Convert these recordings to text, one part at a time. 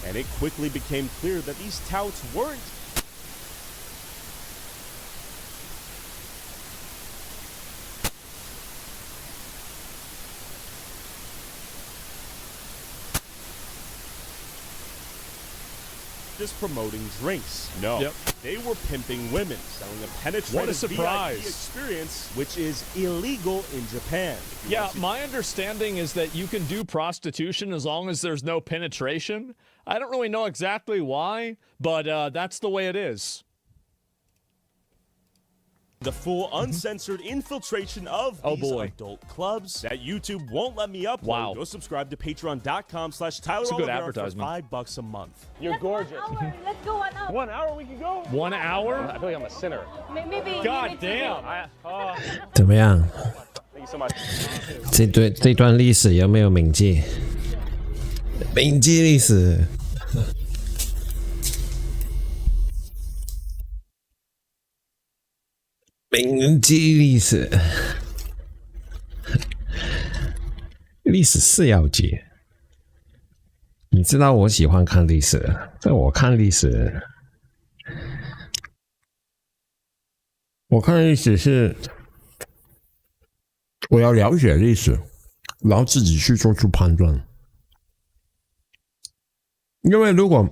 And it quickly became clear that these touts weren't just promoting drinks. No, they were pimping women, selling a penetrative VIP experience, which is illegal in Japan. Yeah, my understanding is that you can do prostitution as long as there's no penetration. I don't really know exactly why, but that's the way it is. The full uncensored infiltration of these adult clubs that YouTube won't let me upload. Wow. Go subscribe to patreon.com/Tyler It's a good Oliveira advertisement. for $5 a month. You're gorgeous. 1 hour. Let's go 1 hour. 1 hour we can go? 1 hour? I feel like I'm a sinner. Maybe. God damn. 怎么样？ Thank you so much. 这段历史有没有铭记？铭记历史。铭记历史，历史是要记。你知道我喜欢看历史，这我看历史，是我要了解历史，然后自己去做出判断。因为如果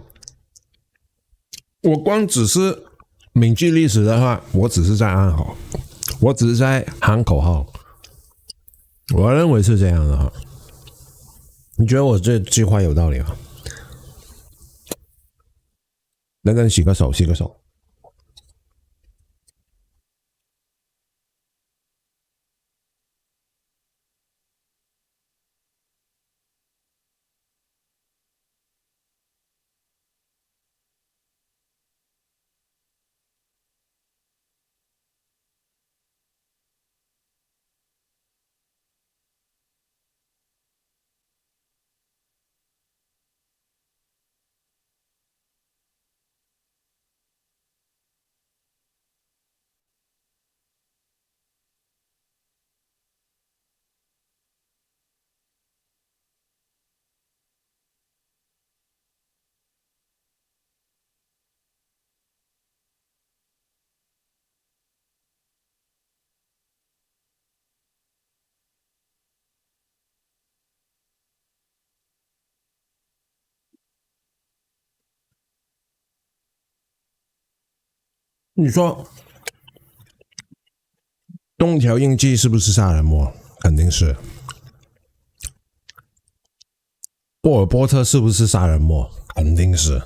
我光只是铭记历史的话，我只是在暗号，我只是在喊口号。我认为是这样的哈。你觉得我这句话有道理吗？等等，洗个手，洗个手。你说东条英机是不是杀人魔？肯定是。波尔波特是不是杀人魔？肯定是。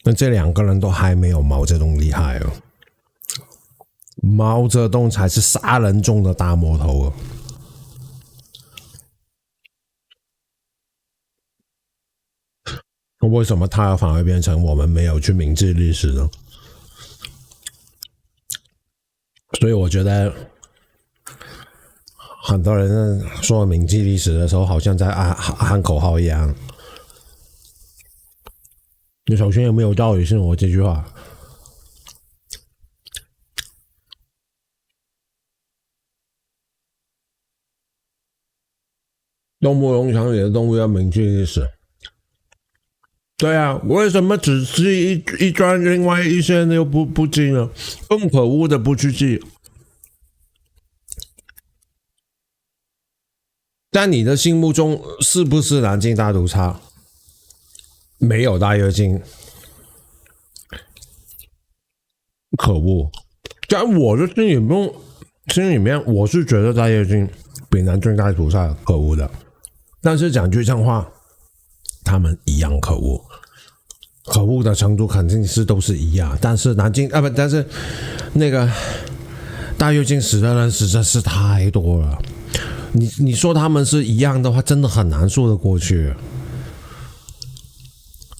那这两个人都还没有毛泽东厉害哦。毛泽东才是杀人中的大魔头哦。为什么他反而变成我们没有去铭记历史呢？所以我觉得很多人说铭记历史的时候，好像在喊口号一样。你首先有没有道理？是我这句话。动物农场里的动物要铭记历史。对啊，为什么只记一段，另外一些又不记呢？更可恶的不去记。在你的心目中，是不是南京大屠杀没有大跃进可恶？在我的心里面，我是觉得大跃进比南京大屠杀可恶的。但是讲句真话，他们一样可恶，可恶的程度肯定是都是一样。但是但是那个大跃进死的人实在是太多了。你说他们是一样的话，真的很难说得过去。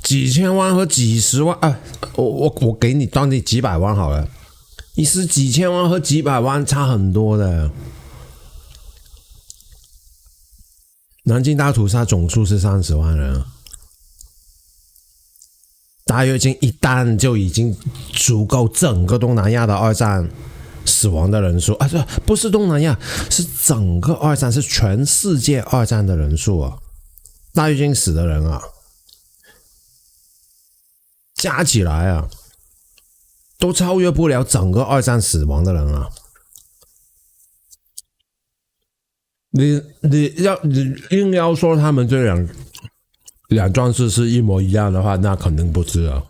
几千万和几十万啊，我给你当你几百万好了。你是几千万和几百万差很多的。南京大屠杀总数是30万人，大跃进一旦就已经足够整个东南亚的二战死亡的人数啊，不是东南亚，是整个二战，是全世界二战的人数啊。大跃进死的人啊，加起来啊，都超越不了整个二战死亡的人啊。你硬要说他们这两桩事是一模一样的话，那肯定不是啊。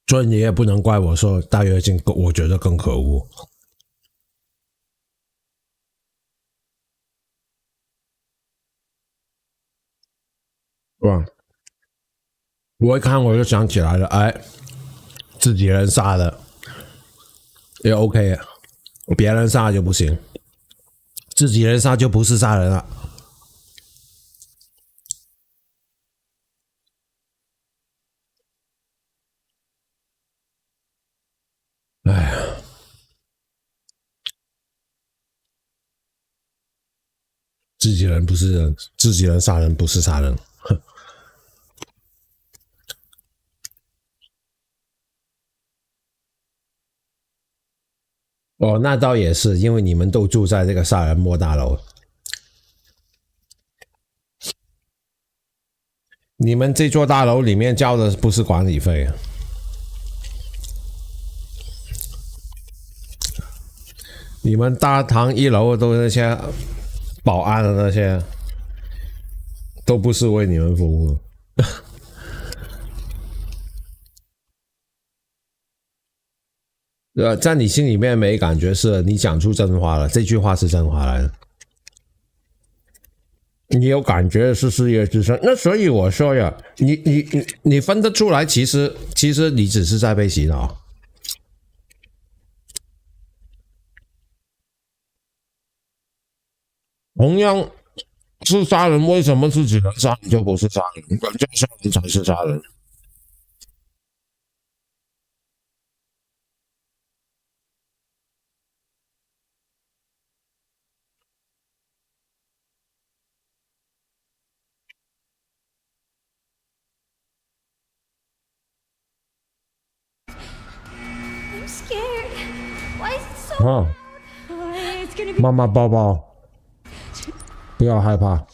所以你也不能怪我说大跃进，我觉得更可恶。是吧？我一看我就想起来了，哎，自己人杀的也 OK， 别人杀就不行，自己人杀就不是杀人了。哎呀，自己人不是人，自己人杀人不是杀人。哼。哦，那倒也是，因为你们都住在这个杀人魔大楼，你们这座大楼里面交的不是管理费，你们大堂一楼都那些保安的那些，都不是为你们服务。在你心里面没感觉是你讲出真话了，这句话是真话来的。你有感觉是事业之深，那所以我说呀，你分得出来，其实你只是在被洗脑。同样是杀人，为什么自己人杀人就不是杀人，人家杀人才是杀人？I'm scared. Why is it so 啊， loud? It's gonna be 妈妈抱抱，不要害怕，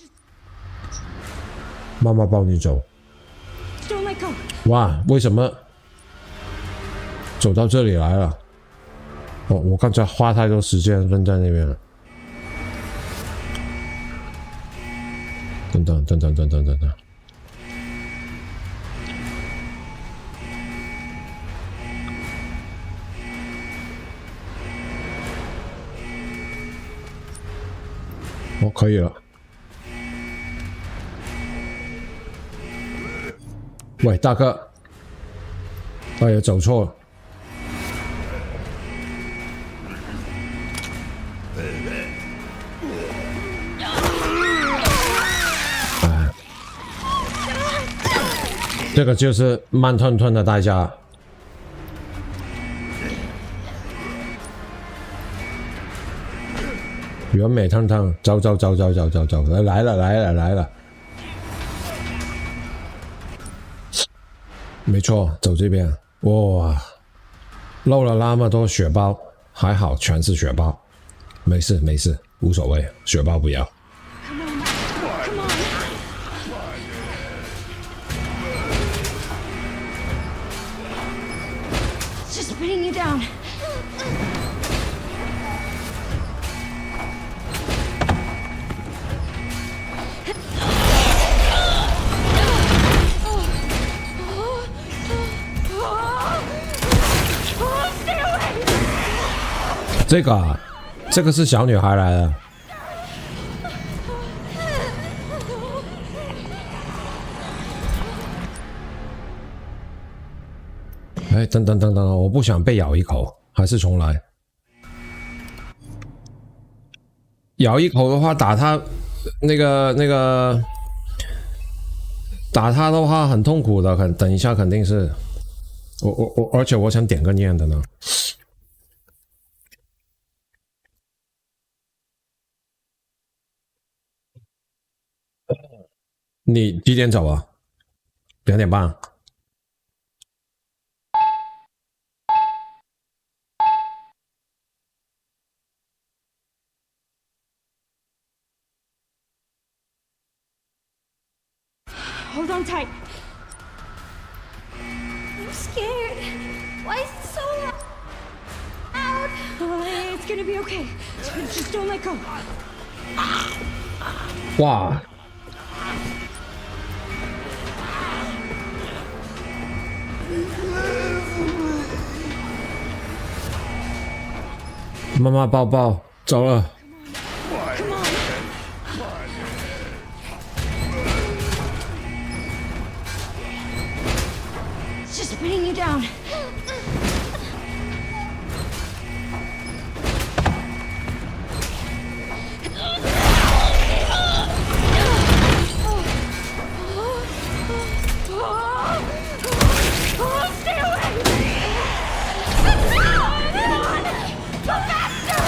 妈妈抱你走。 Don't let go. 哇，为什么走到这里来了？哦，我刚才花太多时间扔在那边了。等等等等等等等等。哦，可以了。喂，大哥，哎呀，走错了。哎，这个就是慢吞吞的代价。完美腾腾，走走走走走走走，来了来了来了，没错，走这边。哇，漏了那么多血包，还好全是血包，没事没事，无所谓，血包不要。Come on. Come on. It's just putting you down. Stay away. 这个啊，这个是小女孩来的。哎，等等等等，我不想被咬一口，还是重来。咬一口的话，打他那个打他的话很痛苦的，等一下肯定是我，而且我想点个念的呢。你几点走啊？2点半。Hold on tight. I'm scared. Why is it so loud? It's gonna be okay. Just don't let go. 哇！妈妈抱抱，走了。Come on. It's just pinning you down. Stay away! Come on! Go faster!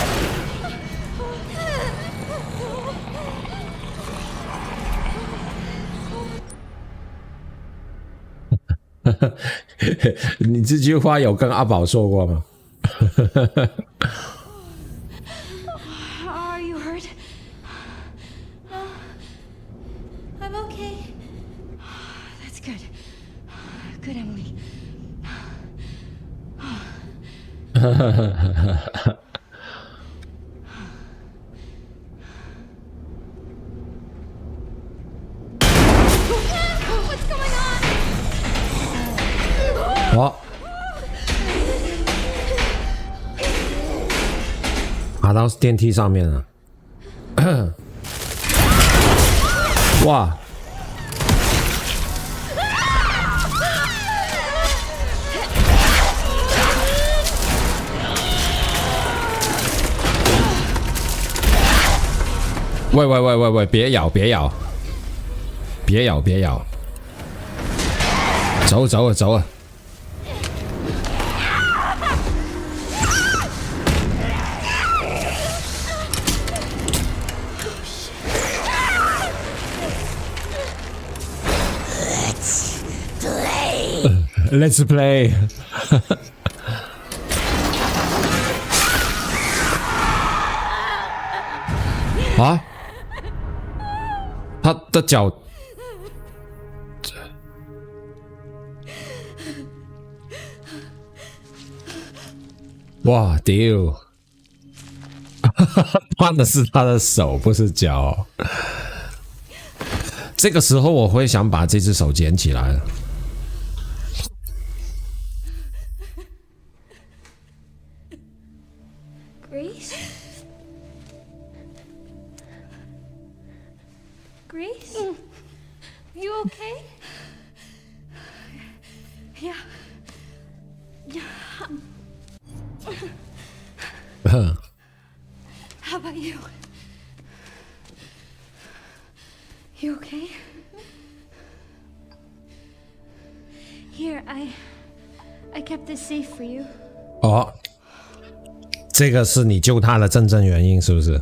你这句话有跟阿宝说过吗？ Are you hurt? No. I'm okay. That's good. Good, Emily. What's going on? 好，爬到电梯上面了。哇！喂，别咬，别咬，别咬，别咬！走走啊，走啊！ Let's play 。啊！他的脚，哇丢！换的是他的手，不是脚。这个时候我会想把这只手捡起来。 Grace? Grace? You okay? Yeah. How about you? You okay? Here, I kept this safe for you. 哦。 这个是你救他的真正原因，是不是？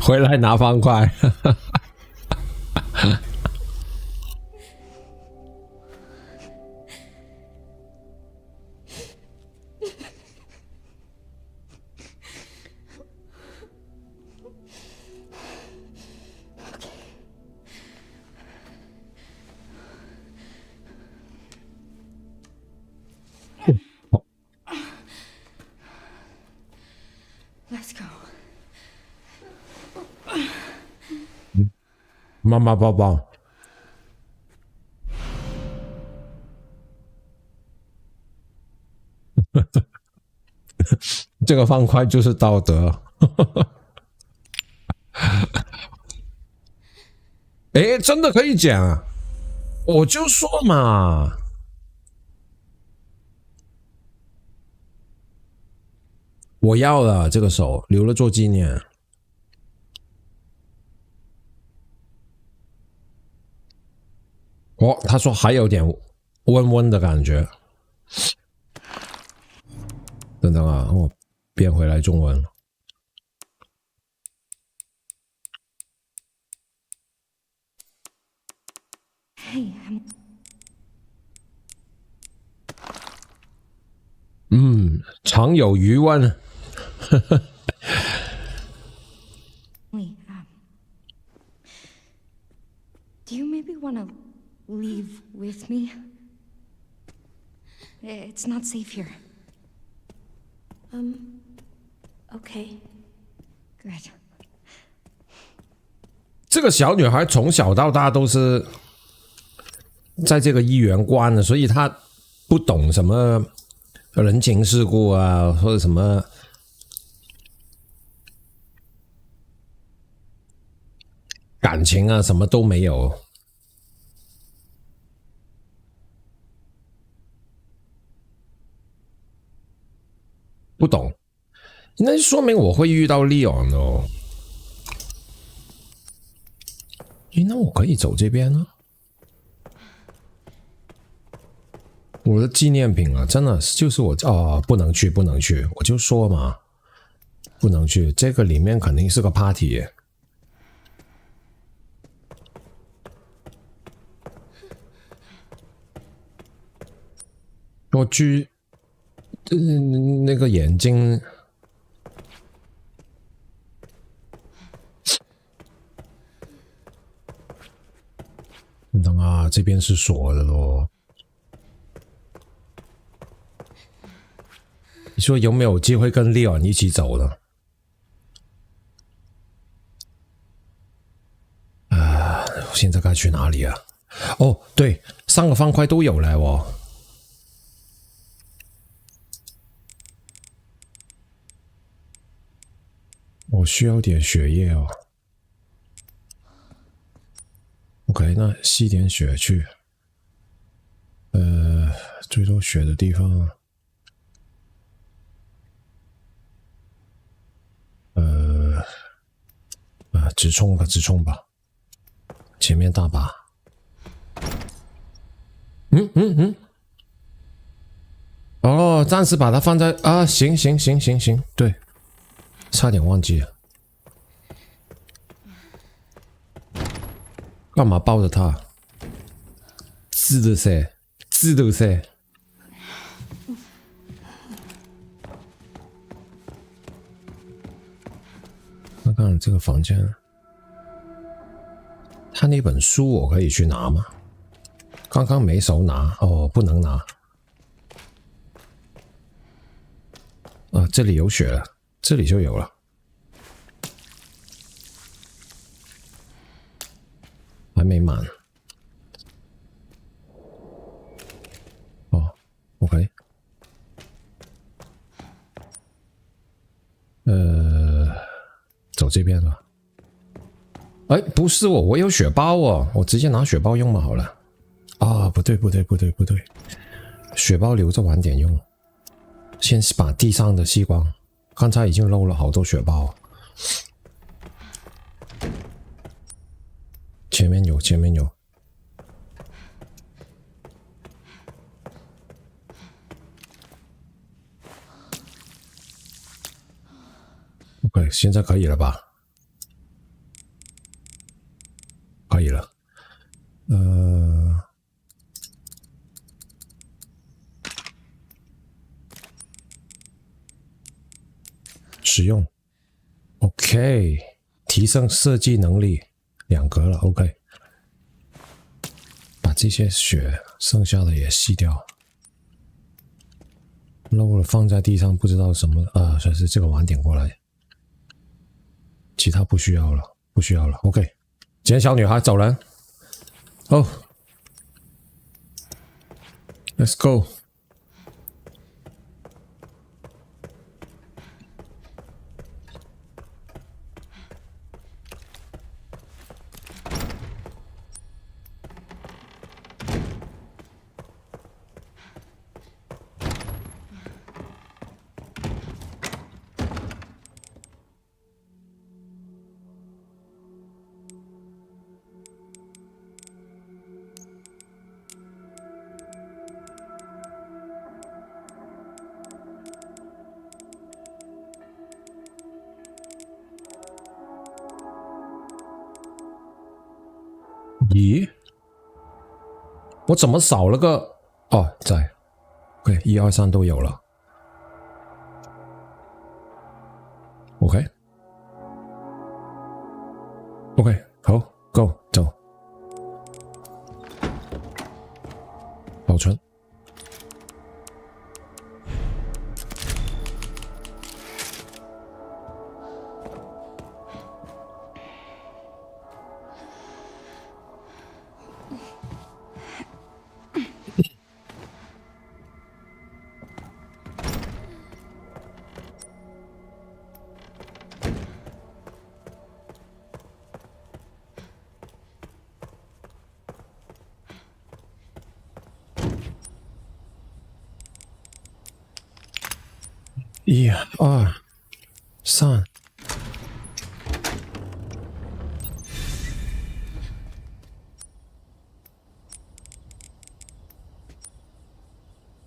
回来拿方块。Let's go. 妈妈抱抱。这个方块就是道德。哎，真的可以讲啊！我就说嘛。我要了这个手，留了做纪念。哦，他说还有点温温的感觉。等等啊，我变回来中文了。常有余温。with me? It's not safe here. Okay. Good. 这个小女孩从小到大都是在这个医院关的，所以她不懂什么人情世故啊，或者什么感情啊，什么都没有。不懂，那说明我会遇到 Leon 哦。那我可以走这边呢？我的纪念品啊，真的就是我哦，不能去，不能去，我就说嘛，不能去。这个里面肯定是个 party 耶。我去，那个眼睛。等啊，这边是锁的咯。你说有没有机会跟 Leon 一起走呢？现在该去哪里啊？哦，对，3个方块都有了哦。我需要点血液哦。OK， 那吸点血去。最多血的地方。直冲吧，直冲吧。前面大把。哦，暂时把它放在啊，行，对，差点忘记了。干嘛抱着他？是的噻，是的噻。看看这个房间，他那本书我可以去拿吗？刚刚没手拿，哦，不能拿。啊，这里有血了，这里就有了。还没满。哦 ，OK。走这边吧。哎，不是我有血包哦，我直接拿血包用嘛好了。啊，不对，血包留着晚点用。先把地上的吸光，刚才已经漏了好多血包。前面有。OK， 现在可以了吧？可以了。使用。OK， 提升射击能力2格了。OK， 把这些血剩下的也吸掉。漏了放在地上，不知道什么啊？算是这个晚点过来。其他不需要了，不需要了。OK， 捡小女孩走人。哦 ，Let's go。咦，我怎么少了个？哦，在。OK， 1、2、3都有了。OK， 好 ，Go 走。保存。1、2、3。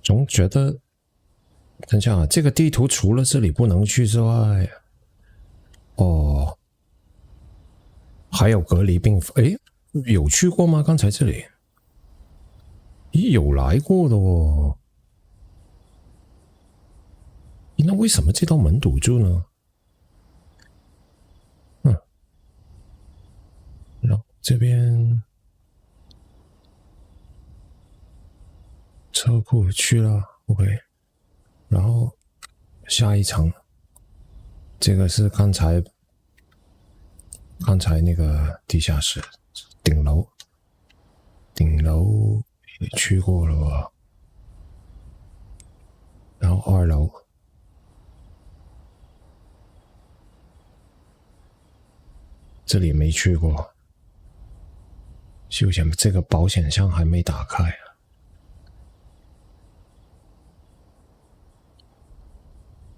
总觉得，等一下，这个地图除了这里不能去之外，哦，还有隔离病房。诶，有去过吗？刚才这里，咦，有来过的哦。那为什么这道门堵住呢？然后这边车库去了 ，OK。然后下一层，这个是刚才那个地下室顶楼，顶楼也去过了吧？然后2楼。这里没去过，休闲这个保险箱还没打开啊。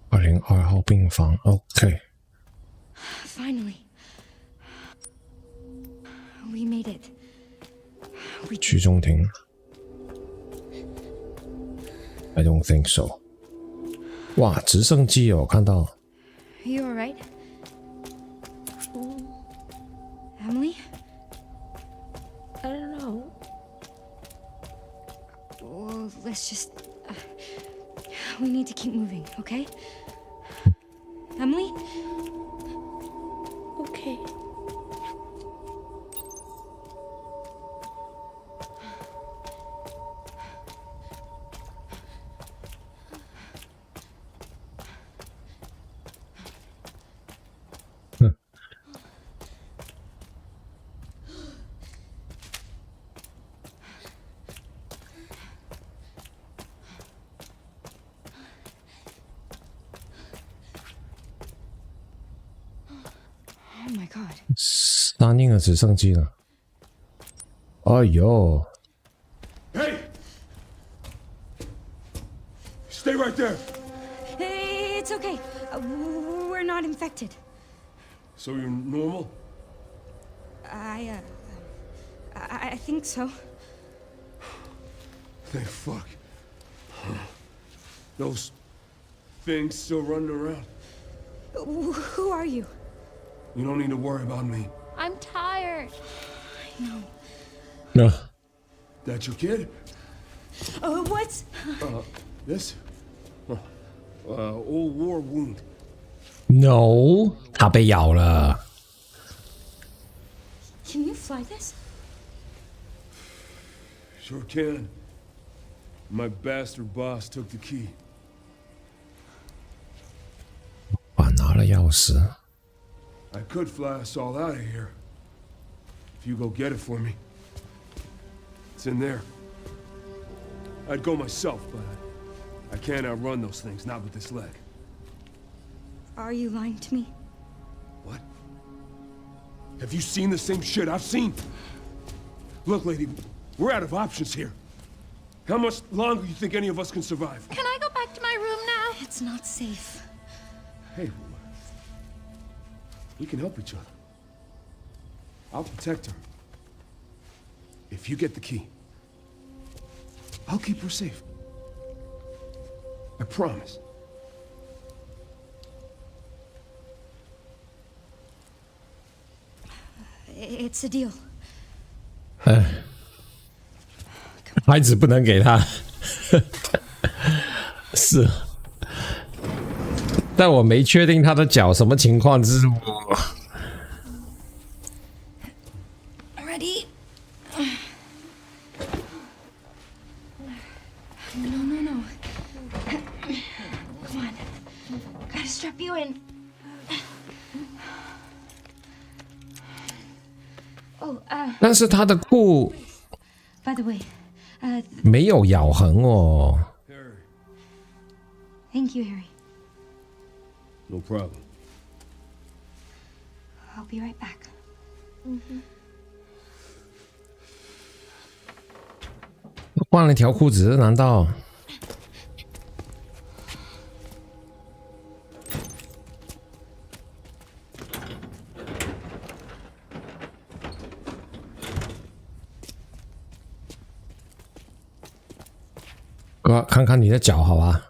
202号病房 ，OK。Finally, we made it. 居中庭 ，I don't think so。哇，直升机哦，看到。Are you alright? Emily? I don't know. Well, let's just... we need to keep moving, okay? Emily? Okay. Oh my god. 3英的直升机呢？哎呦！ Hey! Stay right there! Hey, it's okay. We're not infected. So you're normal? I think so. Thank fuck. Those things still running around. Who are you? You don't need to worry about me. I'm tired. I know. No. That your kid? What? This? Old war wound. No， 他被咬了。 Can you fly this? Sure can. My bastard boss took the key. 哇，拿了钥匙。 I could fly us all out of here. If you go get it for me. It's in there. I'd go myself, but I can't outrun those things, not with this leg. Are you lying to me? What? Have you seen the same shit I've seen? Look, lady, we're out of options here. How much longer do you think any of us can survive? Can I go back to my room now? It's not safe. Hey, we can help each other. I'll protect her. If you get the key, I'll keep her safe. I promise. It's a deal. 孩子不能给他。是，但我没确定他的脚什么情况，之我。Ready? No. Come on. Gotta strap you in. Oh, 但是他的裤 by the way, 没有咬痕哦。 Harry, thank you, Harry. no problem. I'll be right back. 换了条裤子，难道？哥，看看你的脚，好吧？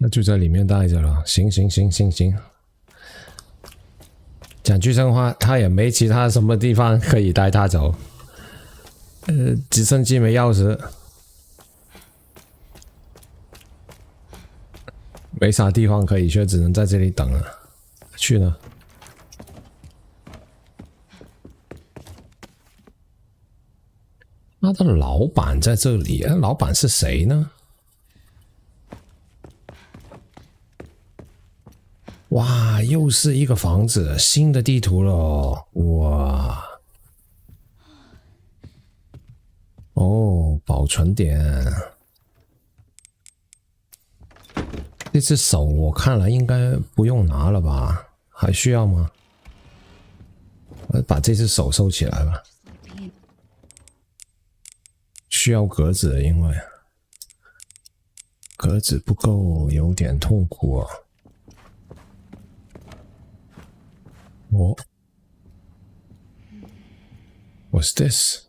那就在里面待着了。行。讲句真话，他也没其他什么地方可以带他走。直升机没钥匙，没啥地方可以去，只能在这里等了。去呢？他的老板在这里，老板是谁呢？哇，又是一个房子，新的地图了哦，哇！哦，保存点。这只手我看了应该不用拿了吧？还需要吗？我把这只手收起来吧。需要格子，因为格子不够，有点痛苦啊。哦 ，What's this？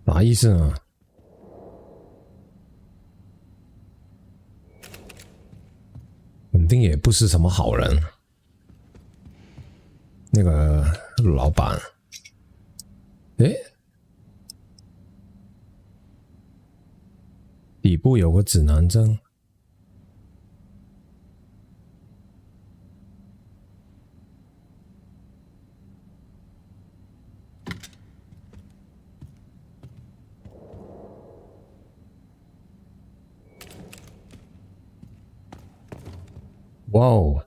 啥意思呢？肯定也不是什么好人。那个老板，诶，底部有个指南针。哇哦！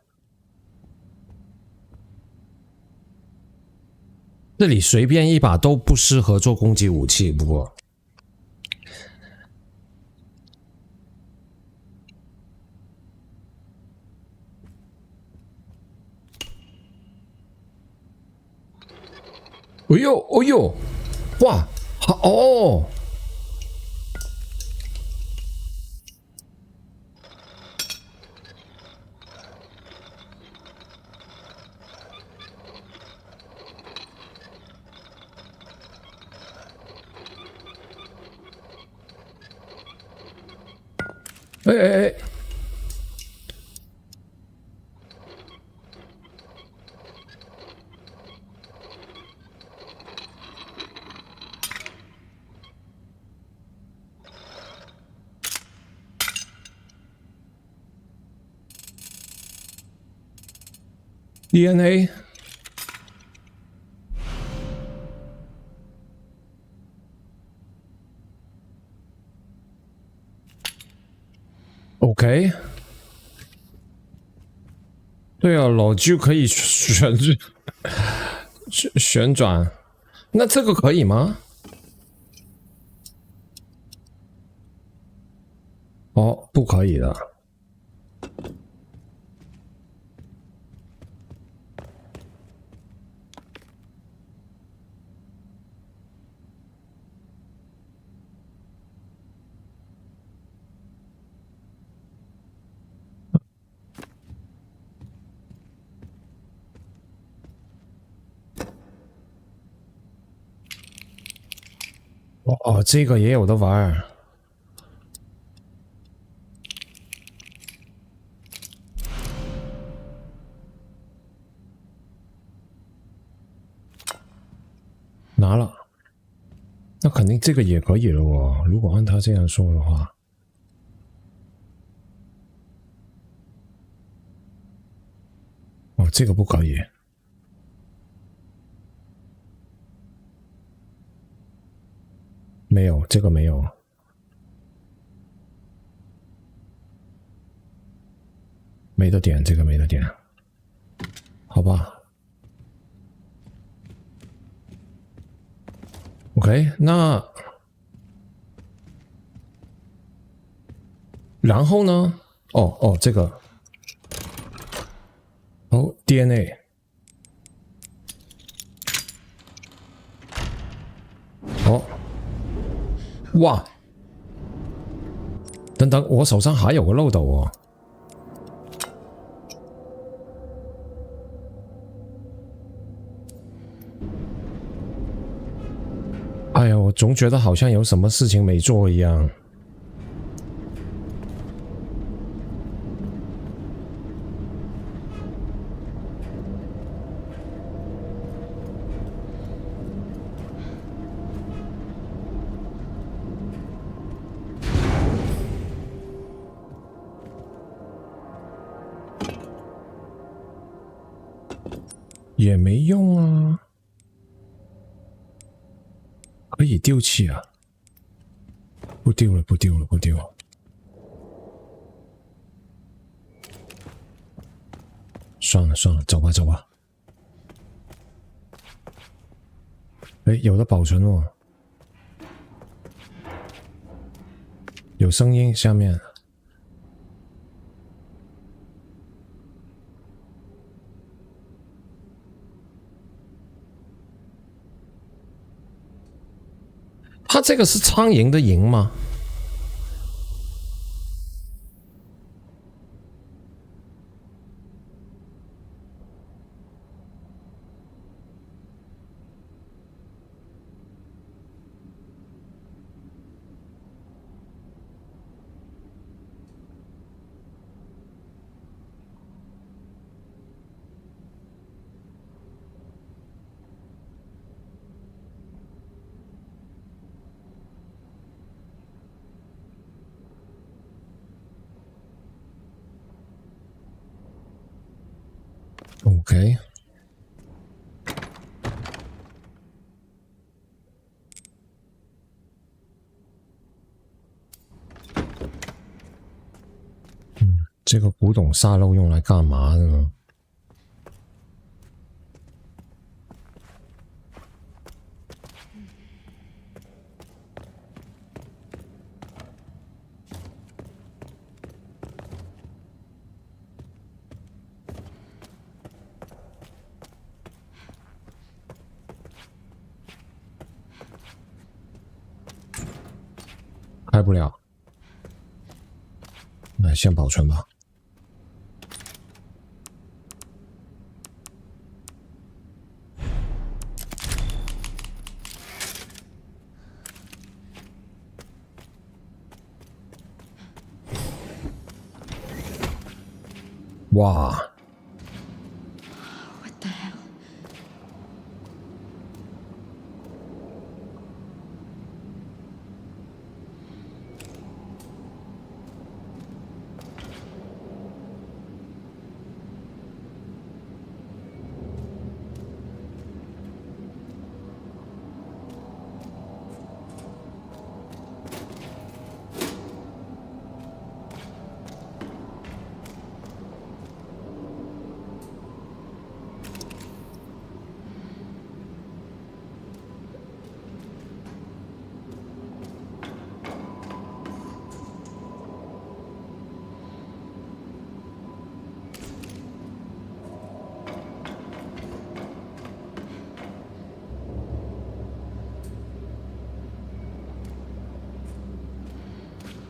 这里随便一把都不适合做攻击武器，不过。哎呦，哇，好哦！哎！DNA。OK。对啊，老就可以旋转，那这个可以吗？哦，不可以的。哦，这个也有的玩。拿了，那肯定这个也可以了哦。如果按他这样说的话，哦，这个不可以。没有，这个没有。没得点，这个没得点。好吧。OK， 那然后呢？哦，这个，哦 ，DNA， 哦，哇，等等，我手上还有个漏斗哦。哎呀，我总觉得好像有什么事情没做一样。也没用啊。可以丢弃啊！不丢了，不丢了，不丢了。算了算了，走吧走吧。哎，有的保存哦，有声音下面。它这个是苍蝇的蝇吗？OK， 这个古董沙漏用来干嘛的呢？开不了，那先保存吧。哇！ What the hell?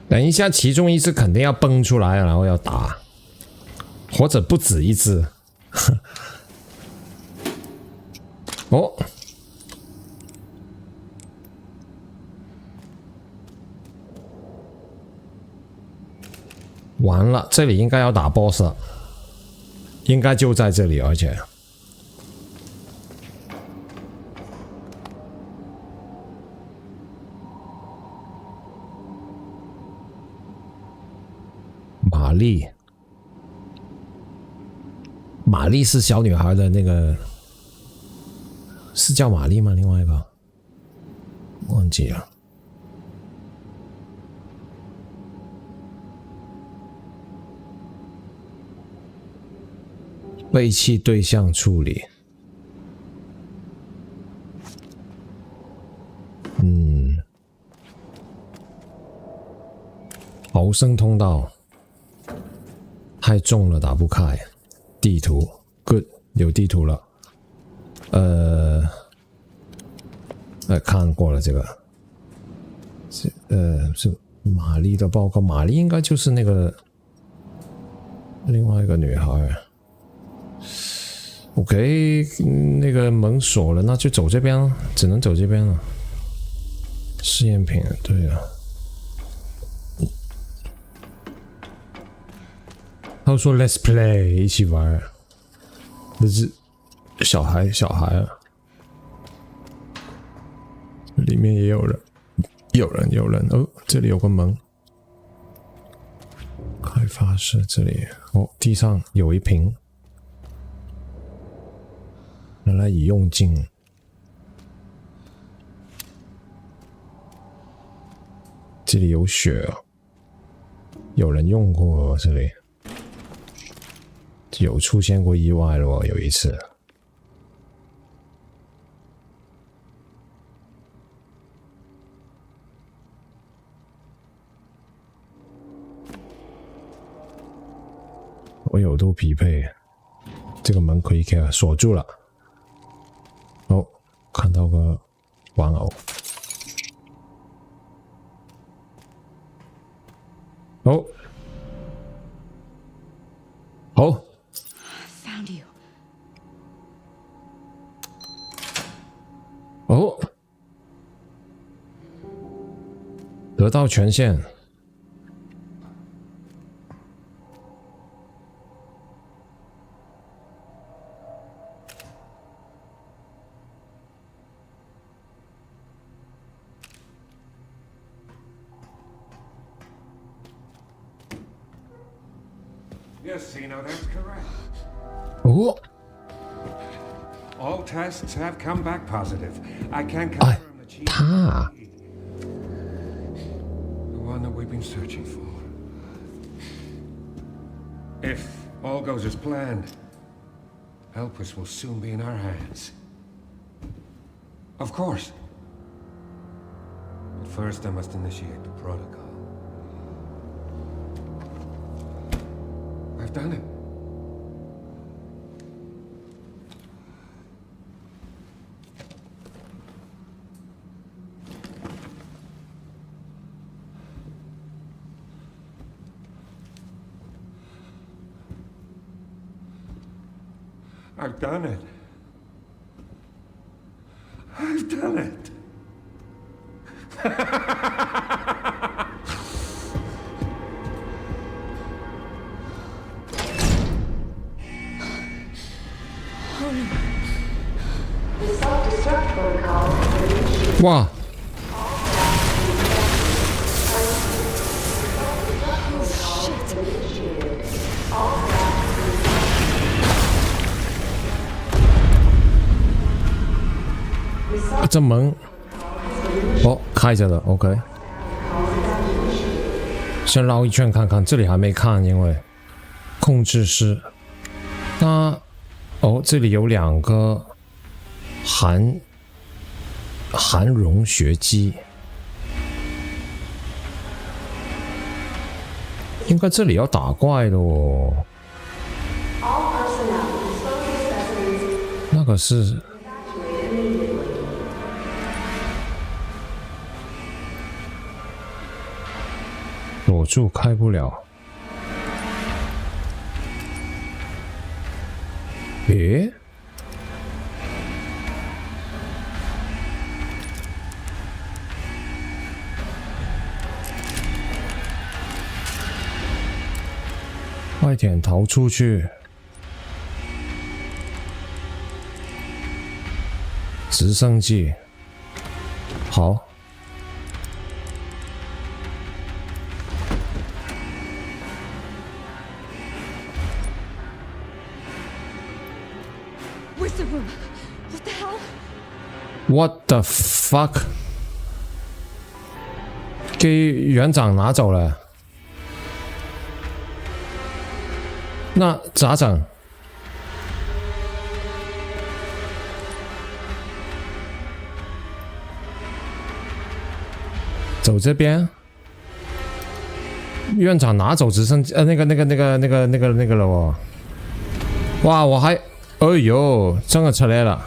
等一下，其中一只肯定要蹦出来，然后要打，或者不止一只。哦，完了，这里应该要打 boss 了，应该就在这里，而且玛丽，玛丽是小女孩的那个，是叫玛丽吗？另外一个忘记了。废弃对象处理，逃生通道太重了，打不开。地图 ，good， 有地图了。看过了这个，是玛丽的报告，玛丽应该就是那个另外一个女孩。OK， 那个门锁了，那就走这边了，只能走这边了。试验品，对啊。他说 Let's play， 一起玩。这是小孩啊，里面也有人，有人哦，这里有个门。开发室这里哦，地上有一瓶。原来已用尽，这里有血啊，有人用过这里，有出现过意外了，有一次。我有都匹配，这个门可以给锁住了。哦，看到个玩偶。哦，好。Found you. 哦，得到权限。Yes, Zeno, that's correct. 哦， All tests have come back positive. I can 哎 confirm the chief. 他 The one that we've been searching for. If all goes as planned, Elpis will soon be in our hands. Of course. But first I must initiate the protocol. I've done it. I've done it. I've done it. Self-destruct protocol initiated. 哇，这门哦开着的 ，OK。先绕一圈看看，这里还没看，因为控制室。那哦，这里有两个含溶学机，应该这里要打怪的哦。那个是锁住，开不了。诶？快点逃出去！直升机，好。Where's the room? What the hell? What the fuck？ 给园长拿走了，那咋整？走这边，院长拿走直升机，那个了哦。哇，我还，哎呦，真的出来了。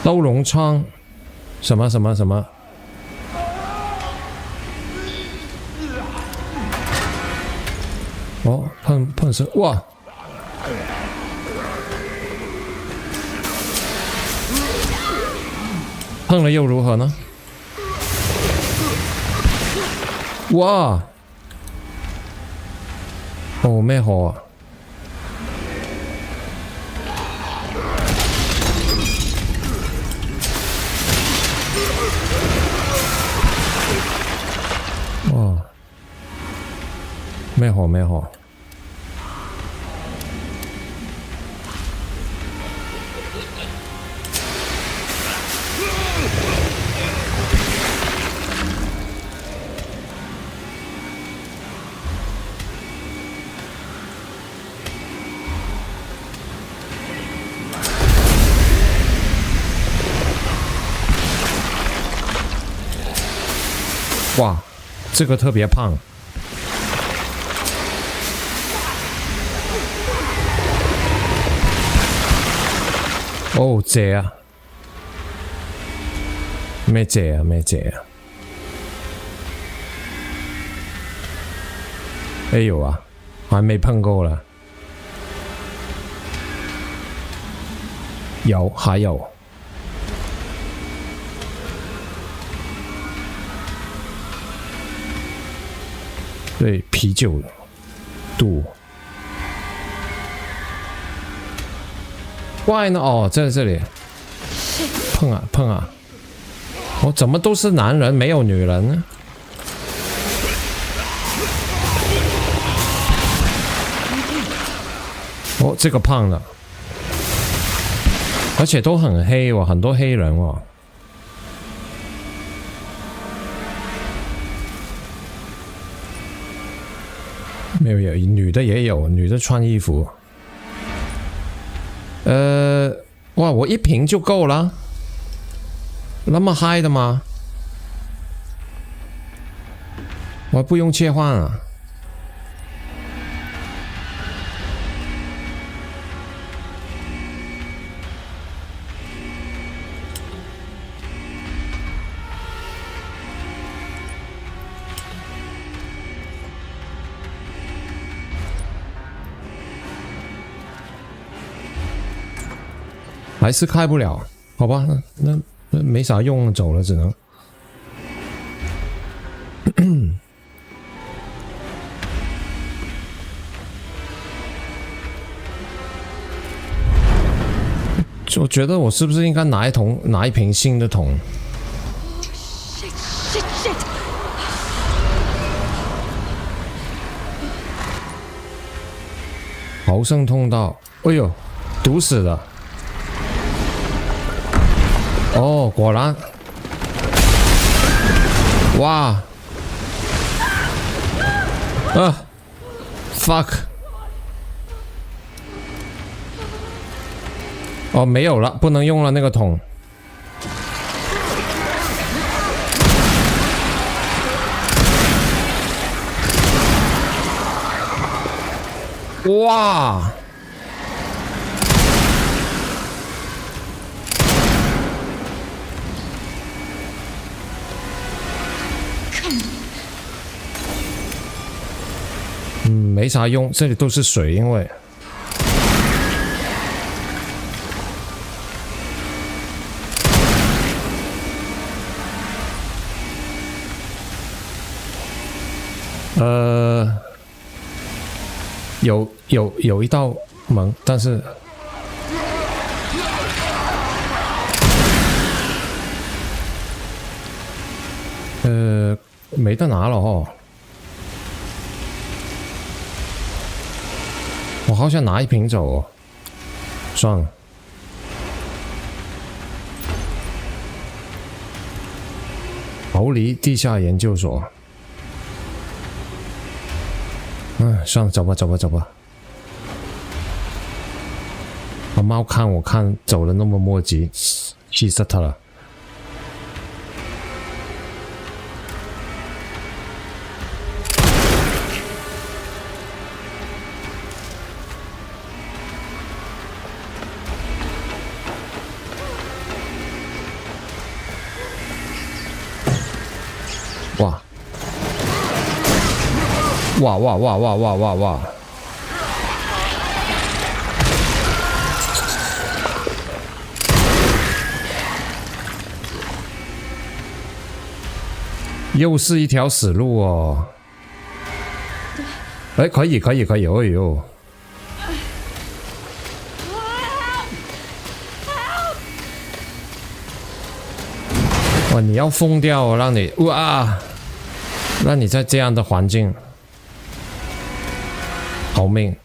兜笼窗，什么？哦，碰死！哇！碰了又如何呢？哇！哦，咩火啊？哇！咩火？哇，这个特别胖。哦，姐啊，咩姐啊？哎有啊，还没碰够了。有，还有。对，啤酒肚。外呢？哦，在这里。碰啊！哦，怎么都是男人，没有女人呢？哦，这个胖了，而且都很黑哦，很多黑人哦。没有，女的也有，女的穿衣服。哇，我一瓶就够了，那么嗨的吗？我不用切换啊。还是开不了，好吧，那没啥用，走了只能。我觉得我是不是应该拿一瓶新的桶？逃生通道，哎呦，堵死了。哦，果然，哇，fuck， 哦，没有了，不能用了那个桶。哇！没啥用，这里都是水，因为有一道门，但是没得拿了哦。我好想拿一瓶走哦，算了。逃离地下研究所。算了，走吧，走吧，走吧。把猫看我看走了那么磨叽，气死他了。哇！哇哇哇哇哇哇哇！又是一条死路哦！哎，可以，可以，可以！哎呦！哇，你要疯掉哦！让你哇，让你在这样的环境逃命。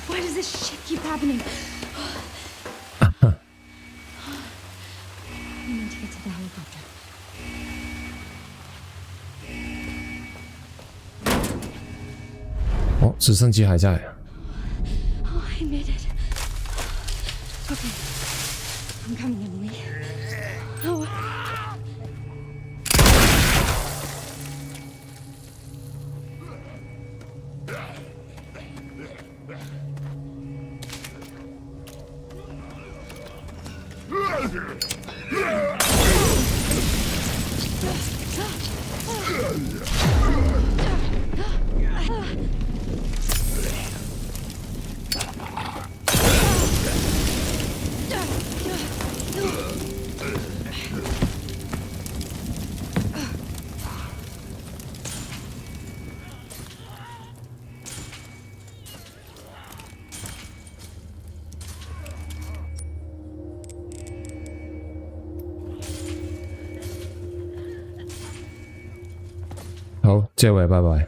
Why does this shit keep happening? We need to get to the helicopter. 哦，直升机还在。Oh, I made it. Okay. I'm coming, Emily. Oh.好，这位拜拜。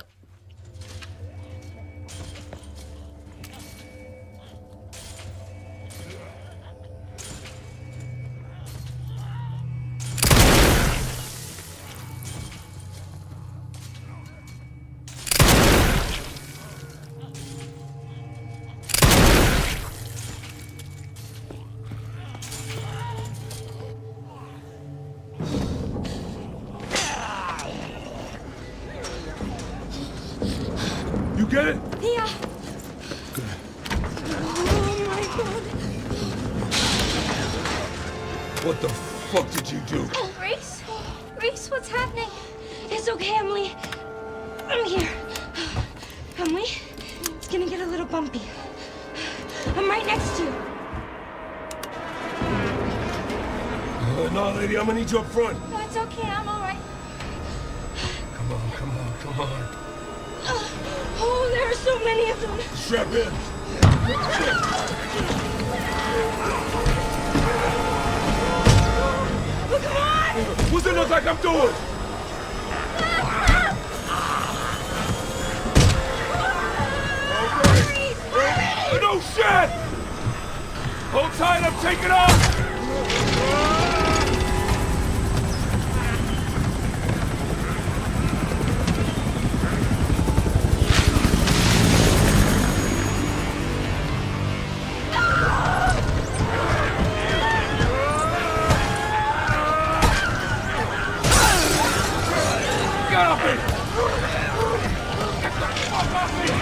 You get it? Yeah. Oh my god. What the fuck did you do? Reese? Reese, what's happening? It's okay, Emily. I'm here. Emily, it's gonna get a little bumpy. I'm right next to you. No, lady, I'm gonna need you up front. No, it's okay. I'm all right. Come on, come on, come on. Oh, there are so many of them. Strap in. Oh, come on! What's it look like I'm doing? No shit! Hold tight, I'm taking off! Get off me! Get the fuck off me!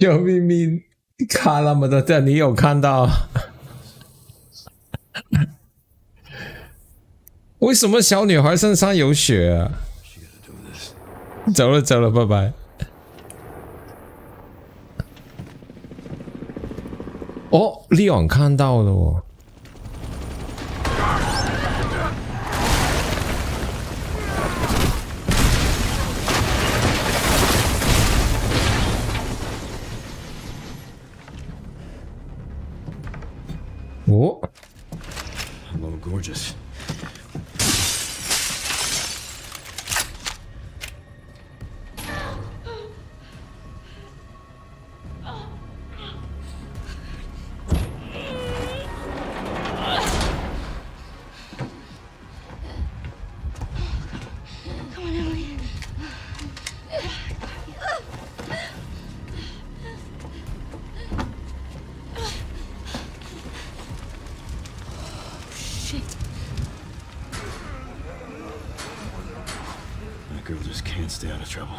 有秘密卡那么多，这你有看到？为什么小女孩身上有血啊？走了走了，拜拜。哦，利昂看到了哦。哦 Hello, gorgeous. Come on, Emily. Shit. That girl just can't stay out of trouble.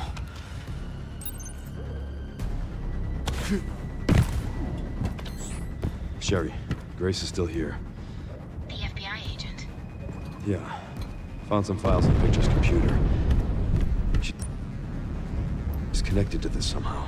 Sherry, Grace is still here. The FBI agent. Yeah. Found some files on Victor's computer. She's connected to this somehow.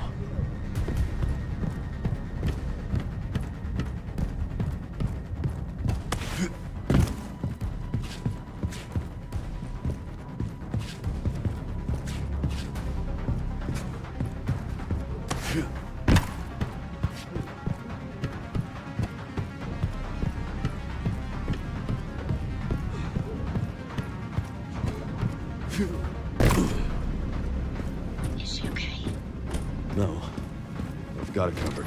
Is she okay? No. I've got it covered.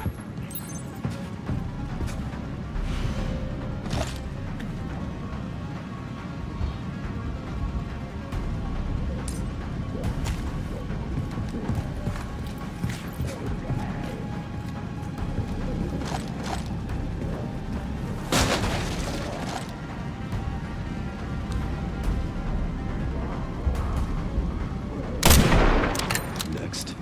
Next.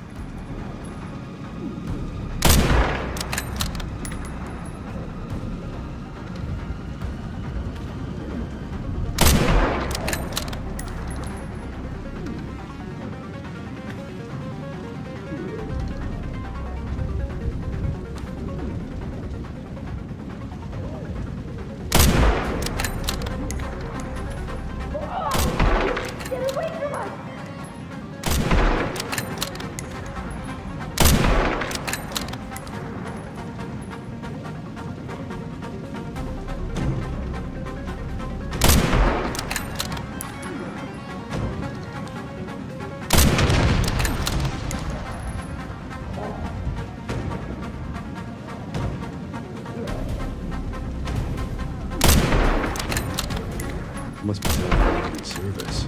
Must be telephone service.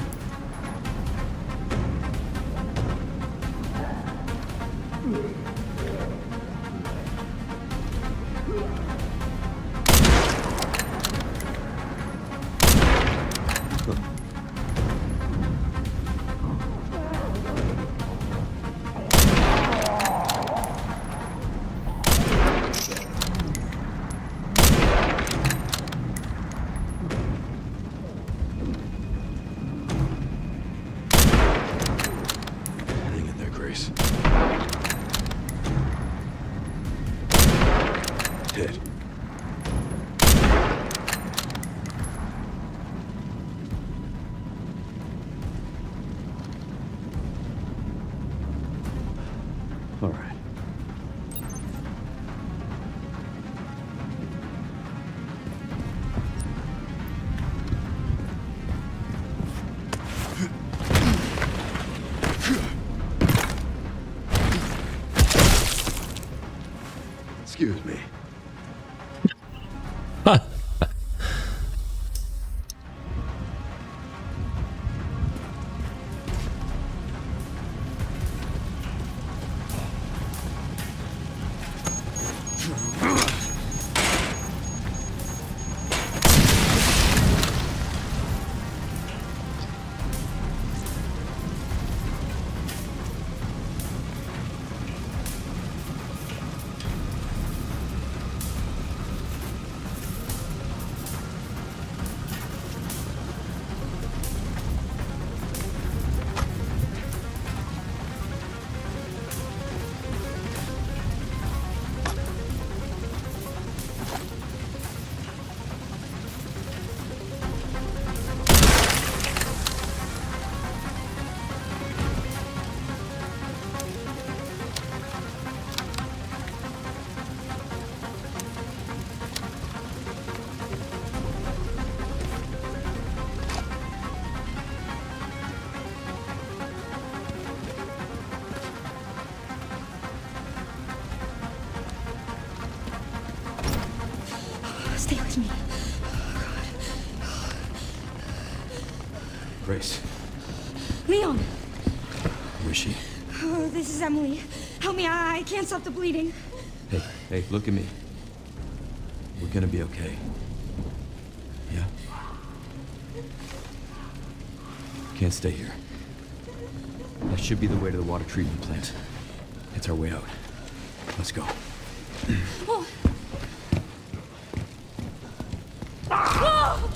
Hang in there, Grace. Hit. All right. Excuse me. Grace, Leon! who is she? Oh, this is Emily. Help me, I can't stop the bleeding. Hey, look at me. We're gonna be okay. Yeah? Can't stay here. That should be the way to the water treatment plant. It's our way out. Let's go. Oh. Oh.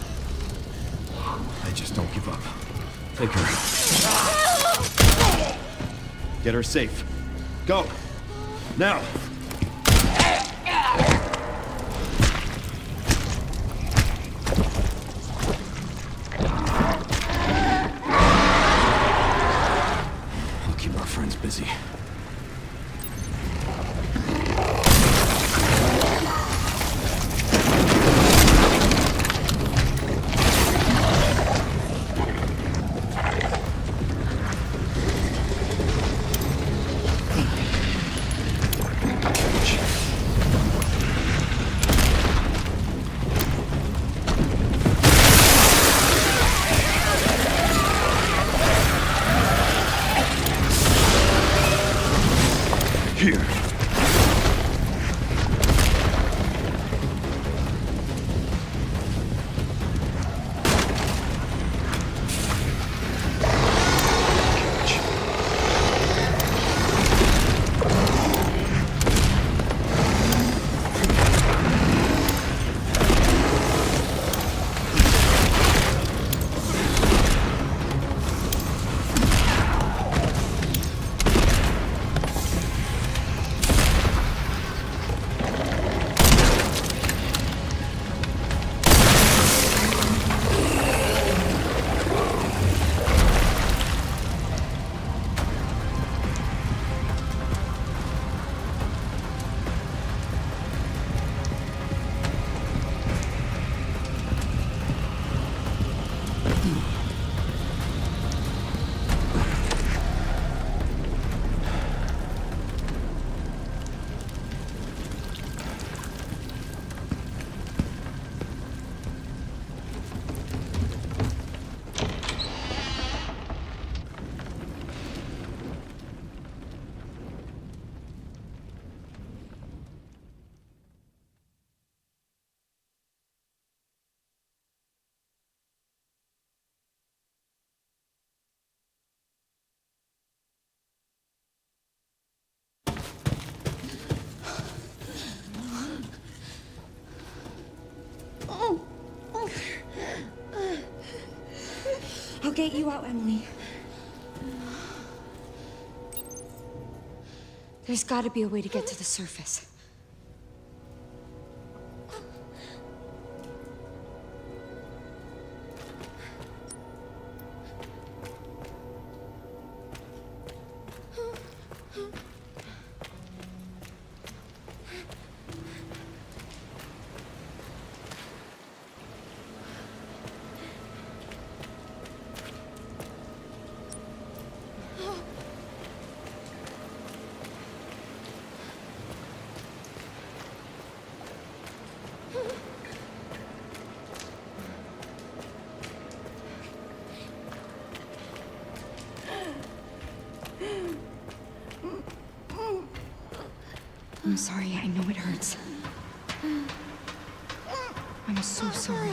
I just don't give up. Take her. Get her safe. Go! Now! I'll keep our friends busy. Here. I'll get you out, Emily. There's gotta be a way to get to the surface. I'm sorry, I know it hurts. I'm so sorry.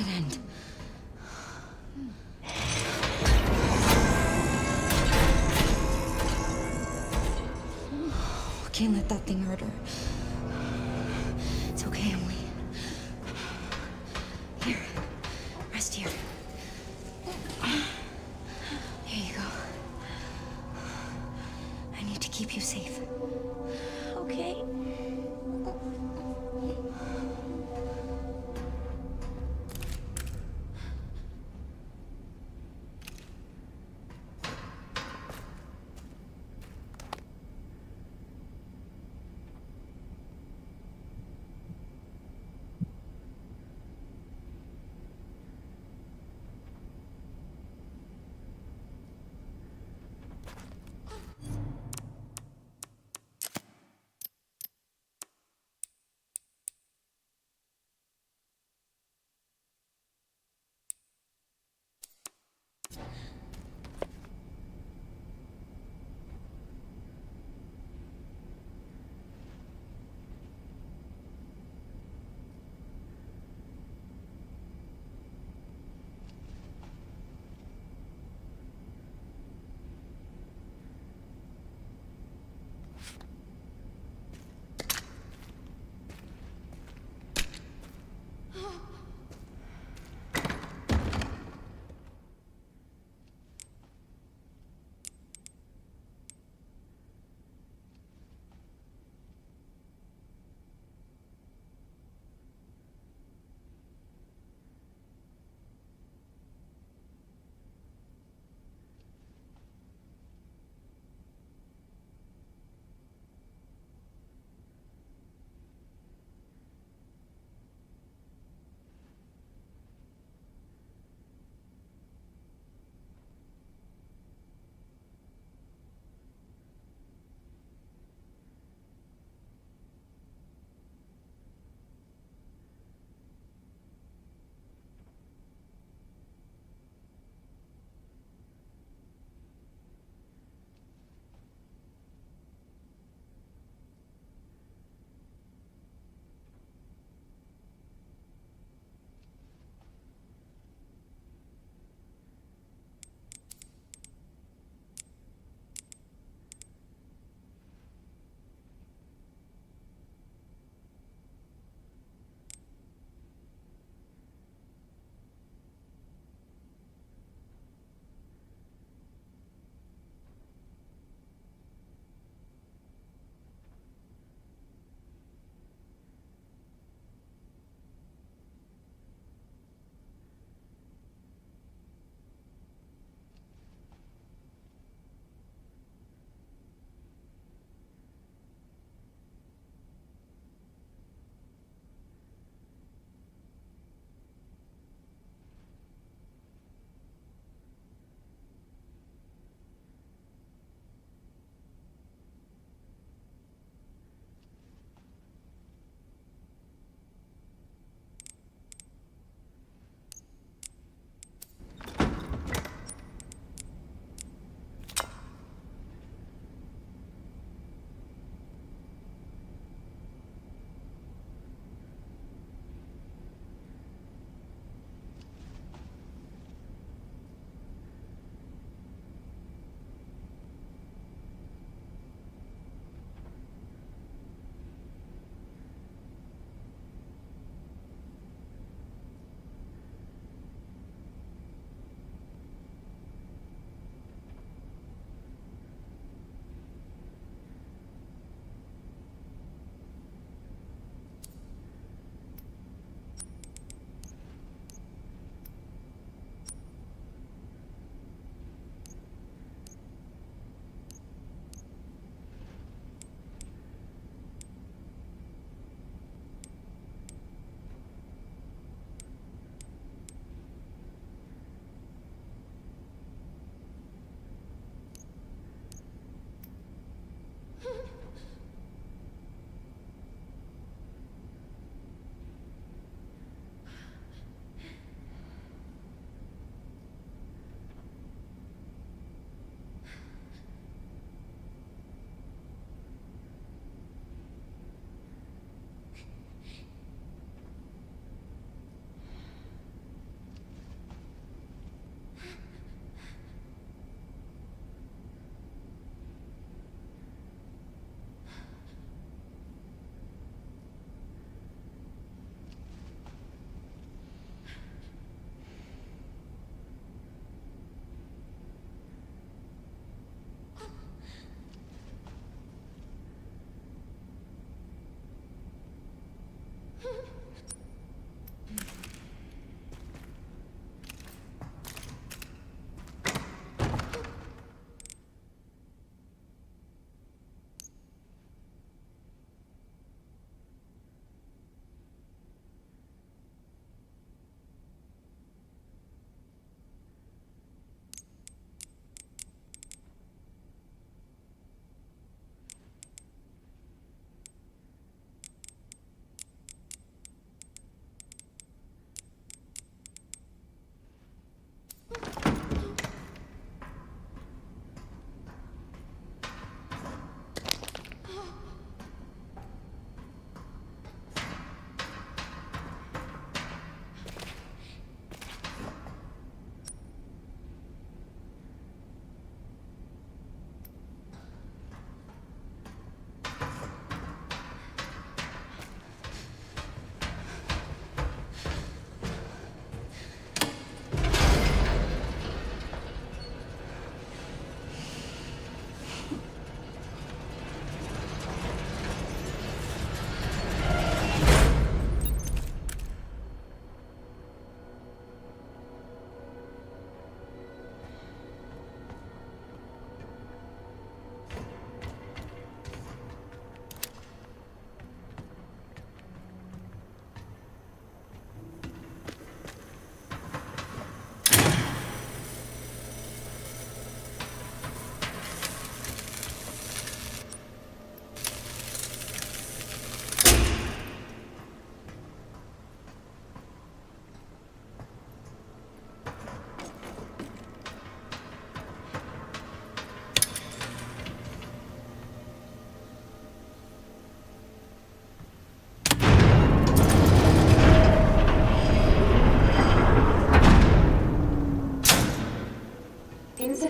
dead end. Can't let that thing hurt her. It's okay, Emily. Here, rest here. Here you go. I need to keep you safe. Okay.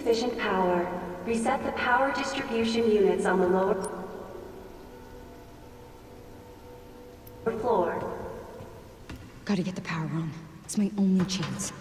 insufficient power. Reset the power distribution units on the lower floor. Gotta get the power on. It's my only chance.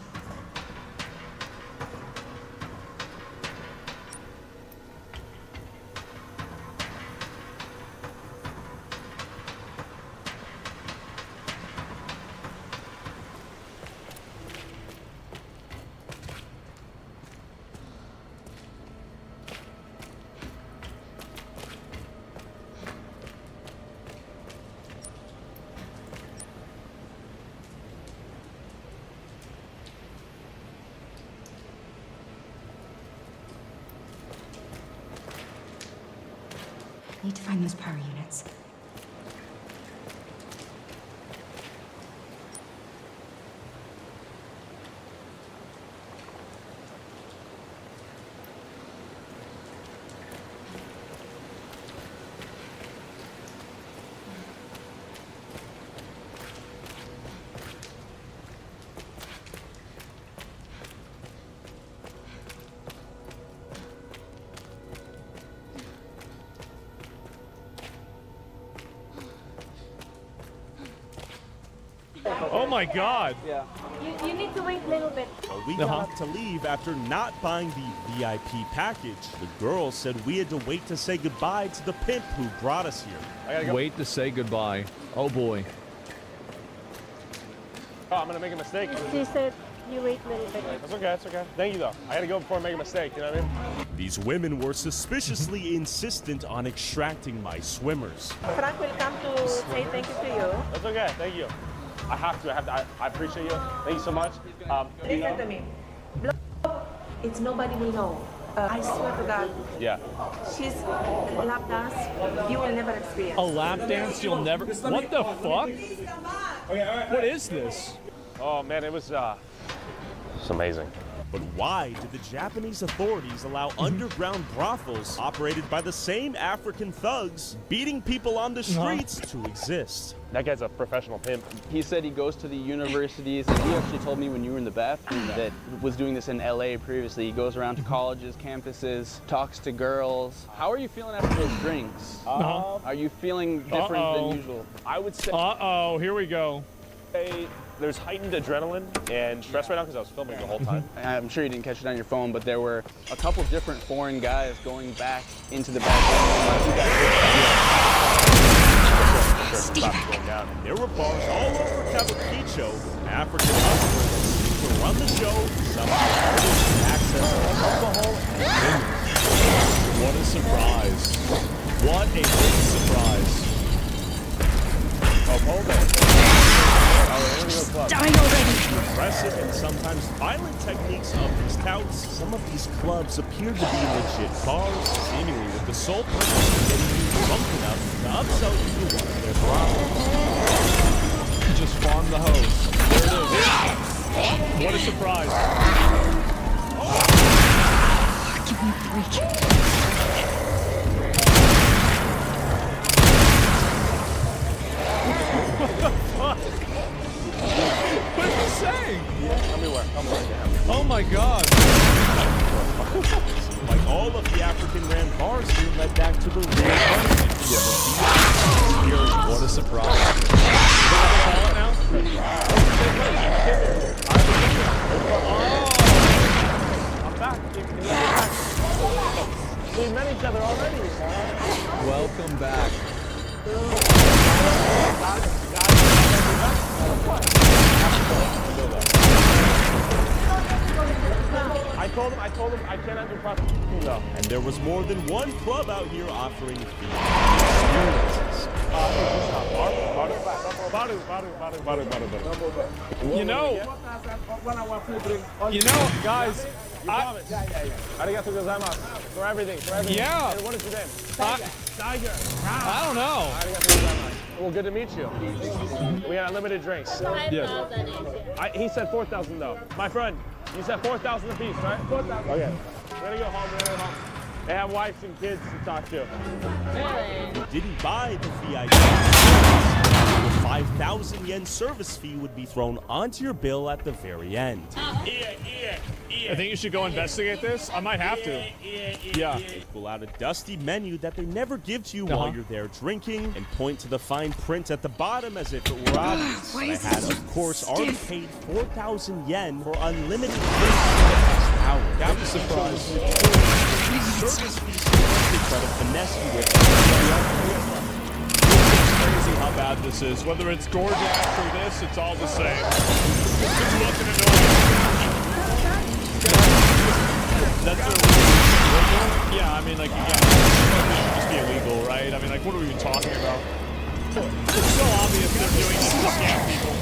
I need to find those power units. Oh my god. You need to wait a little bit. We got to leave after not buying the VIP package. The girl said we had to wait to say goodbye to the pimp who brought us here. I gotta go. Wait to say goodbye. Oh boy. Oh, I'm gonna make a mistake. She said you wait a little bit. That's okay, that's okay. Thank you though. I gotta go before I make a mistake, you know what I mean? These women were suspiciously insistent on extracting my swimmers. Frank will come to say thank you to you. That's okay, thank you. I have to, I appreciate you. Thank you so much. Listen to me. It's nobody will know. I swear to God. Yeah. She's a lap dance you will never experience. A lap dance you'll never. What the fuck? What is this? Oh man, it's amazing. But why did the Japanese authorities allow underground brothels operated by the same African thugs beating people on the streets to exist? That guy's a professional pimp. He said he goes to the universities. He actually told me when you were in the bathroom that was doing this in LA previously. He goes around to colleges, campuses, talks to girls. How are you feeling after those drinks? Are you feeling different than usual? I would say Here we go. there's heightened adrenaline and stress right now because I was filming the whole time. I'm sure you didn't catch it on your phone, but there were a couple different foreign guys going back into the bathroom. There were bars all over Kabukicho with African hustlers to run the show, somehow access to alcohol and women. What a surprise. What a big surprise. Oh, hold on. Dying already! The impressive and sometimes violent techniques of these touts, some of these clubs appear to be legit bars, seemingly with the sole purpose of getting you drunk enough to upsell you to one of their brothels. Just farm the hose. There it is. What a surprise. Give me a break. What is he saying? Tell me where. Oh my god. Like all of the African ran bars here led back to the real punishment. What a surprise. I'm back. We met each other already. Welcome back. I told him I cannot do prostitution though. And there was more than one club out here offering free experiences. You know, guys, Arigato gozaimasu. For everything. Yeah. Hey, what is your name? Tiger. I don't know. Arigato gozaimasu. Well, good to meet you. We had unlimited drinks. Yes. He said 4,000 though. My friend, you said 4,000 apiece, right? 4,000. Okay. We're gonna go home. They have wives and kids to talk to. We didn't buy the VIP. The 5,000 yen service fee would be thrown onto your bill at the very end. I think you should go investigate this. I might have to. Yeah. They pull out a dusty menu that they never give to you while you're there drinking and point to the fine print at the bottom as if it were obvious. Why But I is had, this of course, so already stiff? paid 4,000 yen for unlimited drinks for the next hour. That was surprised. Service fees to try to finesse you with. Crazy how bad this is. Whether it's Gorjak or this, it's all the same. Just looking annoying. That's illegal. Yeah, I mean, like, again, it should just be illegal, right? I mean, like, what are we even talking about? It's so obvious they're doing this to scam people.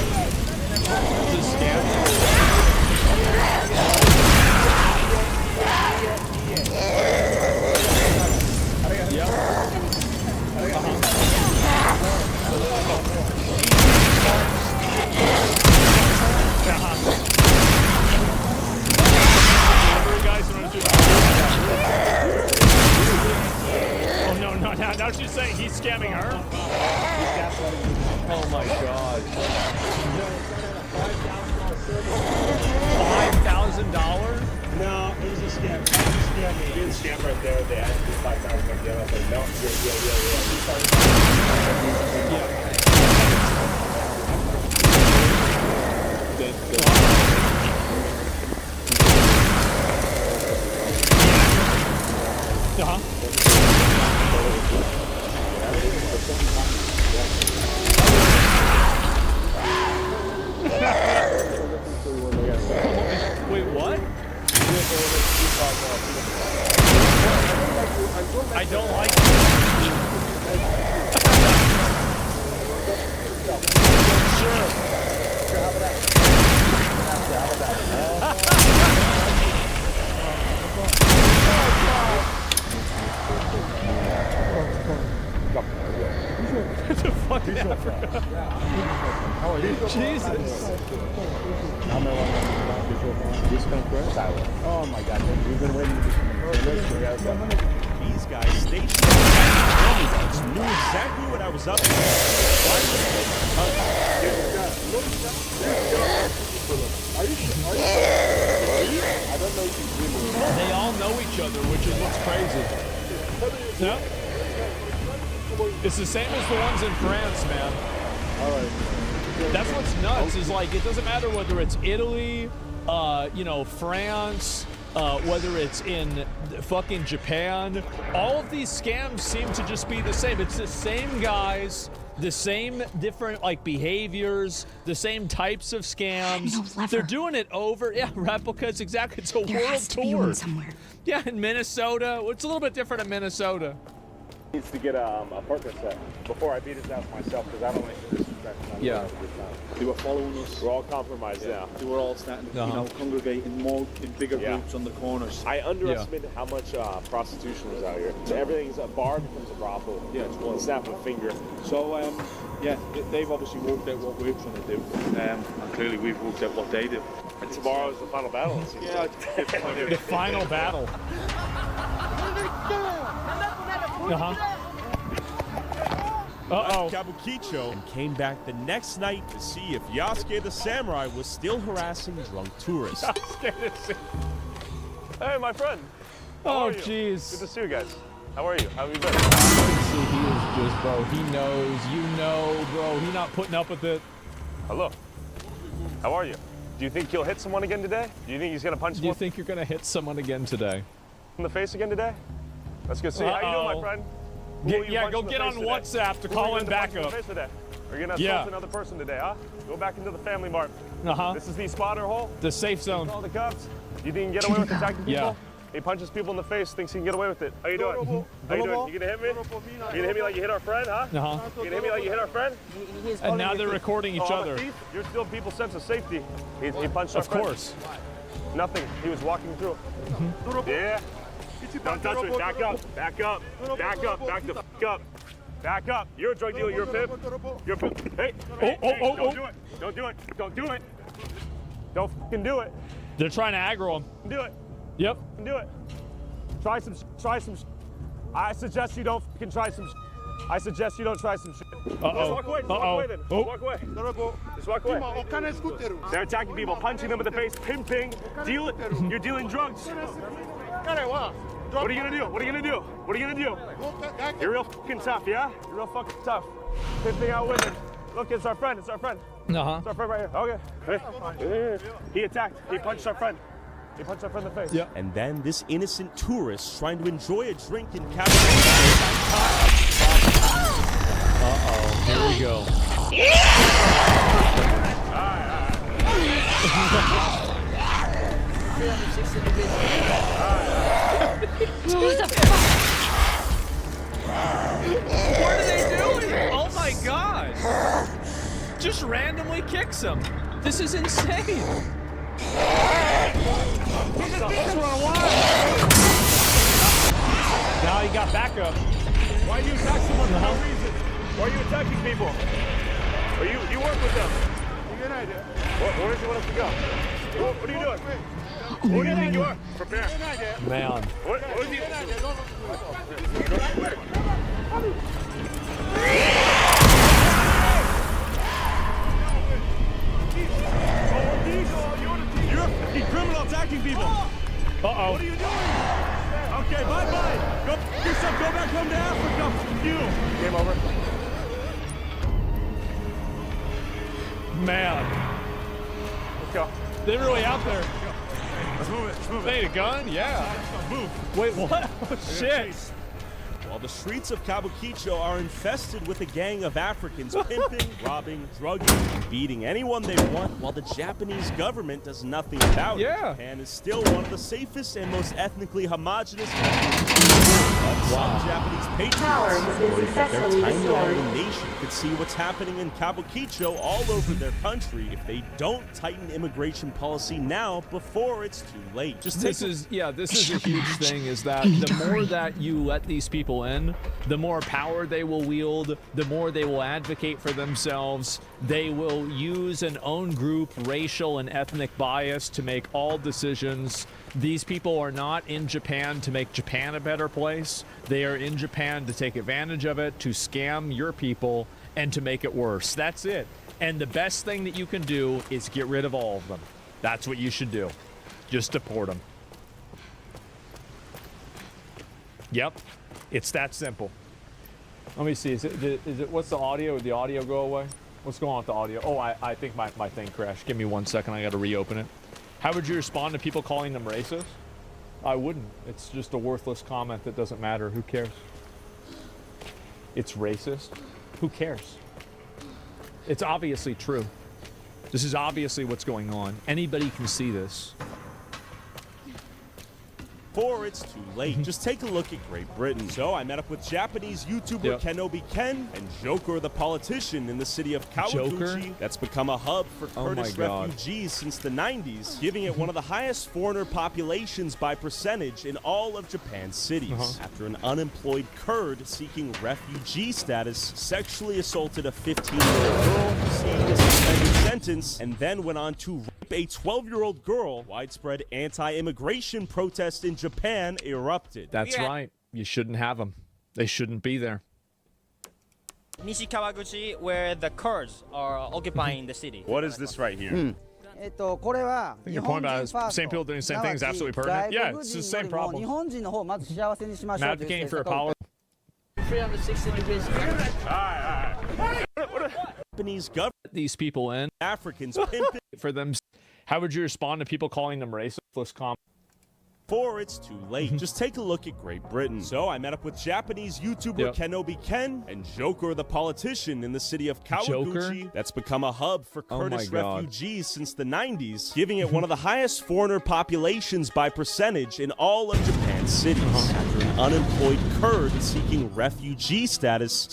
Is this scam? Oh no, no, now she's saying he's scamming her? Oh my god. $5,000? No, it was a scam. It was a scam. He didn't scam right there. They asked me 5,000. I was like, no, Wait, what? I don't like it. What the fuck in Africa? How are you? Jesus. Oh my god, we've been waiting to These guys stationed at knew exactly what I was up to. They all know each other, which is what's crazy. No? It's the same as the ones in France, man. That's what's nuts, is like, it doesn't matter whether it's Italy, you know, France, whether it's in fucking Japan. All of these scams seem to just be the same. It's the same guys, the same different, like, behaviors, the same types of scams. No lever. They're doing it over. Yeah, replicas, exactly. It's a There world has to be tour. one somewhere. Yeah, in Minnesota. It's a little bit different in Minnesota. needs to get a partner set before I beat his ass myself because I don't like this. Yeah. They were following us. We're all compromised now. They were all starting to, you know, congregate in more, in bigger Yeah. groups on the corners. I underestimated how much prostitution was out here. Everything's a bar becomes a brothel. Yeah, it's one snap of a finger. So, yeah, they've obviously worked out what we're trying to do, and clearly we've worked out what they do. And tomorrow's the final battle. Yeah, The final battle. Left Kabukicho and came back the next night to see if Yasuke the samurai was still harassing drunk tourists. Hey, my friend. How Oh, are you? jeez. Good to see you guys. How are you? How have you been? Honestly, he is just, bro, he knows, you know, bro, he not putting up with it. Hello. How are you? Do you think he'll hit someone again today? Do you think he's gonna punch Do you someone think you're gonna hit someone again today? in the face again today? Let's go see. How you doing, my friend? Who will you Yeah, punch go in the get face on today? WhatsApp to Who call are you him gonna back punch in the up. face today? Are you gonna Yeah. assault another person today, huh? Go back into the family mart. Uh-huh. This is the spotter hole. The safe zone. Call the cops. You think you can get away with attacking people? Yeah. He punches people in the face, thinks he can get away with it. How you doing? How you doing? You gonna hit me? You gonna hit me like you hit our friend, huh? Uh-huh. You gonna hit me like you hit our friend? And now they're recording each Oh, I'm a other. thief? You're still people's sense of safety. He punched our Of friend. course. Nothing. He was walking through. Yeah. Don't touch me. Back up. Back up. Back up. Back the fuck up. Back up. You're a drug dealer. You're a pimp. You're a pimp. Hey. Hey. Don't do it. Don't do it. Don't do it. Don't fucking do it. They're trying to aggro him. Do it. Yep. Do it. Try some. Try some. I suggest you don't fucking try some. I suggest you don't try some shit. Just walk away. Just walk away then. Just walk away. Just walk away. They're attacking people, punching them in the face, pimping, you're dealing drugs. What are you gonna do? What are you gonna do? What are you gonna do? You're real fucking tough, yeah? You're real fucking tough. Pimping out women. Look, it's our friend. It's our friend. Uh-huh. It's our friend right here. Okay. Hey. He attacked. He punched our friend. He punched our friend in the face. Yeah. And then this innocent tourist trying to enjoy a drink in Capital. Uh-oh. Here we go. What the fuck? What are they doing? Oh my god! Just randomly kicks him. This is insane. Now you got backup. Why do you attack someone for no reason? Why are you attacking people? Or you work with them? Where does you want us to go? What are you doing? What do you think you are? Prepare. Man. What is he? You're a fucking criminal attacking people. Uh-oh. What are you doing? Okay, bye-bye. Go yourself. Go back home to Africa. You. Game over. Man. Let's go. They're really out there. Let's move it. Let's move They had a gun? Yeah. Move. Wait, what? Oh, shit. While the streets of Kabukicho are infested with a gang of Africans pimping, robbing, drugging, and beating anyone they want, while the Japanese government does nothing about it, Japan is still one of the safest and most ethnically homogenous countries. But some Japanese patriots worried that their tiny island nation could see what's happening in Kabukicho all over their country if they don't tighten immigration policy now before it's too late. This is a huge thing, is that the more that you let these people in, the more power they will wield, the more they will advocate for themselves. They will use an own group racial and ethnic bias to make all decisions. These people are not in Japan to make Japan a better place. They are in Japan to take advantage of it, to scam your people, and to make it worse. That's it. And the best thing that you can do is get rid of all of them. That's what you should do. Just deport them. Yep. It's that simple. Let me see. Is it what's the audio? Did the audio go away? What's going on with the audio? Oh, I think my thing crashed. Give me 1 second. I got to reopen it. How would you respond to people calling them racist? I wouldn't. It's just a worthless comment that doesn't matter. Who cares? It's racist. Who cares? It's obviously true. This is obviously what's going on. Anybody can see this. Before it's too late. Just take a look at Great Britain. So I met up with Japanese YouTuber Kenobi Ken and Joker the politician in the city of Kawaguchi that's become a hub for Kurdish refugees since the 90s, giving it one of the highest foreigner populations by percentage in all of Japan's cities. After an unemployed Kurd seeking refugee status sexually assaulted a 15-year-old girl, received a suspended sentence, and then went on to rape a 12-year-old girl, widespread anti-immigration protest in Japan erupted. That's right. You shouldn't have them. They shouldn't be there. Nishi Kawaguchi, where the Kurds are occupying the city. What is this right here? I think your point about same people doing the same thing is absolutely pertinent. Yeah, it's the same problem. I'm advocating for a policy. 360 degrees. Japanese government. These people in. Africans pimping for them. How would you respond to people calling them racist? Before it's too late. Just take a look at Great Britain. So I met up with Japanese YouTuber Kenobi Ken and Joker the politician in the city of Kawaguchi that's become a hub for Kurdish refugees since the 90s, giving it one of the highest foreigner populations by percentage in all of Japan's cities. After an unemployed Kurd seeking refugee status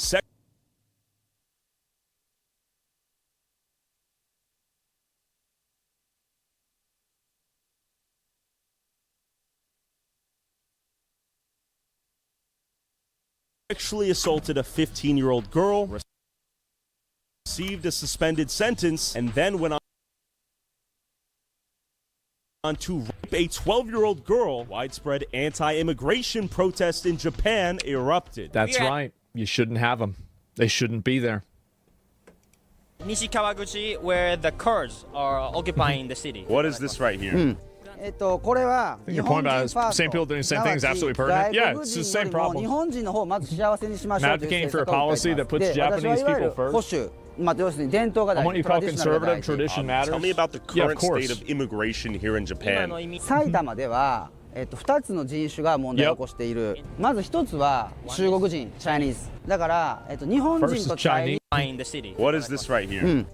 sexually assaulted a 15-year-old girl, received a suspended sentence, and then went on to rape a 12-year-old girl. Widespread anti-immigration protest in Japan erupted. That's right. You shouldn't have them. They shouldn't be there. Nishikawaguchi, where the Kurds are occupying the city. What is this right here? これは I think your point about same people doing the same thing is absolutely pertinent. Yeah, it's the same 日 problem. 本人の方をまず幸せにしましょうという I'm advocating 政 for a 策を訴 policy えて that い puts ます。で、私はいわゆ Japanese る people 保 first. 守、要するに伝統が And 大 what you 事、 call トラディショナルが conservative 大事。 tradition matters. Tell me about the Yeah, of current state course. of immigration here in Japan. 埼玉では、2つの人種が問題を起こしている。まず1つは中国人、チャイニーズ。だから、日本人とチャイニーズ。 What is this right here?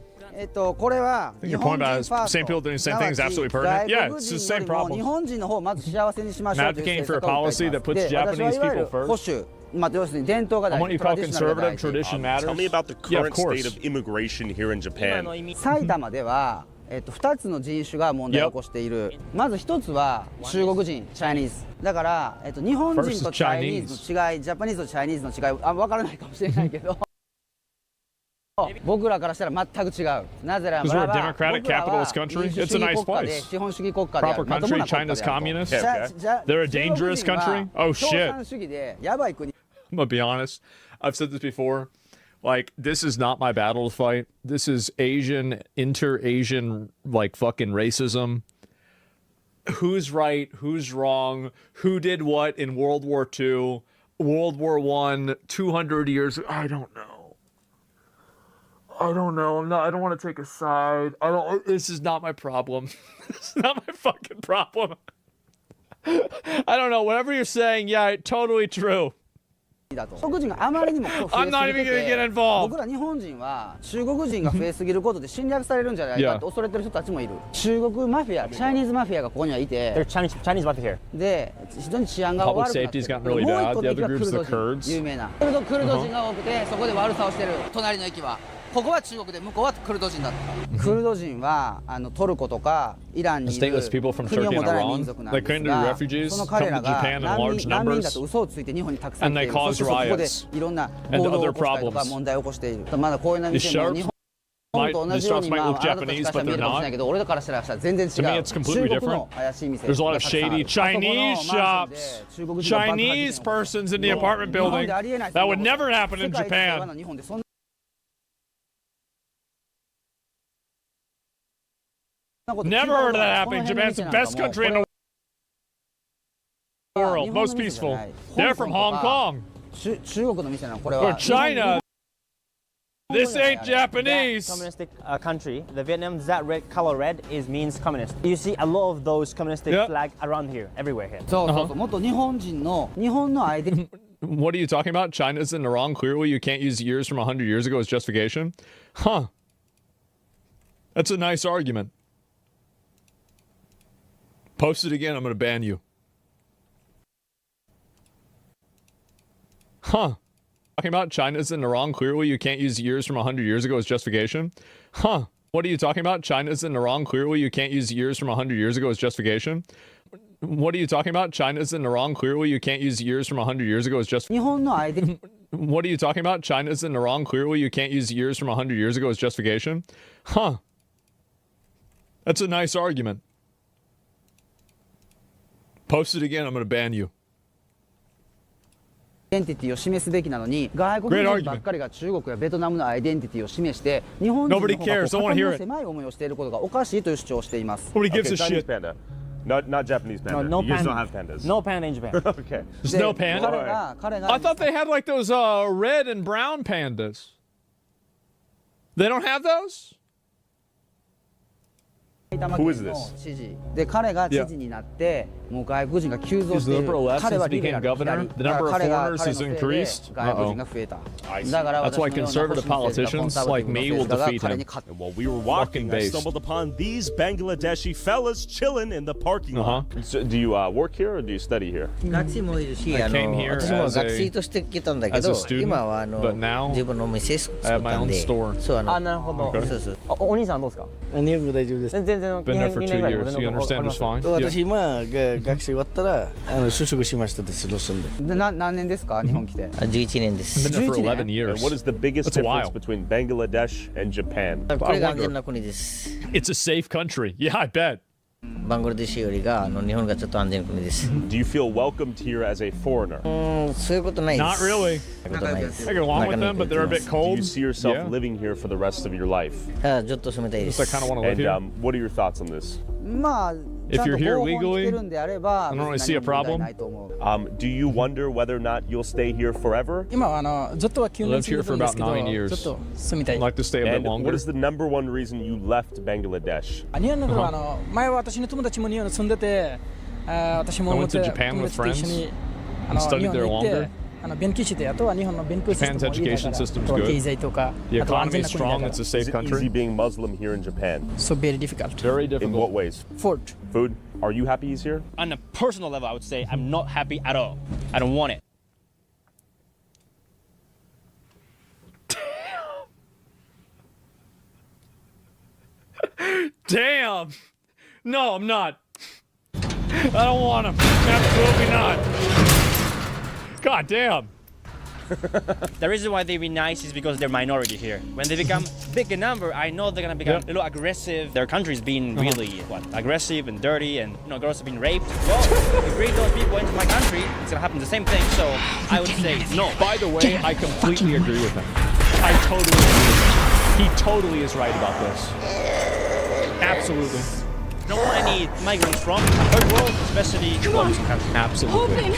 これは I think 日 your 本 point 人 about ファース same people doing the ト same thing is すなわち absolutely pertinent. Yeah, 外国 it's the 人よ same りも problem. 日本人の方をまず幸せにしましょうという I'm advocating 政 for a 策を訴え policy て that い puts ます。で、私はいわゆる Japanese people 保 first. 守、要するに伝統が And 大 what 事、 you トラ call ディショナルが conservative 大事。 tradition matters. Tell me about the Yeah, of current state course. of immigration here in Japan. 埼玉では、2つの人種が問題を起こしている。まず1つは中国人、チャイニーズ。だから、日本人とチャイニーズの違い、ジャパニーズとチャイニーズの違い、分からないかもしれないけど。僕らからしたら全く違う。なぜなら Because we're a ば democratic 僕らは capitalist country. 民主 It's 主 a 義 nice 国家で place. 資本主義国家である Proper まとも country. な国家 China's である communist. じゃ They're a 中国 dangerous 人は country. Oh 共 shit. 産主義でやばい国。 I'm gonna be honest. I've said this before. Like, this is not my battle to fight. This is inter-Asian, like, fucking racism. Who's right? Who's wrong? Who did what in World War II? World War I? 200 years? I don't know. I don't know. I don't want to take a side. This is not my problem. This is not my fucking problem. I don't know. Whatever you're saying, yeah, totally true. 中国人があまりにも増えす I'm ぎ not て even gonna get て involved. 僕ら日本人は中国人が増えすぎることで侵略されるんじゃないかと恐れてる人たちもいる。中国マフィア、チャイニーズマフィアがここにはいて、Chinese mafia here. で非常に治安が悪くなってる。 Public safety's gotten も really う一 bad. 個 The の駅 other はク group's ル the ド Kurds. 人、有名な。クルド人が多くてそこで悪さをしてる。隣の駅は。ここは中国で向こうはクルド人だった。クルド人はトルコとかイランにいる Stateless people from 国を Turkey 持 and たない Iran. 民族なん They です claim to be が、 refugees, その彼 come ら to が Japan in 難 large 民だ numbers, と嘘をついて日本にたくさん and 来 they ている。そ cause してそこで riots いろんな and 暴動を other 起こしたりとか problems. 問題を起こしている。まだこういうの見 The ても sharps 日本と同じように might まあ look あなたたち Japanese, からしたら but 見え they're るかもしれない not. けど、俺らからしたら全然違う。 To me, it's completely 中国の different. 怪しい店 There's a lot が of たくさんあ shady る。あそこの Chinese マンションで shops, 中国人が爆破事件を Chinese persons in the 日本 apartment 日本 building. でありえない That would never happen 世 in 界で平和 Japan. な日本でそんなこと聞いた Never こと heard of ない that この happening. 辺の Japan's 店 the なんか best もう country in the これは world, 日本の most 店じゃ peaceful. ない。 They're from Hong Kong 中国の店なのこれ or は。 China. This ain't That Japanese. communistic country, the Vietnam, that red color red means communist. You see a lot of those communistic flag around here, everywhere here. そうそうそう。もっと日本人の日本のアイデンティティ What are you talking about? China's in the wrong. Clearly, you can't use years from 100 years ago as justification. Huh. That's a nice argument. Post it again, I'm going to ban you. Huh. Talking about China's in the wrong. Clearly, you can't use years from 100 years ago as justification. Huh. What are you talking about? China's in the wrong. Clearly, you can't use years from 100 years ago as justification. What are you talking about? China's in the wrong. Clearly, you can't use years from 100 years ago as justification. 日本のアイデンティティ What are you talking about? China's in the wrong. Clearly, you can't use years from 100 years ago as justification. Huh. That's a nice argument. Post it again, I'm going to ban you. アイデンティティを示すべきなのに、外国人ばっかりが中国やベトナムのアイデンティティを示して、日本人の方が肩の狭い思いをしていることがおかしいという主張をしています。 Nobody gives a Chinese shit. panda. Not Japanese panda. No you guys panda. don't have pandas. No panda in Japan. Okay. There's no panda? 彼が I thought they had like those red and brown pandas. They don't have those? 埼玉県の知事で彼が知事になってもう外国人が急増している。彼はリベラル左。彼のせいで外国人が増えた。だから私のような保守政治がコンサバティブな政治家が彼に勝った。 While we were walking, I stumbled upon these Bangladeshi fellas chilling in the parking lot. So, do you work here or do you study here? 学生もいるし、 I came here 私も as 学 a- 生として来たんだけ as a ど、 student, 今は but now 自分のお店作っ I have my たん own で、 store. そうあ、なるほど。そうそう。お兄さんどうですか？日本語大丈夫です。全然 Been there for 2 years. You understand just fine? 私今学生終わったら就職しましたですロスンで。で何年ですか日本来て。 11年です。 Been there for 11 years. And what is the biggest That's a difference while. between Bangladesh and Japan? これが安全な国です。 It's a safe country. Yeah, I bet. バングラデシュよりが日本がちょっと安全な国です。 Do you feel welcomed here as a foreigner? そういうことないです。 Not really. そういうことないです。 I get along with them, but they're a bit Do cold. you see yourself Yeah. living here for the rest of your life? ずっと住みたいです。 Just I kind of want to live And here. what are your thoughts on this? まあ If ちゃん you're と here 合法に来 legally, てるんであれば I don't really 別 see に a 何も問題 problem. ないと思う。 Do you wonder whether or not you'll stay here forever? 今はずっとは9 I 年 lived 住ん here で for るんです about けど 9 years. ちょっと住みたい I'd like to stay a bit And longer. what is the number one reason you left Bangladesh? 日本の頃は前は私の友達も日本に住んでて私も I 友 went to 達 Japan 友 with 達と一緒に and 日 studied 本に there 行って longer. 勉強してあとは日本の勉強システム Japan's もいいだ education から system's あとは good. 経済とか The あとは安 economy 全 is な国 strong. だ It's から a safe Is it easy country. being Muslim here in Japan? So very difficult. Very In difficult. what ways? Food. Food? Are you happy he's here? On a personal level, I would say I'm not happy at all. I don't want it. Damn. No, I'm not. I don't want him. Absolutely not. God damn. The reason why they be nice is because they're minority here. When they become big in number, I know they're gonna become a little aggressive. Their country's being really aggressive and dirty, and girls have been raped. Well, if you bring those people into my country, it's gonna happen the same thing. So I would say no. By the way, I completely agree with him. I totally agree with him. He totally is right about this. Absolutely. Don't want any migrants from a third world, especially Muslim countries. Absolutely.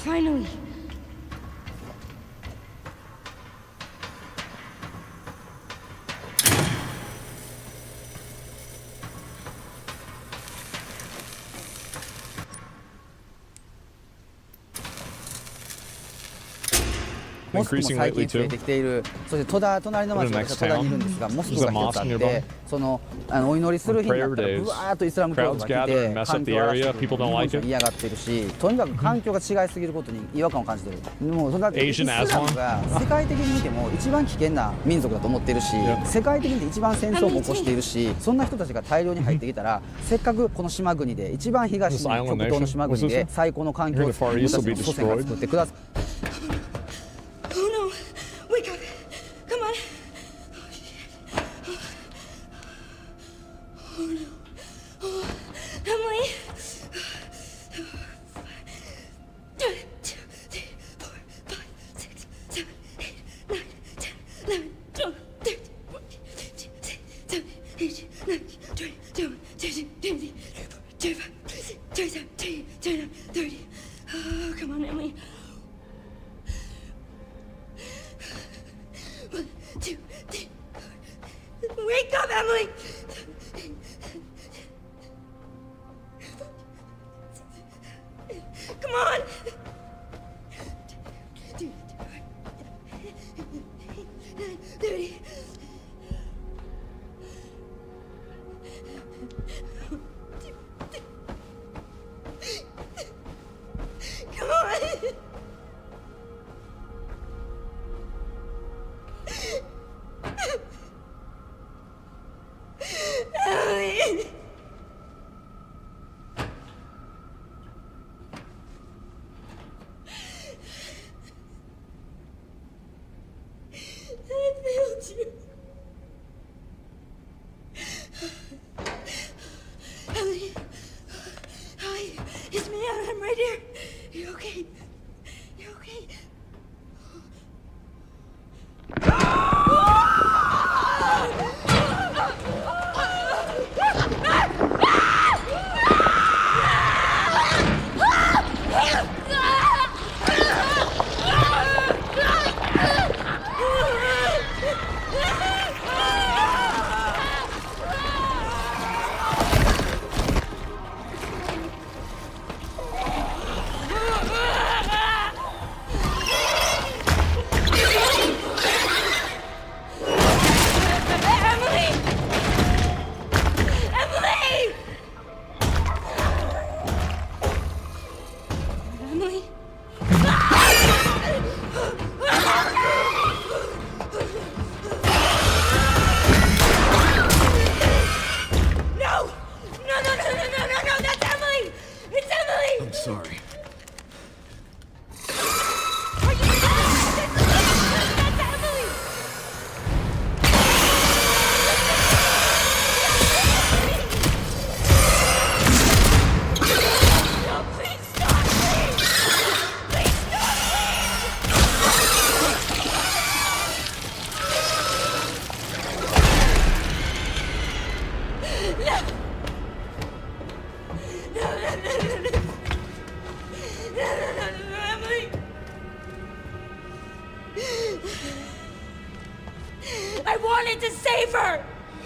Finally.モスクも Increasing 最 lately 近増え too. てきている、そして隣の町は私は戸田にいるんですが、モスクが一つあって、お祈りする日になったら、ぶわーっとイスラム教徒が来て、環境を荒らしてくる、日本人嫌がってるし、とにかく環境が違いすぎることに違和感を感じてる。もうだってイスラムが世界的に見ても一番危険な民族だと思ってるし、世界的に一番戦争も起こしているし、そんな人たちが大量に入ってきたら、せっかくこの島国で一番東に極東の島国で最高の環境を作って祖先が作ってください。Oh no! Wake up! Come on! Oh no! Oh, Emily! 1, 2, 3, 4, 5, 6, 7, 8, 9, 10, 11, 12, 13, 14, 15, 16, 17, 18, 19, 20, 21, 22, 23, 24, 25, 26, 27, 28, 29, 30. Oh, come on, Emily. 1, 2, 3, 4. Wake up, Emily! Come on! 30. Come on! Ellie! I failed you. Ellie! Hi, it's me. I'm right here. You okay? You okay? Ah!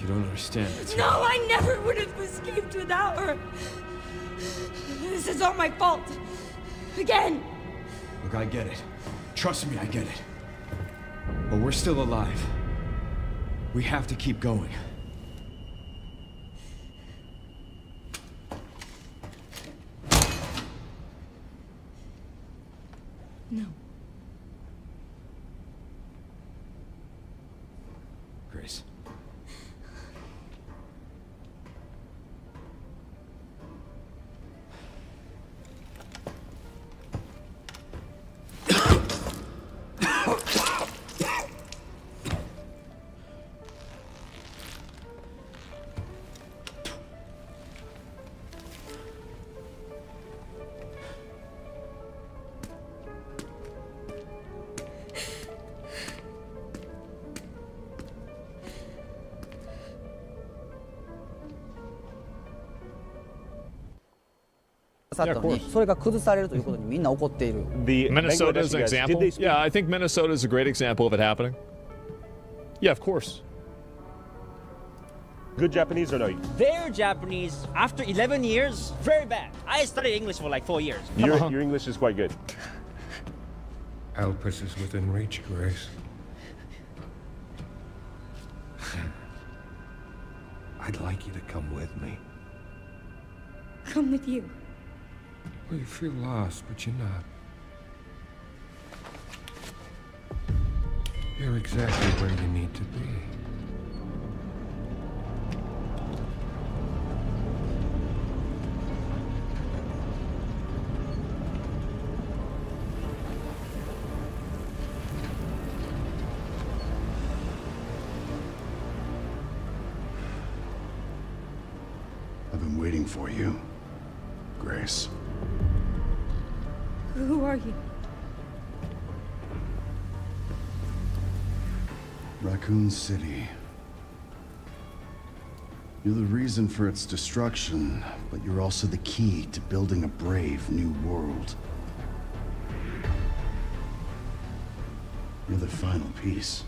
You don't understand. No, I never would have escaped without her. This is all my fault. Again. Look, I get it. Trust me, I get it. But we're still alive. We have to keep going. No. Grace. Minnesota is an example. Yeah, I think Minnesota is a great example of it happening. Yeah, of course. Good Japanese or no? Their Japanese, after 11 years, very bad. I studied English for like 4 years. Your English is quite good. Elpis is within reach, Grace. I'd like you to come with me. Come with you. Well, you feel lost, but you're not. You're exactly where you need to be. I've been waiting for you, Grace. Who are you? Raccoon City. You're the reason for its destruction, but you're also the key to building a brave new world. You're the final piece.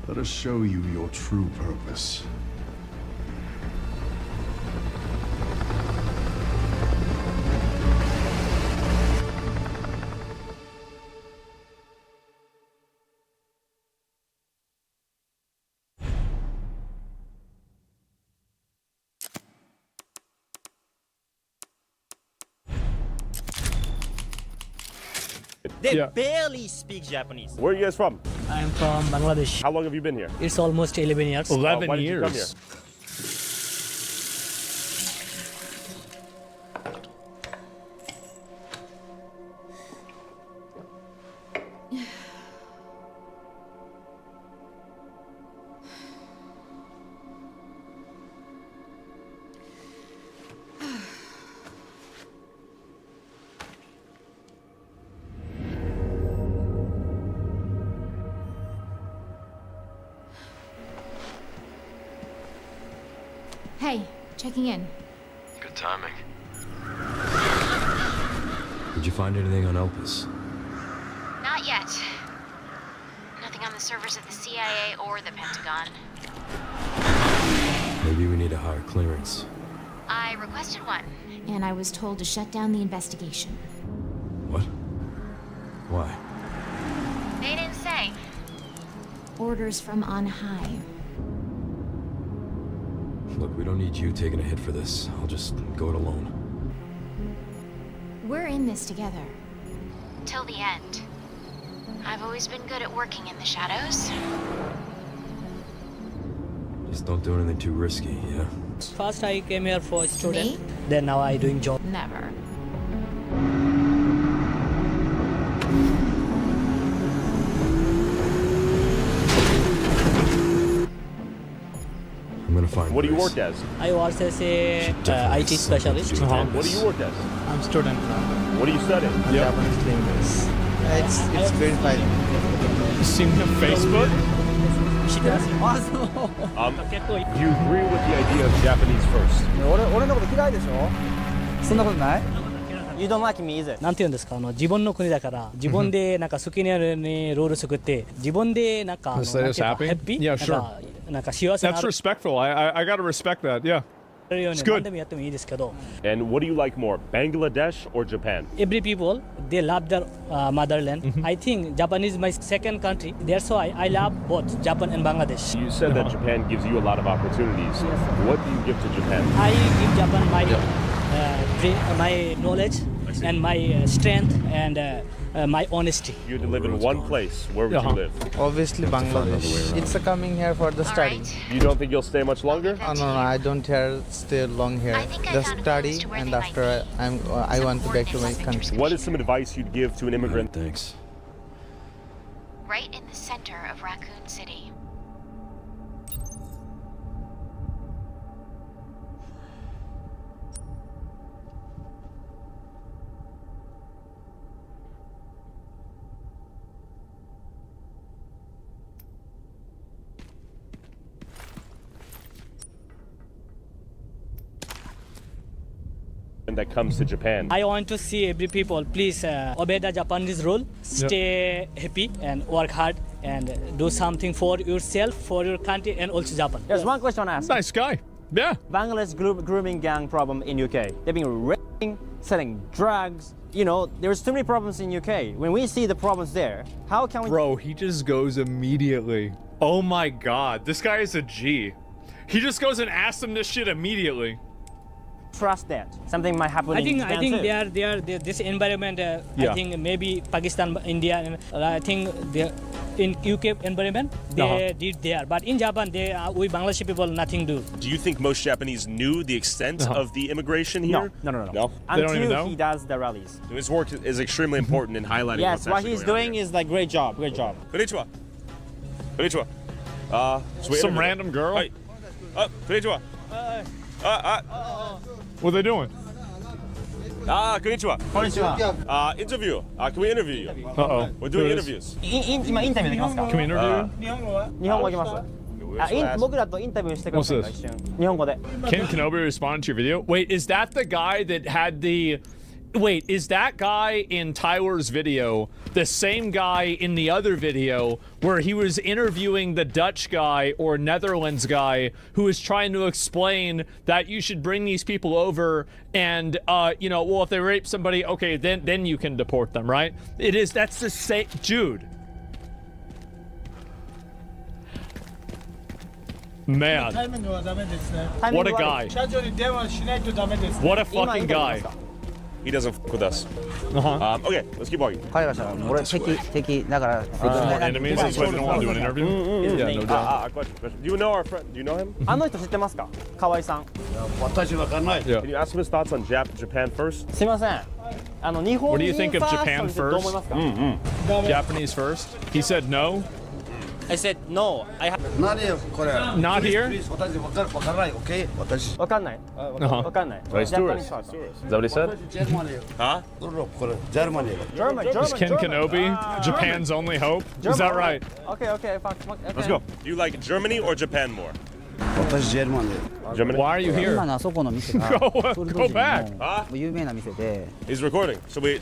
Let us show you your true purpose. They barely speak Japanese. Where are you guys from? I'm from Bangladesh. How long have you been here? It's almost 11 years. 11 why did years. you come here? Hey, checking in. Good timing. Did you find anything on Elpis? Not yet. Nothing on the servers of the CIA or the Pentagon. Maybe we need a higher clearance. I requested one, and I was told to shut down the investigation. What? Why? They didn't say. Orders from on high. Look, we don't need you taking a hit for this. I'll just go it alone. We're in this together. Till the end. I've always been good at working in the shadows. Just don't do anything too risky, yeah? First I came here for student. Me? Then now I doing job. Never. I'm gonna find What do you Grace. work as? I was as a IT specialist. What do you work as? I'm student now. What do you study? Japanese language. It's very fine. You seen him Facebook? You agree with the idea of Japanese first? 俺のこと嫌いでしょそんなことない You don't like me, is it? なんて言うんですか、自分の国だから自分でなんか好きなようにルール作って自分でなんか Let's say it's happy? ハッピー Yeah, sure. なんか幸せな That's respectful. I gotta respect that. Yeah. ように It's good. 何でもやってもいいですけど。 And what do you like more, Bangladesh or Japan? Every people they love their motherland. I think Japan is my second country. That's why I love both Japan and Bangladesh. You said that Japan gives you a lot of opportunities. What do you give to Japan? I give Japan my my knowledge and my strength and my honesty. You had to live in one place. Where would you live? Obviously Bangladesh. It's coming here for the study. You don't think you'll stay much longer? No, I don't stay long here. The study and after I want to back to my country. What is some advice you'd give to an immigrant? Thanks. Right in the center of Raccoon City. That comes to Japan. I want to see every people please obey the Japanese rule, stay happy and work hard and do something for yourself, for your country and also Japan. There's one question I ask. Nice guy. Yeah. Bangladesh grooming gang problem in UK. They've been raping, selling drugs. You know, there's too many problems in UK. When we see the problems there, how can we... Bro, he just goes immediately. Oh my god, this guy is a G. He just goes and asks them this shit immediately. Trust that something might happen. I think too. they are this environment. I Yeah. think maybe Pakistan, India, and I think they in UK environment they did there, but in Japan they we Bangladeshi people nothing do. Do you think most Japanese knew the extent of the immigration here? No. Until he does the rallies. His work is extremely important in highlighting Yes, what's what actually he's going on doing is like great job. Konnichiwa. Konnichiwa. Some random girl? Hi. Konnichiwa. What are they doing? Konnichiwa. Konnichiwa. Interview. Can we interview you? Uh-oh. We're doing Who is- interviews. 今インタビューできますか Can we interview? 日本語できます僕らとインタビューしてください What's this? 一瞬日本語で Can Kenobi respond to your video? Wait, is that the guy that had the... Wait, is that guy in Tyler's video the same guy in the other video where he was interviewing the Dutch guy or Netherlands guy who was trying to explain that you should bring these people over and, you know, well, if they rape somebody, okay, then you can deport them, right? That's the same... Jude. Man. What a guy. What a fucking guy. He doesn't fuck with us. Okay, let's keep walking. わかりました。俺敵だから。Enemies? That's why they don't want to do an interview? Yeah, no doubt. Question. Do you know our friend? Do you know him? あの人知ってますか河合さん Yeah. Can you ask him his thoughts on Japan first? すいません日本 What do you think 人 of ファースト Japan についてどう思いますか Japanese first? He said no? I said no. I have... Not here? わかんないわかんない He's tourist. Is that what he said? Huh? Is Ken Kenobi Japan's only hope? Is that right? Okay, fuck. Let's go. Do you like Germany or Japan more? 私ジェルマンで Germany? Why are you here? 今のあそこの店が Go クルド人 back. の有名な店で He's recording. So we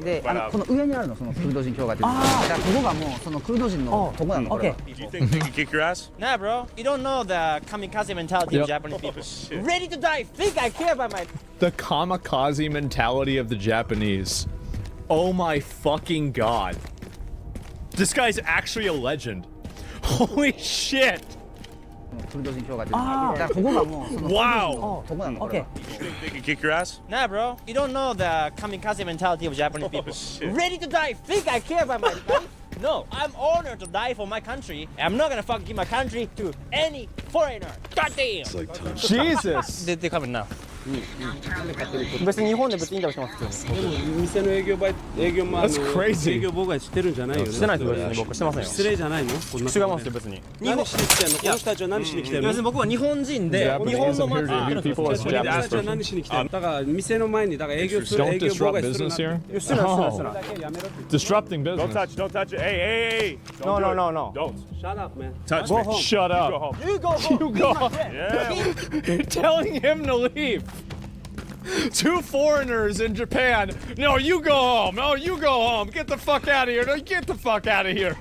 で find out. この上にあるのそのクルド人教会っていうだからここがもうそのクルド人のとこなのこれは Do you think they can kick your ass? Nah, bro. You don't know the kamikaze mentality of Japanese people. Ready to die. Think I care about my... The kamikaze mentality of the Japanese. Oh my fucking god. This guy's actually a legend. Holy shit. クルド人教会っていうだからここがもうそのクルド人のとこなのこれは Do you think they can kick your ass? Nah, bro. You don't know the kamikaze mentality of Japanese people. Ready to die. Think I care about my life? No, I'm honored to die for my country. I'm not gonna fucking give my country to any foreigner. Goddamn! Jesus! They're coming now. 別に日本で別にインタビューしてますけど。店の営業も That's crazy. 営業妨害してるんじゃないよね。してないです別に僕してませんよ。失礼じゃないの？こんな違いますよ別に。何しに来てんの？この人たちは何しに来てんの？別に僕は日本人で日本の街に来てるんですよ。人たちは何しに来てんの？だから店の前にだから営業する Don't 営業妨 disrupt 害する business な。 here? してないしてない。 Disrupting Don't business. touch it. Hey. No. Don't. Shut up, man. Touch Go me. home. Shut Go up. home. You go home. You go. Yeah. Telling him to leave. Two foreigners in Japan. No, you go home. No, you go home. Get the fuck out of here. No, get the fuck out of here.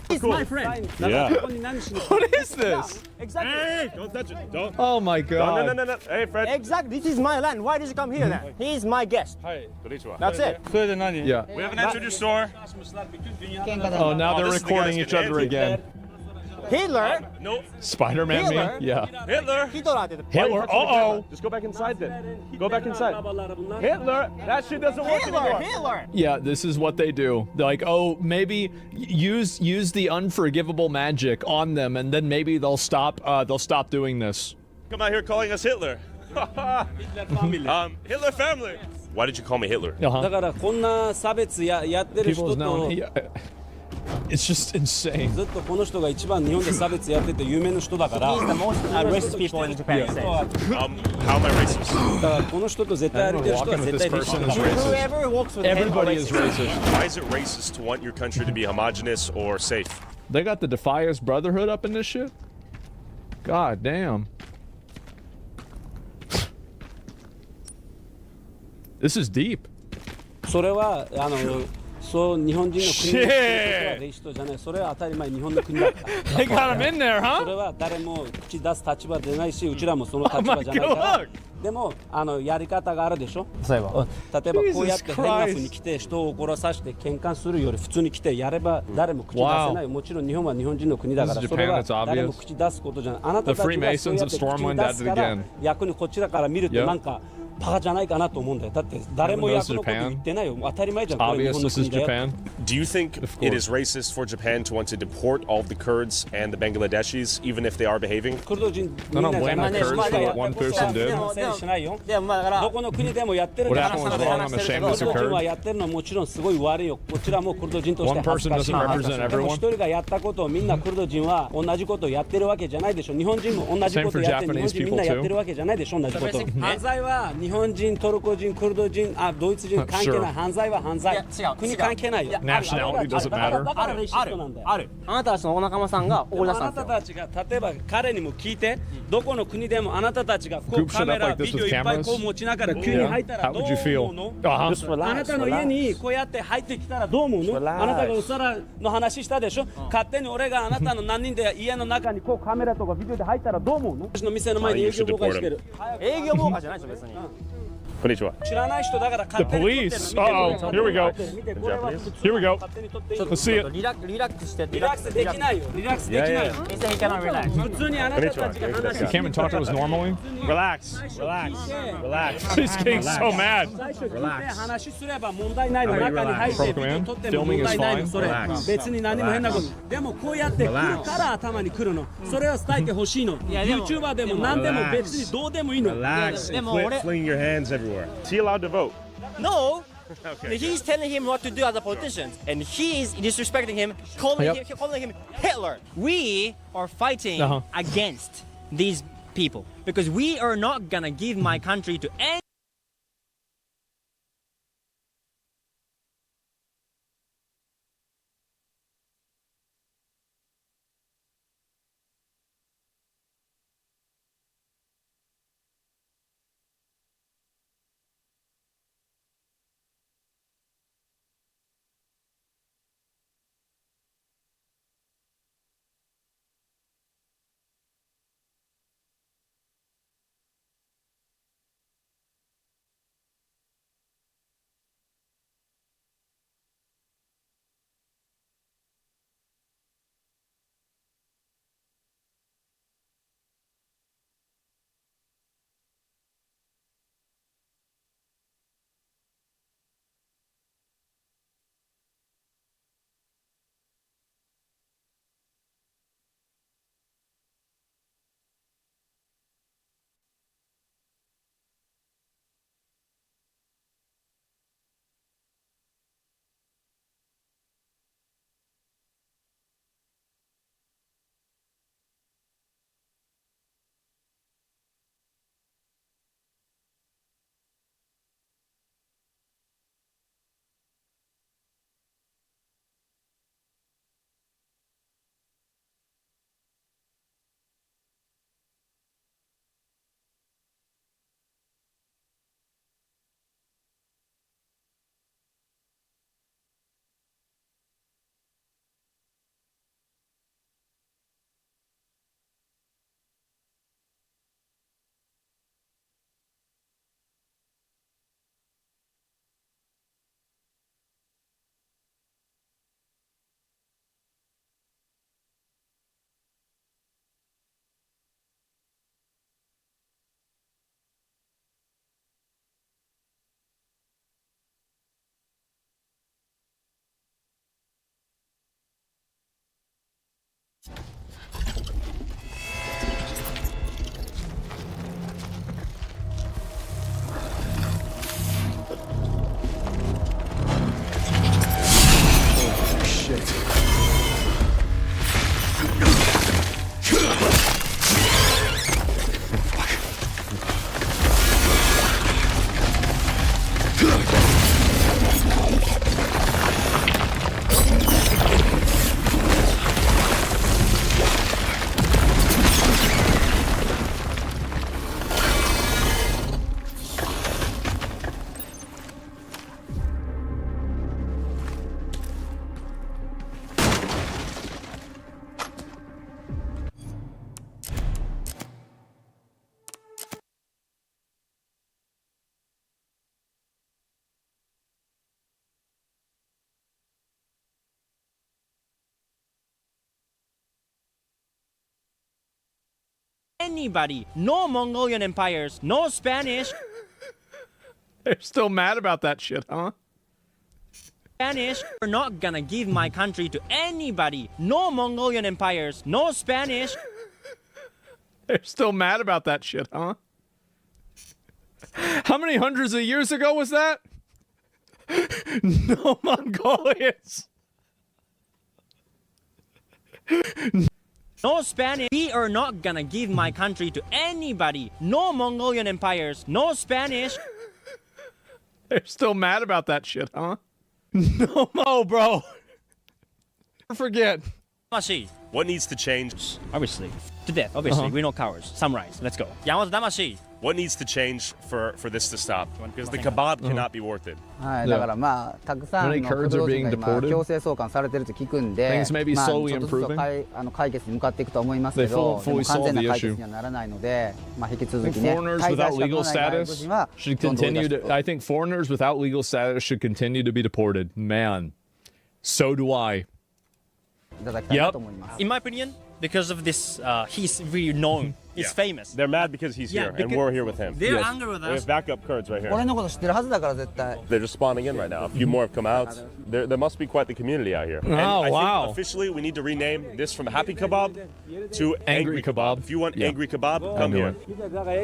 He's my friend. Yeah. What is this? Exactly. Hey, don't touch it. Don't. Oh my god. No. Hey, Fred. Exactly. This is my land. Why did you come here then? He's my guest. That's it. Yeah. We haven't entered your store. Oh, now they're recording each other again. Hitler? No. Spider-Man Hitler? me? Yeah. Hitler. Hitler. Uh-oh. Just go back inside then. Go back inside. Hitler. That shit doesn't work anymore. Hitler. Yeah, this is what they do. They're like, oh, maybe use the unforgivable magic on them, and then maybe they'll stop doing this. Come out here calling us Hitler. Hitler family. Why did you call me Hitler? だからこんな差別やってる人 People's と known. It's just insane. ずっとこの人が一番日本で差別やってて有名な人だから。 He's the most racist people in Japan. How am I racist? だからこの人と絶対歩いてる人は Walking with 絶 this 対 person is に racist. Whoever walks with him Everybody is is racist. Why is it racist to want your country to be homogenous or safe? They got the Defias Brotherhood up in this shit? God damn. This is deep. それはそう日本人の国の人はレイシストじゃない。それは当たり前日本の国だから。 They got him in there, huh? それは誰も口出す立場でないし、うちらもその立場じゃないから。でもやり方があるでしょ。例えばこうやって変な風に来て人を怒らさせて喧嘩するより普通に来てやれば誰も口出せない。もちろん日本は日本人の国だからそれは誰も口出すことじゃない。あなたたちがそうやって口に出すから逆にこちらから見るとなんか。バカじゃないかなと思うんだよ。だって誰も役のこと言ってないよ。当たり前じゃん。これ日本の国だよ。Do you think it is racist for Japan to want to deport all of the Kurds and the Bangladeshis, even if they are behaving? クルド人 I don't blame the Kurds for what one person did. でもどこの国でもやってるから。 What happened was wrong. I'm ashamed this クルド人は occurred. やってるのはもちろんすごい悪いよ。こちらもクルド人として One person doesn't represent でも everyone. 一人がやったことをみんなクルド人は同じことをやってるわけじゃないでしょ。日本人も同じことをやって日本人みんなやってるわけじゃないでしょ。同じこと。犯罪は日本人、トルコ人、クルド人、ドイツ人関係ない。犯罪は犯罪。国関係ないよ。 Nationality doesn't matter. ある。あなたたちのお仲間さんが怒り出したんですよ。あなたたちが例えば彼にも聞いて、どこの国でもあなたたちがこうカメラ、ビデオいっぱいこう持ちながら急に入ったらどう思うの？あなたの家にこうやって入ってきたらどう思うの？あなたがお皿の話したでしょ？勝手に俺があなたの何人で家の中にこうカメラとかビデオで入ったらどう思うの？私の店の前に営業妨害してる。営業妨害じゃないですよ別に。こんにちは。知らない人だから The police. Uh-oh. Here we go. Here we go. Let's see it. リラックスして。リラックスできないよ。リラックスできないよ。He said he cannot relax. 普通にあなたたちが話 You came and talked to us normally? Relax. He's getting so mad. 最初聞いて話すれば問題ないの。中に入ってビデオ撮っても問題ないの。それ別に何も変なこと。でもこうやって来るから頭に来るの。それを伝えてほしいの。YouTuber でも何でも別にどうでもいいの。でも俺 flinging your hands everywhere. Is he allowed to vote? No. Okay. He's telling him what to do as a politician, and he's disrespecting him, calling him Hitler. We are fighting against these people because we are not gonna give my country to any anybody. No Mongolian empires, no Spanish. They're still mad about that shit, huh? Spanish. We're not gonna give my country to anybody. No Mongolian empires, no Spanish. They're still mad about that shit, huh? How many hundreds of years ago was that? No Mongolians. No Spanish. We are not gonna give my country to anybody. No Mongolian empires, no Spanish. They're still mad about that shit, huh? No Mo, bro. Never forget. Damashi. What needs to change? Obviously. To death, obviously. We're no cowards. Samurais. Let's go. Yamato Damashi. What needs to change for this to stop? Because the kebab cannot be worth it. はい、だからまあたくさんのクルド人が今強制送還されてると聞くんで、まあちょっとずつ解決に向かっていくと思いますけど、でも完全な解決にはならないので、まあ引き続きね、滞在資格のない外国人は I think foreigners without legal status should continue to be deported. Man, so do I. いただきたいなと思います。 In my opinion, because of this, he's really known. He's famous. They're mad because he's here, and we're here with him. They're angry with We us. have backup Kurds right here. 俺のこと知ってるはずだから絶対。 They're just spawning in right now. A few more have come out. There must be quite the community out here. And I think officially, we need to rename this from Happy Kebab to Angry Kebab. If you want Angry Kebab, come here.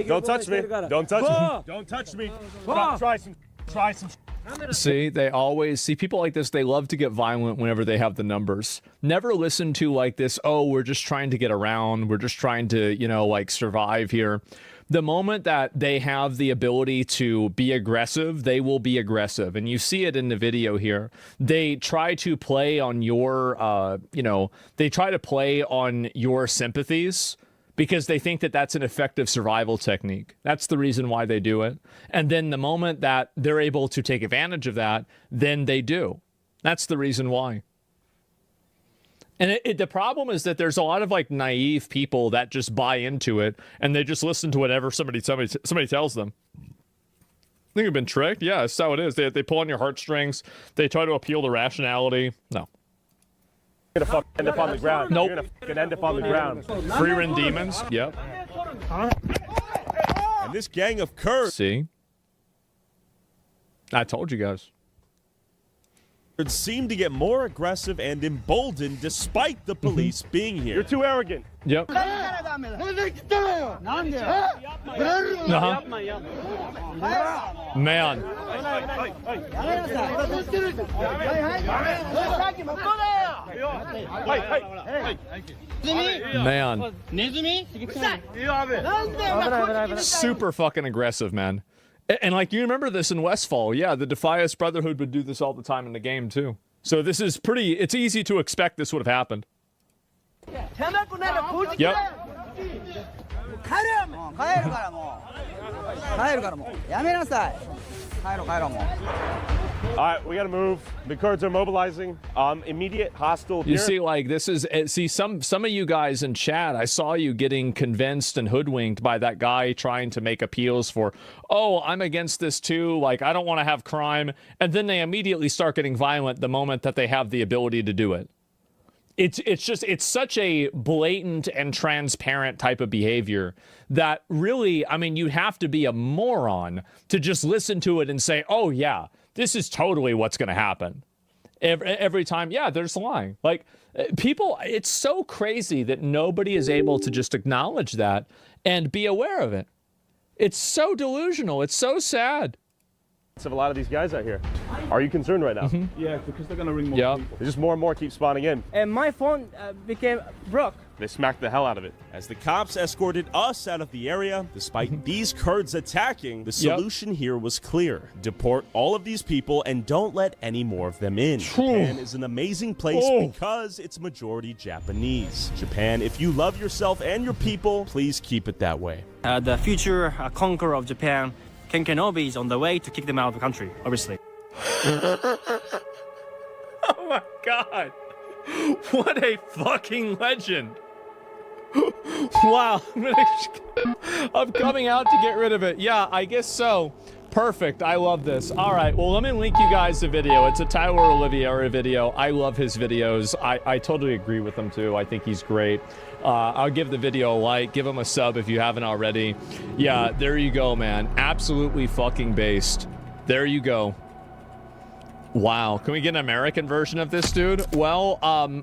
Don't touch me. Don't touch me. Don't touch me. Try some. See, they always see people like this. They love to get violent whenever they have the numbers. Never listen to like this. Oh, we're just trying to get around. We're just trying to, you know, like survive here. The moment that they have the ability to be aggressive, they will be aggressive. And you see it in the video here. They try to play on your, you know, they try to play on your sympathies, because they think that that's an effective survival technique. That's the reason why they do it. And then the moment that they're able to take advantage of that, then they do. That's the reason why. And the problem is that there's a lot of like naive people that just buy into it and they just listen to whatever somebody tells them. I think you've been tricked. Yeah, that's how it is. They pull on your heartstrings. They try to appeal to rationality. No. You're gonna end up on the ground. Nope. You're gonna end up on the ground. Free-run demons. Yep. And this gang of Kurds. See? I told you guys. Seem to get more aggressive and emboldened despite the police being here. You're too arrogant. Yep. Man. Man. Super fucking aggressive, man. And like, you remember this in Westfall. Yeah, the Defias Brotherhood would do this all the time in the game, too. So this is pretty, it's easy to expect this would have happened. Yep. All right, we gotta move. The Kurds are mobilizing. Immediate hostile. You see, like, this is, see, some of you guys in chat, I saw you getting convinced and hoodwinked by that guy trying to make appeals for, oh, I'm against this too, like, I don't want to have crime, and then they immediately start getting violent the moment that they have the ability to do it. It's such a blatant and transparent type of behavior that really, I mean, you have to be a moron to just listen to it and say, oh yeah, this is totally what's going to happen. Every time, yeah, they're just lying. Like, people, it's so crazy that nobody is able to just acknowledge that and be aware of it. It's so delusional. It's so sad. Of a lot of these guys out here. Are you concerned right now? Yeah, because they're gonna bring more people. Just more and more keep spawning in. And my phone became broke. They smacked the hell out of it. As the cops escorted us out of the area, despite these Kurds attacking, the solution here was clear. Deport all of these people and don't let any more of them in. Japan is an amazing place because it's majority Japanese. Japan, if you love yourself and your people, please keep it that way. The future conqueror of Japan, Ken Kenobi, is on the way to kick them out of the country, obviously. Oh my god. What a fucking legend. Wow. I'm coming out to get rid of it. Yeah, I guess so. Perfect. I love this. All right. Well, let me link you guys the video. It's a Tyler Oliveira video. I love his videos. I totally agree with him too. I think he's great. I'll give the video a like. Give him a sub if you haven't already. Yeah, there you go, man. Absolutely fucking based. There you go. Wow. Can we get an American version of this, dude? Well,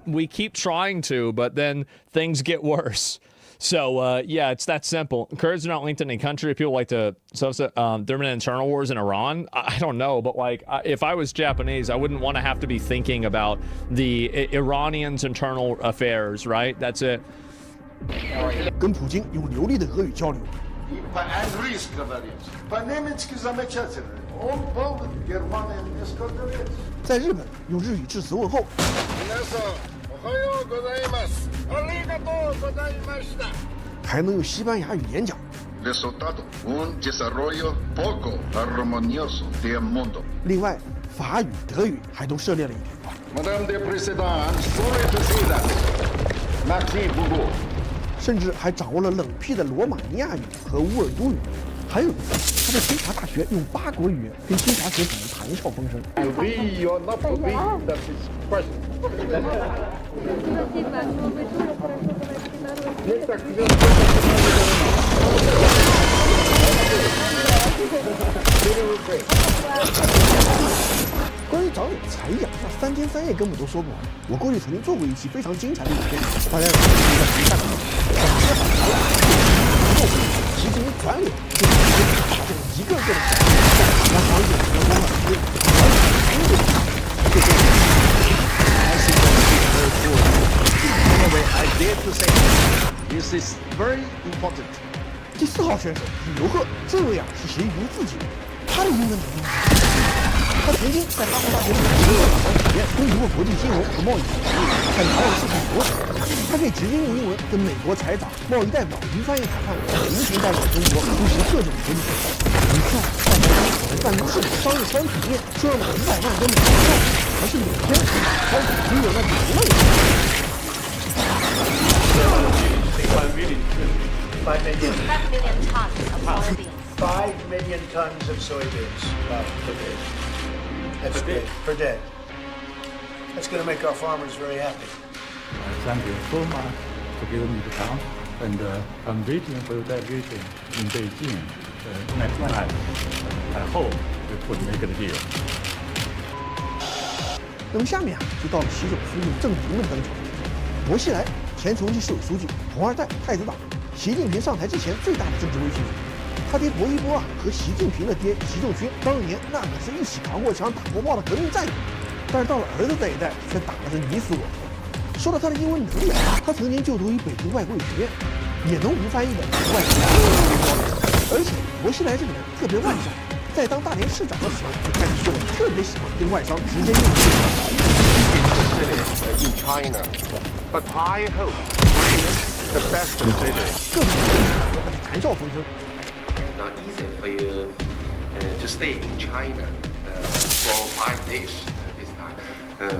we keep trying to, but then things get worse. So, yeah, it's that simple. Kurds are not linked to any country. People like to... So, there have been internal wars in Iran? I don't know, but, like, if I was Japanese, I wouldn't want to have to be thinking about the Iranians' internal affairs, right? That's it. 跟普京用流利的俄语交流。在日本用日语致辞问候。还能用西班牙语演讲。另外，法语、德语还都涉猎了一点。甚至还掌握了冷僻的罗马尼亚语和乌尔都语。还有一次，他在清华大学用8国语言跟清华学子们谈笑风生。关于找你才艺啊，那3天3夜根本都说不完。我过去曾经做过一期非常精彩的影片，大家有兴趣可以看看。其实你转脸就把这个一个个的让场景成功了，I dare to say this is very important. 第4号选手李刘贺，这位啊是谁于自己，他的英文能力。他曾经在哈佛大学里体验攻读过国际金融和贸易，还拿到了世界博士。他可以直接用英文跟美国财长、贸易代表、鱼翻译谈判，频频代表中国出席各种国际会议。你看，在办公室里商业商品店说要买500万跟美国债，还是每天开始拥有那1万元。5 million tons of soybeans. 5 million tons of soybeans per day. That's good. Per day. That's going to make our farmers very happy. Thank you so much for giving me the chance, and I'm waiting for that meeting in Beijing next time. I hope we could make a deal. 那么下面啊，就到了习总书记正式的登场。薄熙来，前重庆市委书记，红二代，太子党，习近平上台之前最大的政治威胁者。他爹薄一波啊，和习近平的爹习仲勋当年那可是一起扛过墙、打过炮的革命战友。但是到了儿子这一代，却打的是你死我活。说到他的英文能力，他曾经就读于北京外国语学院，也能无翻译的外国语。而且薄熙来这个人特别外向，在当大连市长的时候就开始说，特别喜欢跟外商直接应对。In China, but I hope the best considered. 各种和他谈笑风生。Not easy for you to stay in China for 5 days this time.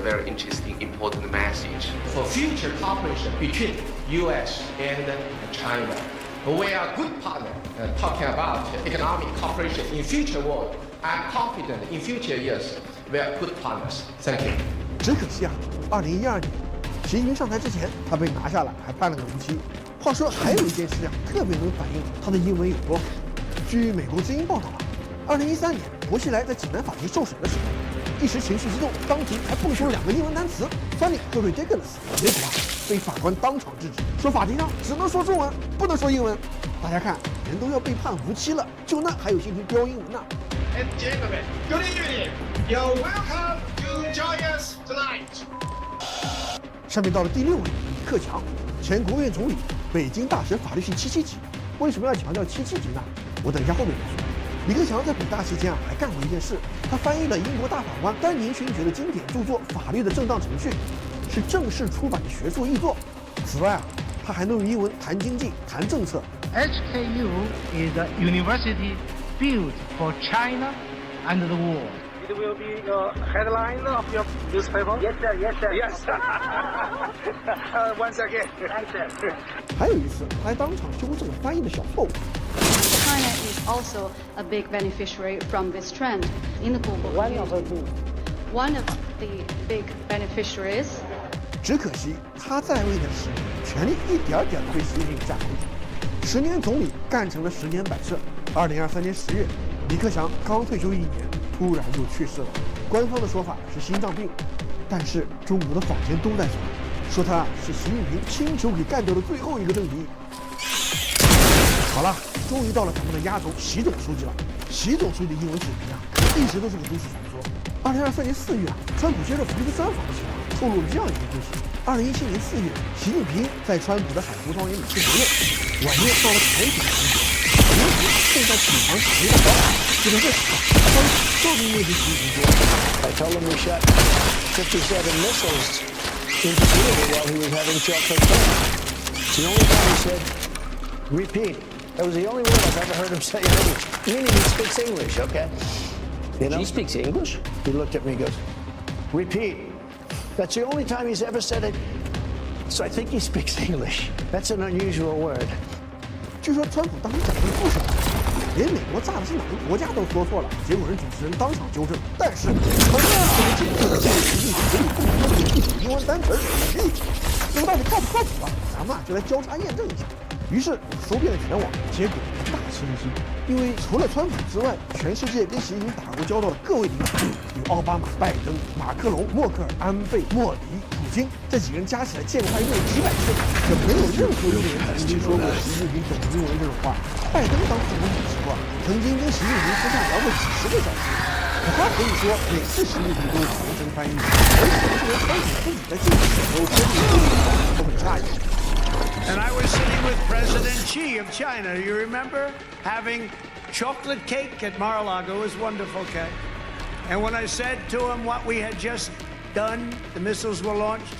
Very interesting, important message for future cooperation between U.S. and China. We are good partner talking about economic cooperation in future world. I'm confident in future years we are good partners. Thank you. 只可惜啊，2012年，习近平上台之前，他被拿下来，还判了个无期。话说还有一件事啊，特别能反映他的英文有多好。据美国之音报道啊，2013年，薄熙来在济南法庭受审的时候，一时情绪激动，当庭还蹦出了2个英文单词 ，funny 和 ridiculous， 结果啊，被法官当场制止，说法庭上只能说中文，不能说英文。大家看，人都要被判无期了，就那还有心情飙英文呢？And gentlemen, good evening. You're welcome to join us tonight. 上面到了第6位，李克强，前国务院总理，北京大学法律系77级。为什么要强调77级呢？我等一下后面再说。李克强在北大期间啊，还干过一件事，他翻译了英国大法官丹宁勋爵的经典著作《法律的正当程序》，是正式出版的学术译作。此外啊，他还能用英文谈经济、谈政策。HKU is a university built for China and the world. It will be the headline of your newspaper. Yes, sir. Yes, sir. Yes. Once again, thanks, sir. 还有一次，还当场纠正了翻译的小错误。他 China is also a big beneficiary from this trend in the global community. One of the big beneficiaries. 只可惜他在位的10年，权力一点点被习近平占回去。10年总理干成了10年摆设。2023年10月，李克强刚退休1年，突然就去世了。官方的说法是心脏病，但是中国的坊间都在说他是习近平亲手给干掉的最后一个政敌。好了，终于到了咱们的压轴习总书记了。习总书记的英文水平啊，一直都是个都市传说。2023年4月啊，川普接受福克斯专访时啊，透露了这样一个故事：2017年4月，习近平在川普的海湖庄园里吃牛肉，晚宴到了柴米的环节，同时正在品尝草莓蛋糕。这个事，川普照着那只习近平说 I told him we shot 57 missiles into theater while he was having chocolate cake. It's the only time he said, repeat. That was the only word I've ever heard him say in English. Meaning he speaks English, okay? You know? He speaks English? He looked at me and goes, repeat. That's the only time he's ever said it. So I think he speaks English. That's an unusual word. 据说川普当时讲的不少，连美国炸的是哪个国家都说错了，结果人主持人当场纠正。但是，川普这个警察习近平嘴里不能说一组英文单词，repeat。那么到底靠不靠谱啊？咱们就来交叉验证一下。于是搜遍了全网，结果大吃一惊，因为除了川普之外，全世界跟习近平打过交道的各位领导，有奥巴马、拜登、马克龙、默克尔、安倍、莫里、普京这几个人加起来见过他一共有几百次，可没有任何一个人曾经说过习近平懂英文这种话。拜登当时无语习惯，曾经跟习近平私下聊过几10个小时，可他可以说每次习近平都是同声翻译，而且这个川普自己在记者的时候说的都很诧异。And I was sitting with President Xi of China. You remember having chocolate cake at Mar-a-Lago? It was wonderful cake. And when I said to him what we had just done, the missiles were launched,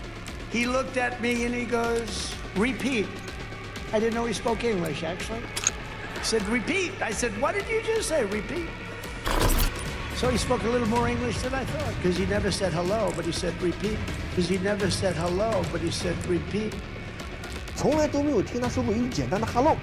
he looked at me and he goes, repeat. I didn't know he spoke English, actually. He said, repeat. I said, what did you just say? Repeat. So he spoke a little more English than I thought, because he never said hello, but he said repeat. Because he never said hello, but he said repeat. 从来都没有听他说过一句简单的 hello，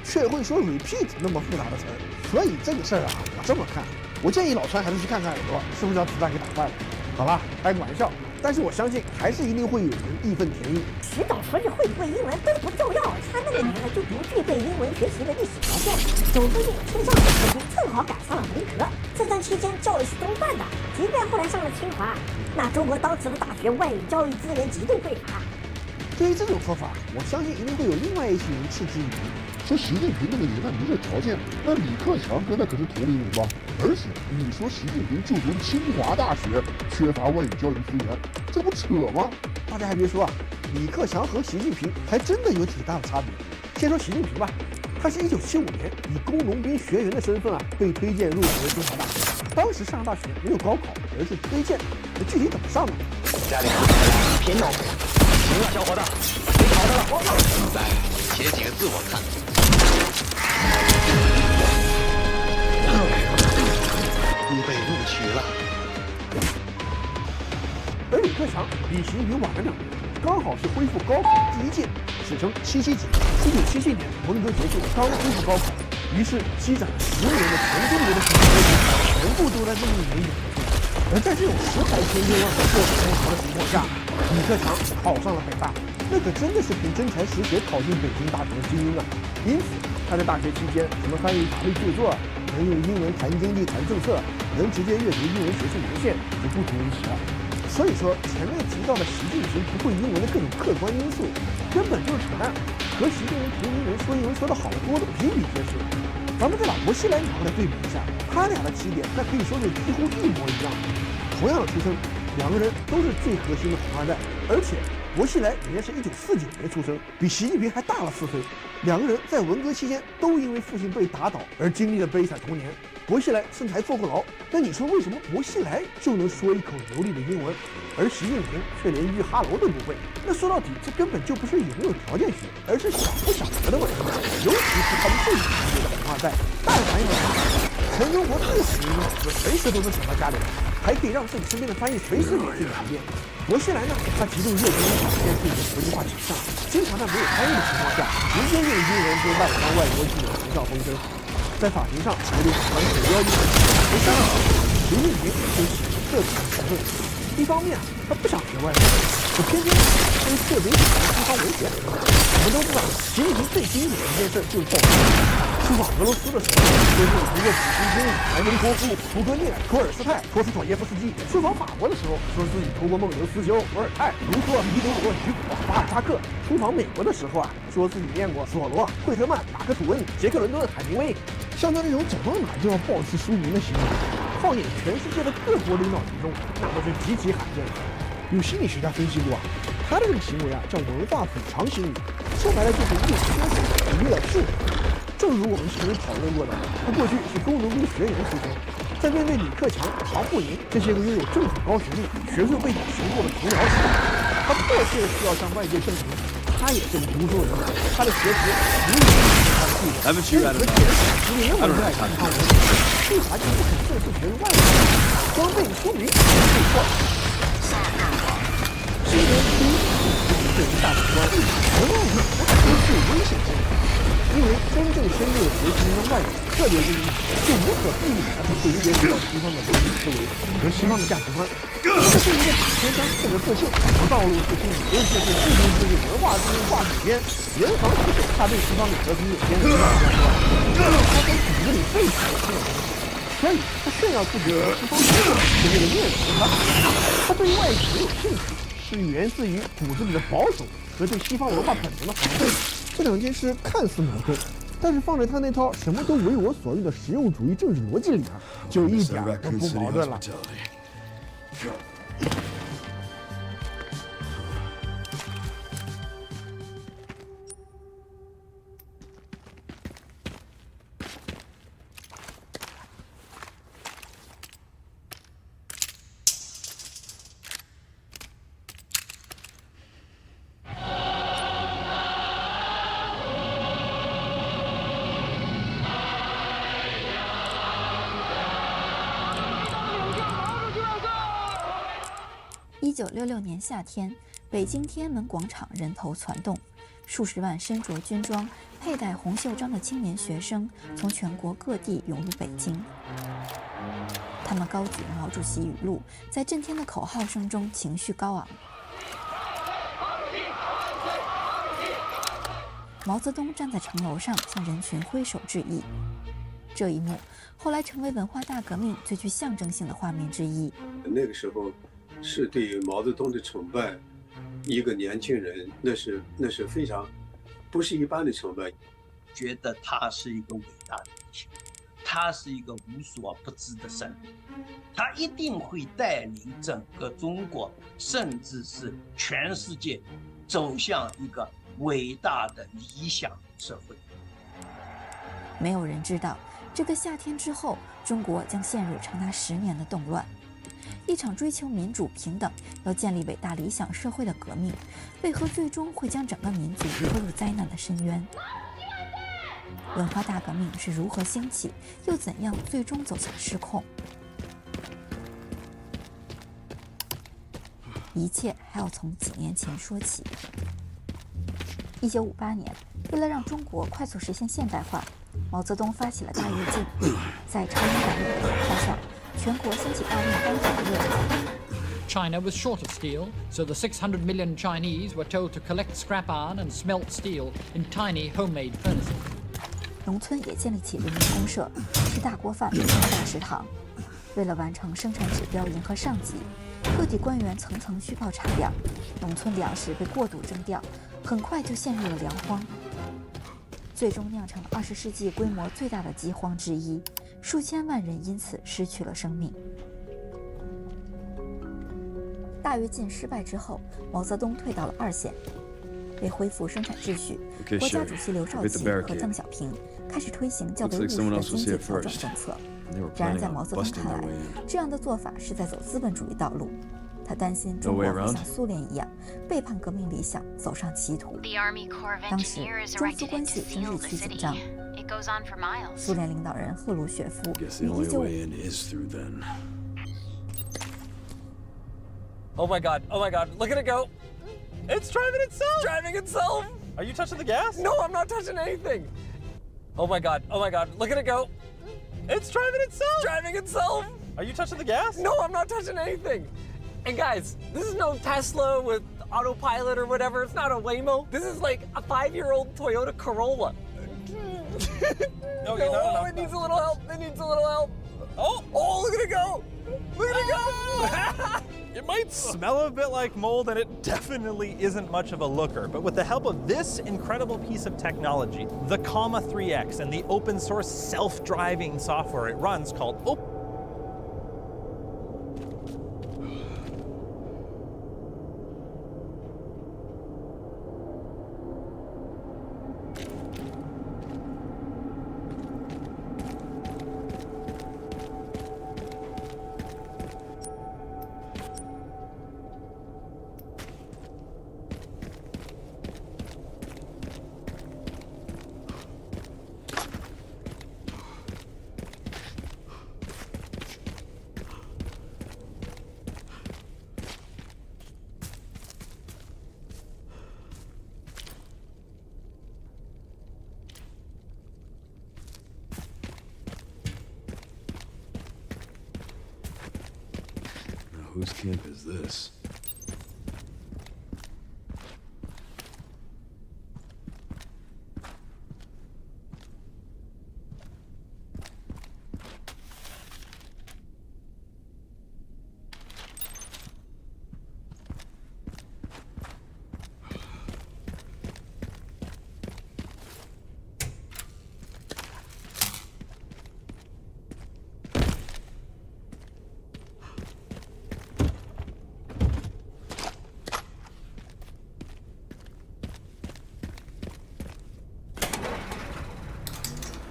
却会说 repeat 那么复杂的词儿。所以这个事儿啊，我这么看，我建议老川还是去看看耳朵，是不是要子弹给打坏了？好了，开个玩笑，但是我相信还是一定会有人义愤填膺。习总书记会不会英文都不重要，他那个年代就不具备英文学习的历史条件。总书记清上的时候正好赶上了文革，这段期间教育是中断的。即便后来上了清华，那中国当时的大学外语教育资源极度匮乏。对于这种说法，我相信一定会有另外一群人嗤之以鼻，说习近平那个年代没这条件，那李克强跟他可是同龄人吧？而且你说习近平就读清华大学，缺乏外语教育资源，这不扯吗？大家还别说啊，李克强和习近平还真的有挺大的差别。先说习近平吧，他是1975年以工农兵学员的身份啊被推荐入学清华大学。当时上大学没有高考，而是推荐。那具体怎么上呢？家里贫农。行了，小伙子，你考上了皇上。来，写几个字我看。你被录取了。而李克强比习近平晚了2年，刚好是恢复高考第一届，史称77级。1977年文革结束，刚恢复高考，于是积攒了10年的全中国的学生全部都在那1年演出。而在这种10台千军万马过海投的情况下，李克强考上了北大，那可真的是凭真才实学考进北京大学的精英啊！因此，他在大学期间怎么翻译法律著作，能用英文谈经济、谈政策，能直接阅读英文学术文献，就不足为奇了。所以说，前面提到的习近平不会英文的各种客观因素，根本就是扯淡，和习近平凭英文说英文说的好得多的比比皆是。咱们再把薄熙来拿过来对比一下，他俩的起点那可以说是几乎一模一样。同样的出生，两个人都是最核心的红二代，而且薄熙来人家是1949年出生，比习近平还大了4岁。两个人在文革期间都因为父亲被打倒而经历了悲惨童年。薄熙来甚至还坐过牢，那你说为什么薄熙来就能说一口流利的英文，而习近平却连一句哈喽都不会？那说到底，这根本就不是有没有条件学，而是想不想学的问题。尤其是他们这一级别的红二代，但凡有全中国最好的英语老师随时都能请到家里来，还可以让自己身边的翻译随时给自己提炼。薄熙来呢，他极度热衷于展现自己的国际化倾向，经常在没有翻译的情况下，直接用英文对外方外国记者谈笑风生。在法庭上决定反手标一，没想到刘玉平就起了特别矛盾。一方面他不想学外国，可偏偏他又特别喜欢西方文学。我们都知道，习近平最经典的一件事就是报复。出访俄罗斯的时候，都是一个普京经理莱文托夫、屠格涅、托尔斯泰、托斯妥耶夫斯基；出访法国的时候，说自己读过孟德斯鸠、伏尔泰、卢梭、彼得罗、雨果、巴尔扎克；出访美国的时候说自己念过索罗、惠特曼、马克吐温、杰克伦敦、海明威。像他这种走到哪就要报此书名的行为，放眼全世界的各国领导人中，那都是极其罕见的。有心理学家分析过他的这个行为叫文化补偿心理，说白了就是一缺失，一了事。正如我们前面讨论过的，他过去是工农兵学员出身，在面对李克强、唐沪宁这些个拥有正统高学历、学术背景雄厚的同僚时，他迫切的需要向外界证明他也是个读书人，他的学识无疑是他的地位。和解释你认为在西方文学，为啥就不肯正视学外语？光背书名是没错。新年初，对于大法官，文外语都是危险性的。因为真正深入的学习一门外语，特别是英语，就无可避免的会有点受到西方的逻辑思维和西方的价值观。这是一个天生适者自信，道路是经理人设是制度制度文化之化主编，严防死守他对西方的和平有偏的指导观念，这让他从骨子里最讨厌的。所以他炫耀自己和西方学者是为了面子他对外语没有兴趣，是源自于骨子里的保守和对西方文化本能的防备。这两件事看似矛盾，但是放在他那套什么都为我所用的实用主义政治逻辑里就一点都不矛盾了。1966年夏天，北京天安门广场人头攒动，数十万身着军装、佩戴红袖章的青年学生从全国各地涌入北京。他们高举毛主席语录，在震天的口号声中情绪高昂。毛泽东站在城楼上向人群挥手致意。这一幕后来成为文化大革命最具象征性的画面之一。那个时候是对毛泽东的崇拜，一个年轻人，那是非常不是一般的崇拜，觉得他是一个伟大的人物，他是一个无所不知的神，他一定会带领整个中国，甚至是全世界，走向一个伟大的理想社会。没有人知道，这个夏天之后，中国将陷入长达10年的动乱。一场追求民主平等、要建立伟大理想社会的革命，为何最终会将整个民族拖入灾难的深渊？文化大革命是如何兴起，又怎样最终走向失控？一切还要从几年前说起。1958年，为了让中国快速实现现代化，毛泽东发起了大跃进，在超英党领导下，全国掀起大炼钢铁的热潮。China was short of steel, so the 600 million Chinese were told to collect scrap iron and smelt steel in tiny homemade furnaces. 农村也建立起人民公社，吃大锅饭，上大食堂。为了完成生产指标，迎合上级，各地官员层层虚报产量，农村粮食被过度征调，很快就陷入了粮荒，最终酿成了20世纪规模最大的饥荒之一，数千万人因此失去了生命。大跃进失败之后，毛泽东退到了2线。为恢复生产秩序，国家主席刘少奇和邓小平开始推行较为务实的经济调整政策。然而，在毛泽东看来，这样的做法是在走资本主义道路。他担心中国会像苏联一样背叛革命理想，走上歧途。当时，中苏关系正日趋紧张。苏联领导人赫鲁雪夫于1955 Oh my god, look at it go! It's driving itself! It's driving itself! Are you touching the gas? No, I'm not touching anything! Oh my god, look at it go. It's driving itself. It's driving itself. Are you touching the gas? No, I'm not touching anything. And guys, this is no Tesla with autopilot or whatever. It's not a Waymo. This is like a 5-year-old Toyota Corolla. Okay, no. It needs a little help. It needs a little help. Oh, look at it go. Look at it go. It might smell a bit like mold, and it definitely isn't much of a looker. But with the help of this incredible piece of technology, the Comma 3X, and the open source self-driving software it runs called Whose camp is this?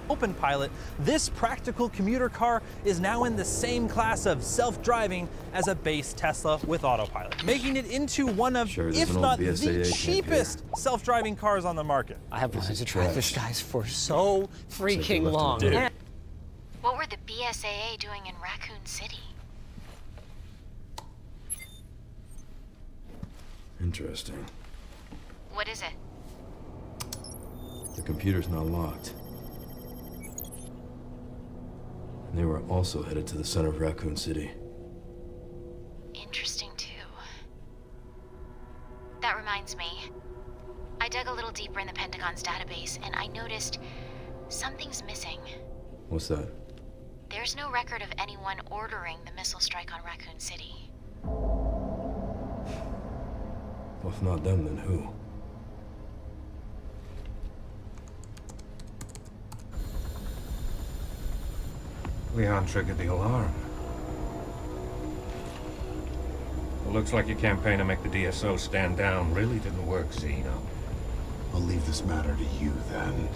OpenPilot, this practical commuter car is now in the same class of self-driving as a base Tesla with autopilot, making it into one of, if not the cheapest self-driving cars on the market. I have wanted to try this, guys, for so freaking long. What were the BSAA doing in Raccoon City? Interesting. What is it? The computer's not locked. And they were also headed to the center of Raccoon City. Interesting, too. That reminds me. I dug a little deeper in the Pentagon's database, and I noticed something's missing. What's that? There's no record of anyone ordering the missile strike on Raccoon City. Well, if not them, then who? Leon triggered the alarm. It looks like your campaign to make the DSO stand down really didn't work, Zeno. I'll leave this matter to you, then.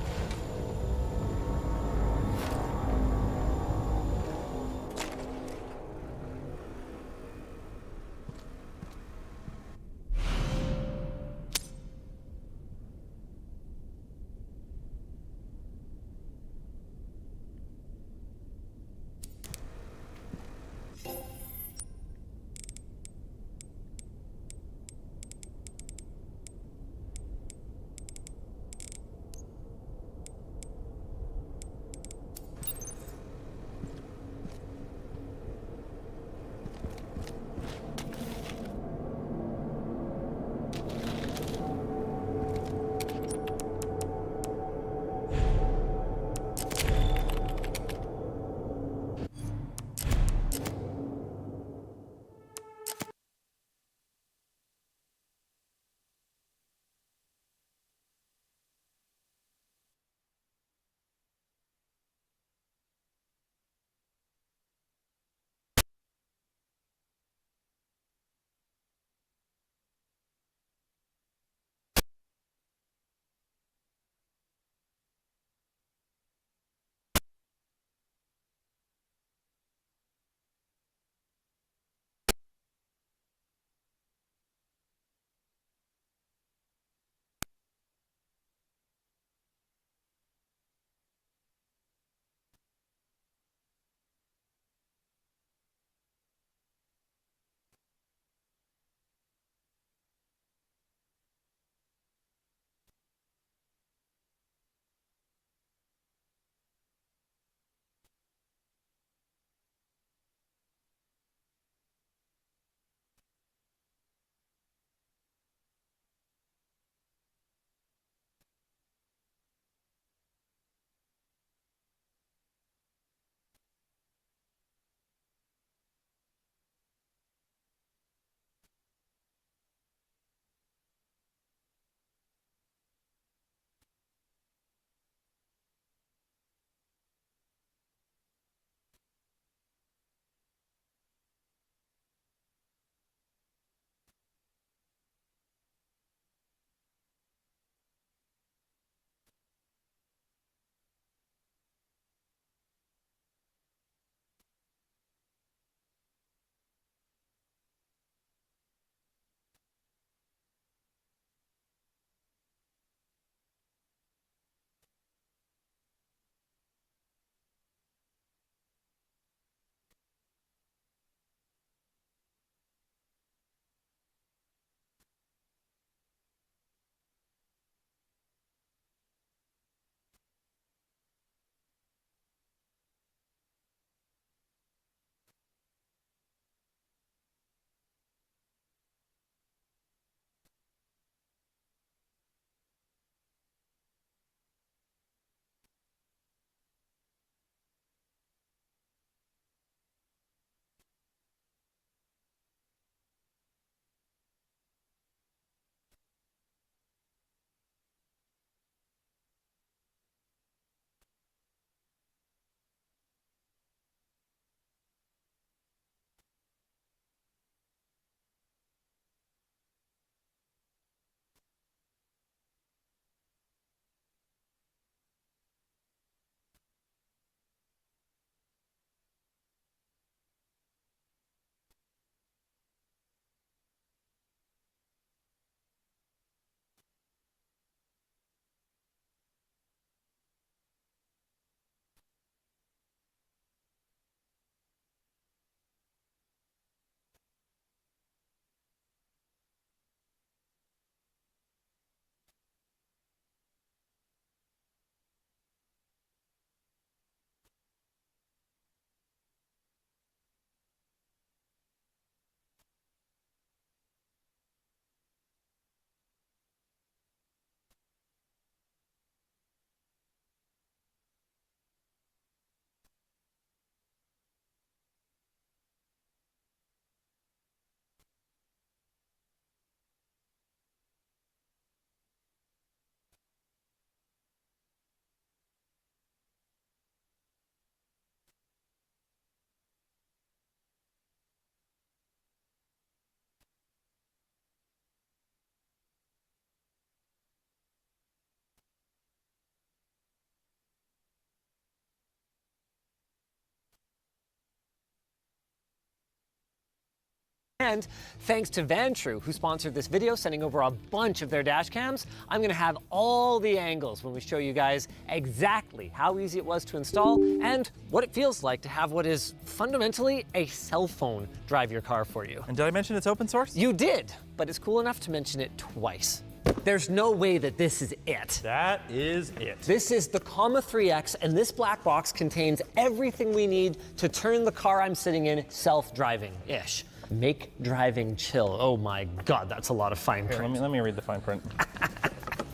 And thanks to Vantrue, who sponsored this video, sending over a bunch of their dash cams, I'm gonna have all the angles when we show you guys exactly how easy it was to install and what it feels like to have what is fundamentally a cell phone drive your car for you. And did I mention it's open source? You did, but it's cool enough to mention it twice. There's no way that this is it. That is it. This is the Comma 3X, and this black box contains everything we need to turn the car I'm sitting in self-driving-ish. Make driving chill. Oh my God, that's a lot of fine print. Here, let me read the fine print.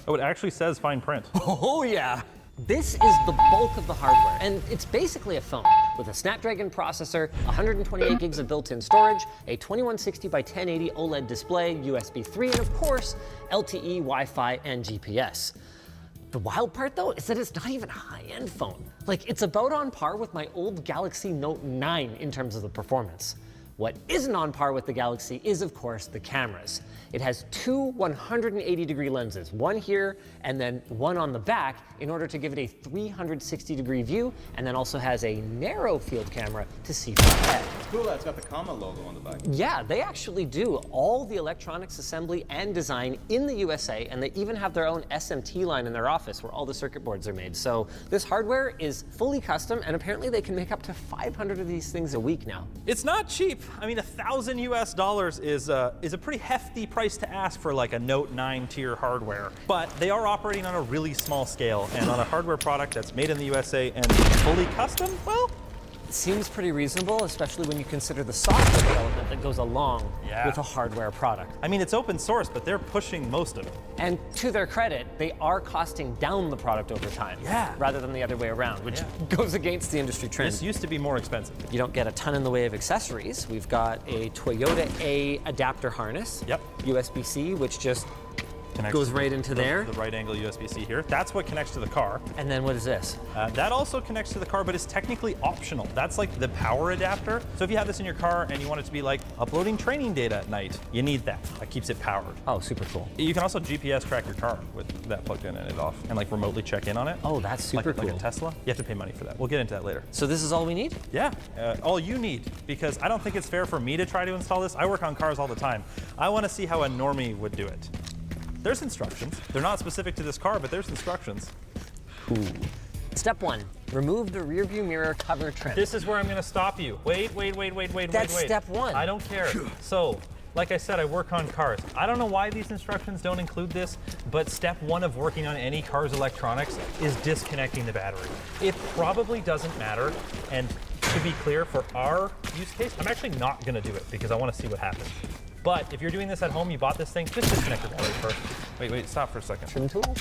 Oh, it actually says fine print. Oh yeah. This is the bulk of the hardware, and it's basically a phone with a Snapdragon processor, 128 gigs of built-in storage, a 2160 by 1080 OLED display, USB 3, and of course, LTE, Wi-Fi, and GPS. The wild part though is that it's not even a high-end phone. Like, it's about on par with my old Galaxy Note 9 in terms of the performance. What isn't on par with the Galaxy is, of course, the cameras. It has two 180-degree lenses, one here and then one on the back, in order to give it a 360-degree view, and then also has a narrow field camera to see from ahead. It's cool that it's got the Comma logo on the back. Yeah, they actually do all the electronics assembly and design in the USA, and they even have their own SMT line in their office where all the circuit boards are made. So this hardware is fully custom, and apparently they can make up to 500 of these things a week now. It's not cheap. I mean, $1,000 US is a pretty hefty price to ask for like a Note 9 tier hardware. But they are operating on a really small scale, and on a hardware product that's made in the USA and fully custom, well, it seems pretty reasonable, especially when you consider the software development that goes along with a hardware product. I mean, it's open source, but they're pushing most of it. And to their credit, they are costing down the product over time, rather than the other way around, which goes against the industry trend. This used to be more expensive. You don't get a ton in the way of accessories. We've got a Toyota A adapter harness, USB-C, which just goes right into there. The right angle USB-C here. That's what connects to the car. And then what is this? That also connects to the car, but it's technically optional. That's like the power adapter. So if you have this in your car and you want it to be like uploading training data at night, you need that. That keeps it powered. Oh, super cool. You can also GPS track your car with that plugged in and it off, and like remotely check in on it. Oh, that's super cool. Like a Tesla. You have to pay money for that. We'll get into that later. So this is all we need? Yeah, all you need, because I don't think it's fair for me to try to install this. I work on cars all the time. I want to see how a normie would do it. There's instructions. They're not specific to this car, but there's instructions. Cool. Step 1, remove the rear view mirror cover trim. This is where I'm going to stop you. Wait. That's step 1. I don't care. So, like I said, I work on cars. I don't know why these instructions don't include this, but step 1 of working on any car's electronics is disconnecting the battery. It probably doesn't matter, and to be clear, for our use case, I'm actually not going to do it because I want to see what happens. But if you're doing this at home, you bought this thing, just disconnect the battery first. Wait, stop for a second. Trim tool?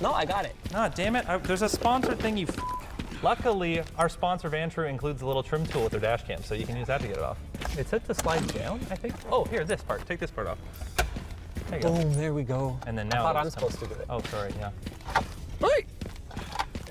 No, I got it. Nah, damn it, there's a sponsored thing, you Luckily, our sponsor Vantrue includes a little trim tool with their dash cam, so you can use that to get it off. It said to slide down, I think. Oh, here, this part, take this part off. There you go. Boom, there we go. And then now I thought I'm supposed to do it. Oh, sorry, yeah. Hey!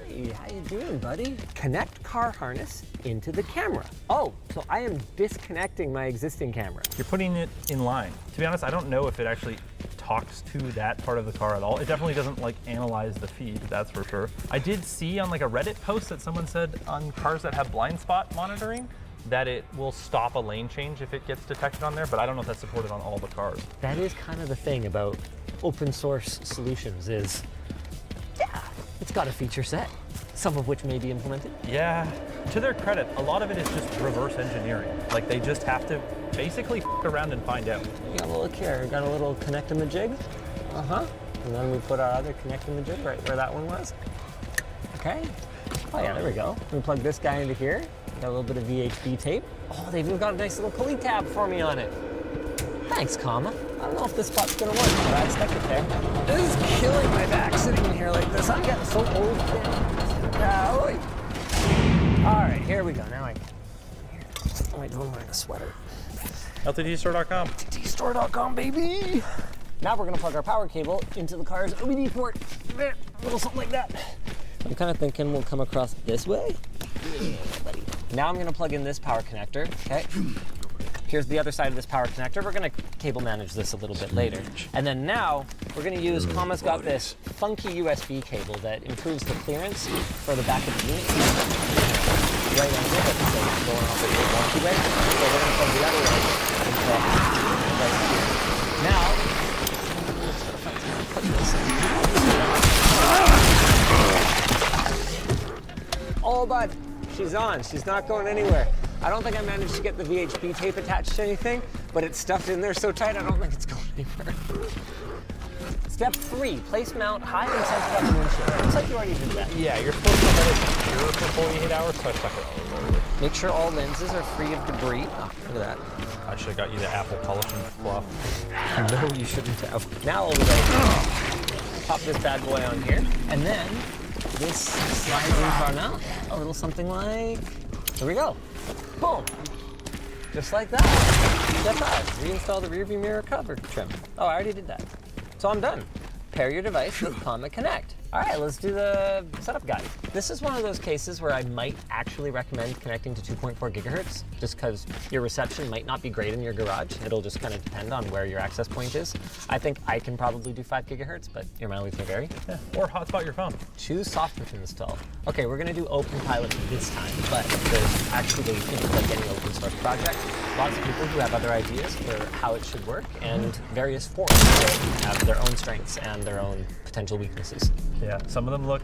Hey, how you doing, buddy? Connect car harness into the camera. Oh, so I am disconnecting my existing camera. You're putting it in line. To be honest, I don't know if it actually talks to that part of the car at all. It definitely doesn't like analyze the feed, that's for sure. I did see on like a Reddit post that someone said on cars that have blind spot monitoring that it will stop a lane change if it gets detected on there, but I don't know if that's supported on all the cars. That is kind of the thing about open source solutions is, yeah, it's got a feature set, some of which may be implemented. Yeah, to their credit, a lot of it is just reverse engineering. Like they just have to basically around and find out. Yeah, well, look here, got a little connect in the jig. And then we put our other connect in the jig right where that one was. Okay. Oh yeah, there we go. We plug this guy into here. Got a little bit of VHB tape. Oh, they've even got a nice little pulley tab for me on it. Thanks, Comma. I don't know if this spot's gonna work, but I stuck it there. This is killing my back sitting in here like this. I'm getting so old. All right, here we go. Now I don't wear a sweater. LTDstore.com. LTDstore.com, baby. Now we're gonna plug our power cable into the car's OBD port. There, a little something like that. I'm kind of thinking we'll come across this way. Yeah, buddy. Now I'm gonna plug in this power connector, okay? Here's the other side of this power connector. We're gonna cable manage this a little bit later. And then now, we're gonna use, Comma's got this funky USB cable that improves the clearance for the back of the unit. Right angle, but it's going off the wonky way. So we're gonna plug the other way and Okay. Right here. Now, oh, bud, she's on. She's not going anywhere. I don't think I managed to get the VHP tape attached to anything, but it's stuffed in there so tight I don't think it's going anywhere. Step 3, place mount high and centered up the windshield. Looks like you already did that. Yeah, you're supposed to let it cure for 48 hours, so I stuck it all over. Make sure all lenses are free of debris. Oh, look at that. I should have got you the Apple polishing fluff. No, you shouldn't have. Now all we gotta do is pop this bad boy on here, and then this slides into our mount. A little something like, here we go. Boom. Just like that. Step 5, reinstall the rear view mirror cover trim. Oh, I already did that. So I'm done. Pair your device with Comma Connect. All right, let's do the setup guide. This is one of those cases where I might actually recommend connecting to 2.4 gigahertz, just because your reception might not be great in your garage. It'll just kind of depend on where your access point is. I think I can probably do 5 gigahertz, but your mileage may vary. Yeah, or hotspot your phone. Choose software to install. Okay, we're gonna do OpenPilot this time, but there's actually, like any open source project, lots of people who have other ideas for how it should work, and various forums have their own strengths and their own potential weaknesses. Yeah, some of them look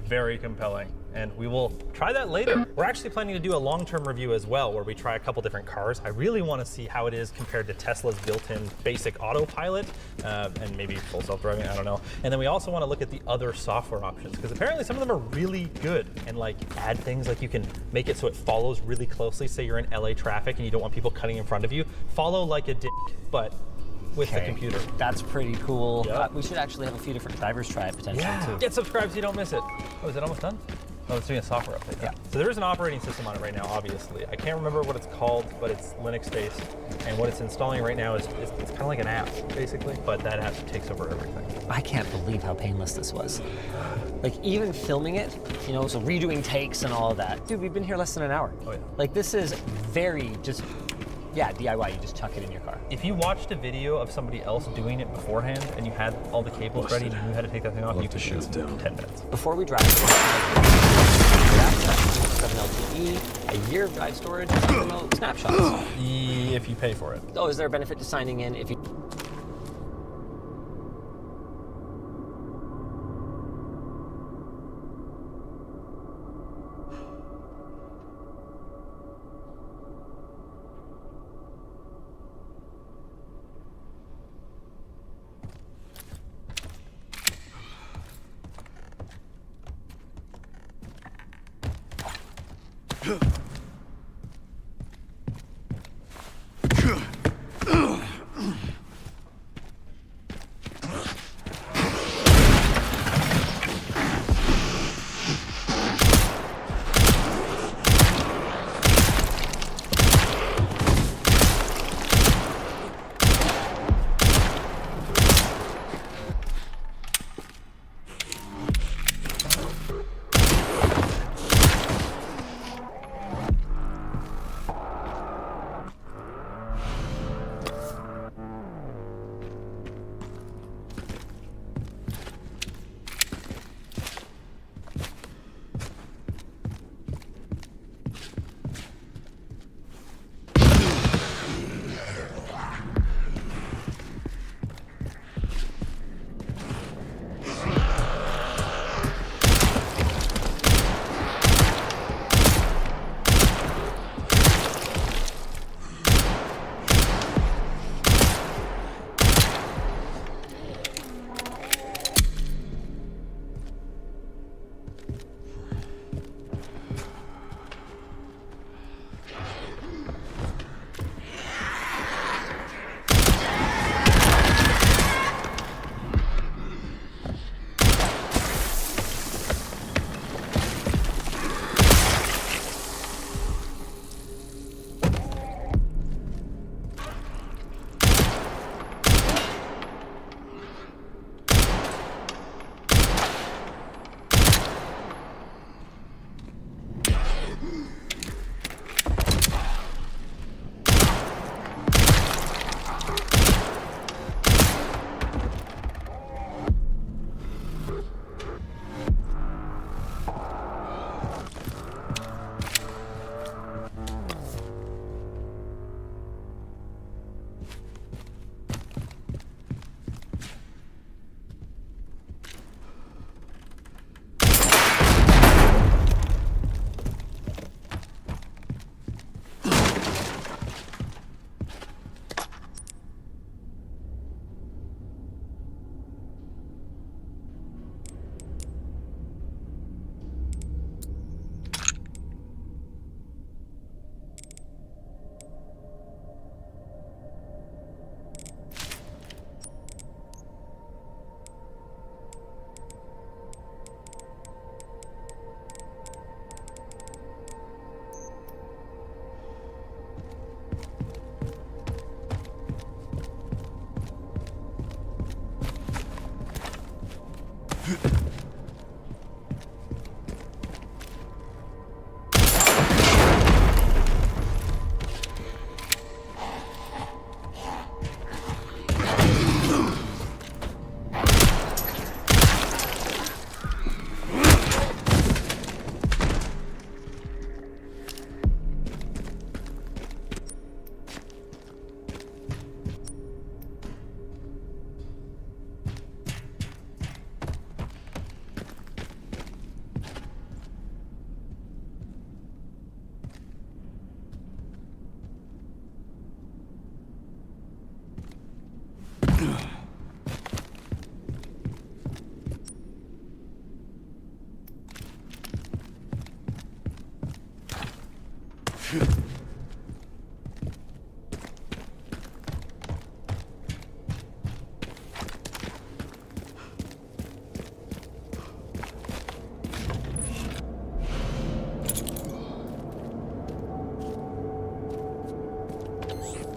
very compelling, and we will try that later. We're actually planning to do a long-term review as well, where we try a couple different cars. I really want to see how it is compared to Tesla's built-in basic autopilot, and maybe full self-driving, I don't know. And then we also want to look at the other software options, because apparently some of them are really good, and like add things like you can make it so it follows really closely. Say you're in LA traffic and you don't want people cutting in front of you. Follow like a dick, but with the computer. That's pretty cool. Yep. We should actually have a few different drivers try it potentially too. Get subscribed so you don't miss it. Oh, is it almost done? Oh, it's doing a software update. Yeah. So there is an operating system on it right now, obviously. I can't remember what it's called, but it's Linux-based. And what it's installing right now is it's kind of like an app, basically. But that app takes over everything. I can't believe how painless this was. Like, even filming it, you know, so redoing takes and all of that. Dude, we've been here less than an hour. Oh, yeah. Like, this is very just, yeah, DIY. You just chuck it in your car. If you watched a video of somebody else doing it beforehand and you had all the cables ready and you knew how to take that thing off, you could shoot it in 10 minutes. Before we drive, 7 LTE, a year of drive storage, and remote snapshots. If you pay for it. Oh, is there a benefit to signing in if you...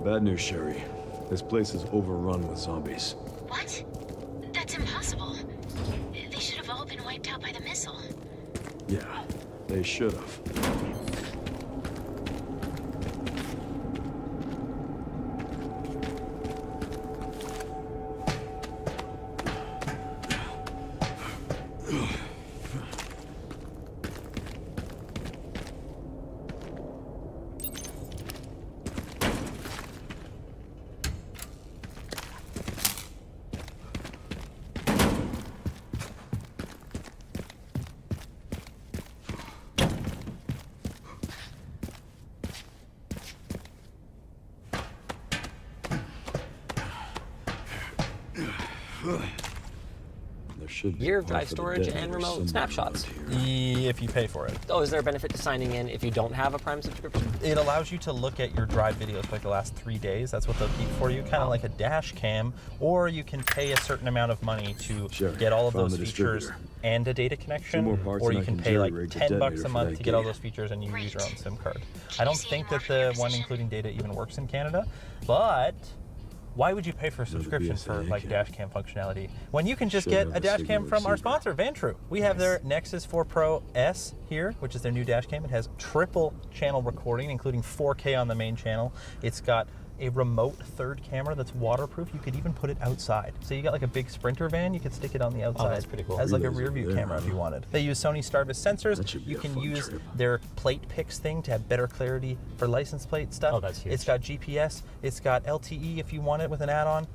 Bad news, Sherry. This place is overrun with zombies. What? That's impossible. They should have all been wiped out by the missile. Yeah, they should have. Year of drive storage and remote snapshots. If you pay for it. Oh, is there a benefit to signing in if you don't have a Prime subscription? It allows you to look at your drive videos for like the last 3 days. That's what they'll keep for you, kind of like a dash cam. Or you can pay a certain amount of money to get all of those features and a data connection. Or you can pay like $10 a month to get all those features and you use your own SIM card. I don't think that the one including data even works in Canada, but why would you pay for a subscription for like dash cam functionality when you can just get a dash cam from our sponsor, Vantrue? We have their Nexus 4 Pro S here, which is their new dash cam. It has triple channel recording, including 4K on the main channel. It's got a remote third camera that's waterproof. You could even put it outside. So you got like a big Sprinter van, you could stick it on the outside. Oh, that's pretty cool. As like a rear view camera if you wanted. They use Sony Starvis sensors. You can use their plate picks thing to have better clarity for license plate stuff. Oh, that's huge. It's got GPS. It's got LTE if you want it with an add-on.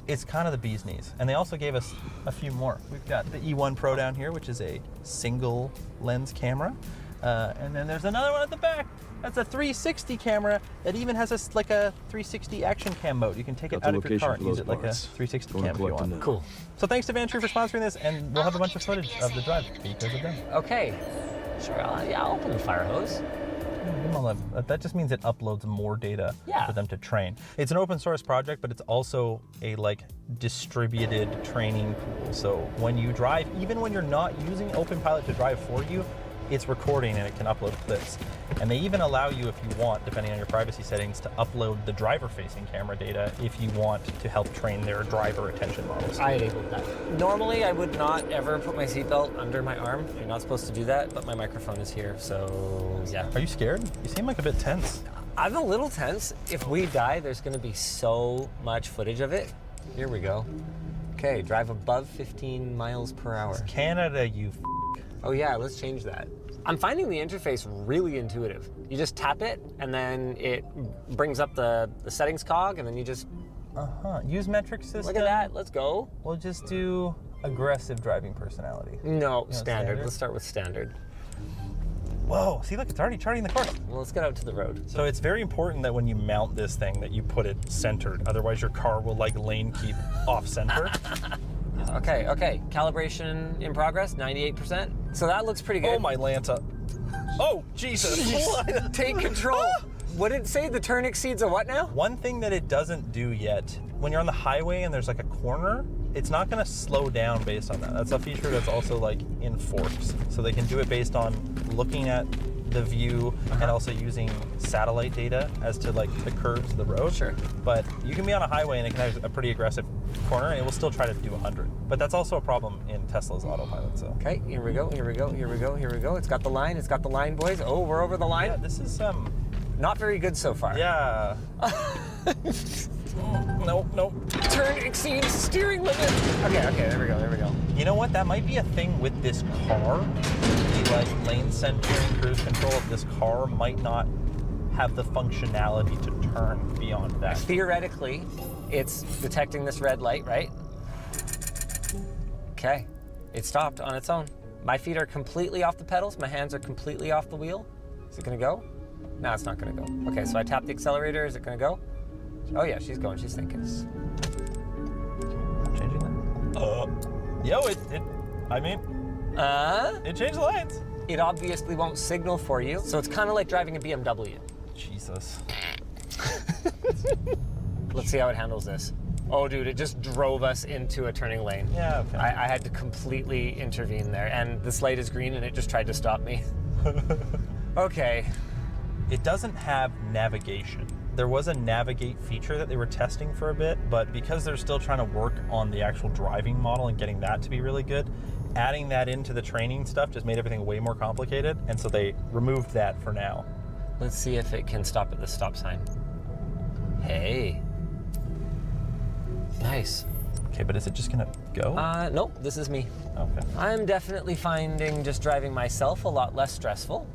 It's kind of the bee's knees. And they also gave us a few more. We've got the E1 Pro down here, which is a single lens camera. And then there's another one at the back. That's a 360 camera that even has like a 360 action cam mode. You can take it out of your car and use it like a 360 cam if you want. Cool. So thanks to Vantrue for sponsoring this, and we'll have a bunch of footage of the drive because of them. Okay. Sure, I'll open the fire hose. That just means it uploads more data for them to train. It's an open source project, but it's also a like distributed training pool. So when you drive, even when you're not using OpenPilot to drive for you, it's recording and it can upload clips. And they even allow you, if you want, depending on your privacy settings, to upload the driver-facing camera data if you want to help train their driver attention models. I enabled that. Normally, I would not ever put my seatbelt under my arm. You're not supposed to do that, but my microphone is here, so yeah. Are you scared? You seem like a bit tense. I'm a little tense. If we die, there's going to be so much footage of it. Here we go. Okay, drive above 15 miles per hour. It's Canada, you Oh yeah, let's change that. I'm finding the interface really intuitive. You just tap it, and then it brings up the settings cog, and then you just... Use metric system. Look at that, let's go. We'll just do aggressive driving personality. No, standard. Let's start with standard. Whoa, see, look, it's already charting the course. Well, let's get out to the road. So it's very important that when you mount this thing that you put it centered. Otherwise your car will like lane keep off center. Okay. Calibration in progress, 98%. So that looks pretty good. Oh, my Lanta. Oh, Jesus. Take control. What did it say? The turn exceeds a what now? One thing that it doesn't do yet, when you're on the highway and there's like a corner, it's not going to slow down based on that. That's a feature that's also like in forks. So they can do it based on looking at the view and also using satellite data as to like the curves of the road. Sure. But you can be on a highway and it can have a pretty aggressive corner and it will still try to do 100. But that's also a problem in Tesla's autopilot. So. Okay, here we go. It's got the line, boys. Oh, we're over the line. Yeah, this is not very good so far. Yeah. Nope. Turn exceeds steering limit. Okay, there we go. You know what? That might be a thing with this car. The like lane centering cruise control of this car might not have the functionality to turn beyond that. Theoretically, it's detecting this red light, right? Okay, it stopped on its own. My feet are completely off the pedals. My hands are completely off the wheel. Is it gonna go? No, it's not gonna go. Okay, so I tap the accelerator. Is it gonna go? Oh yeah, she's going. She's thinking. Changing that? It changed the lanes. It obviously won't signal for you, so it's kind of like driving a BMW. Jesus. Let's see how it handles this. Oh, dude, it just drove us into a turning lane. Yeah, okay. I had to completely intervene there, and this light is green, and it just tried to stop me. Okay. It doesn't have navigation. there was a navigate feature that they were testing for a bit, but because they're still trying to work on the actual driving model and getting that to be really good, adding that into the training stuff just made everything way more complicated, and so they removed that for now. Let's see if it can stop at the stop sign. Hey. Nice. Okay, but is it just gonna go? Nope, this is me. Okay. I'm definitely finding just driving myself a lot less stressful.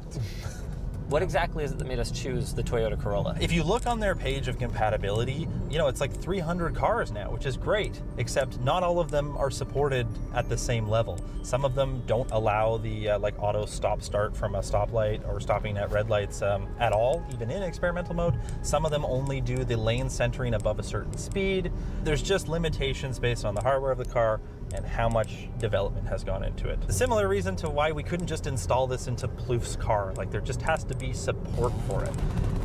What exactly is it that made us choose the Toyota Corolla? If you look on their page of compatibility, you know, it's like 300 cars now, which is great, except not all of them are supported at the same level. Some of them don't allow the like auto stop start from a stoplight or stopping at red lights at all, even in experimental mode. Some of them only do the lane centering above a certain speed. There's just limitations based on the hardware of the car and how much development has gone into it. A similar reason to why we couldn't just install this into Plouf's car. Like, there just has to be support for it.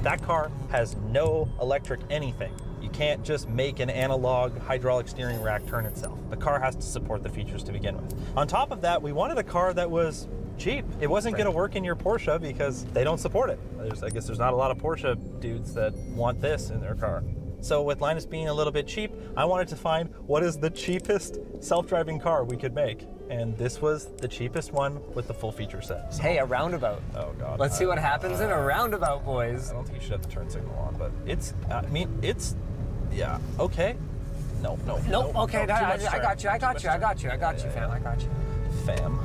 That car has no electric anything. You can't just make an analog hydraulic steering rack turn itself. The car has to support the features to begin with. On top of that, we wanted a car that was cheap. It wasn't going to work in your Porsche because they don't support it. I guess there's not a lot of Porsche dudes that want this in their car. So with Linus being a little bit cheap, I wanted to find what is the cheapest self-driving car we could make. And this was the cheapest one with the full feature set. So. Hey, a roundabout. Oh God. Let's see what happens in a roundabout, boys. I don't think you should have the turn signal on, but it's, yeah, okay. No, okay, no, I got you, fam, I got you. Fam.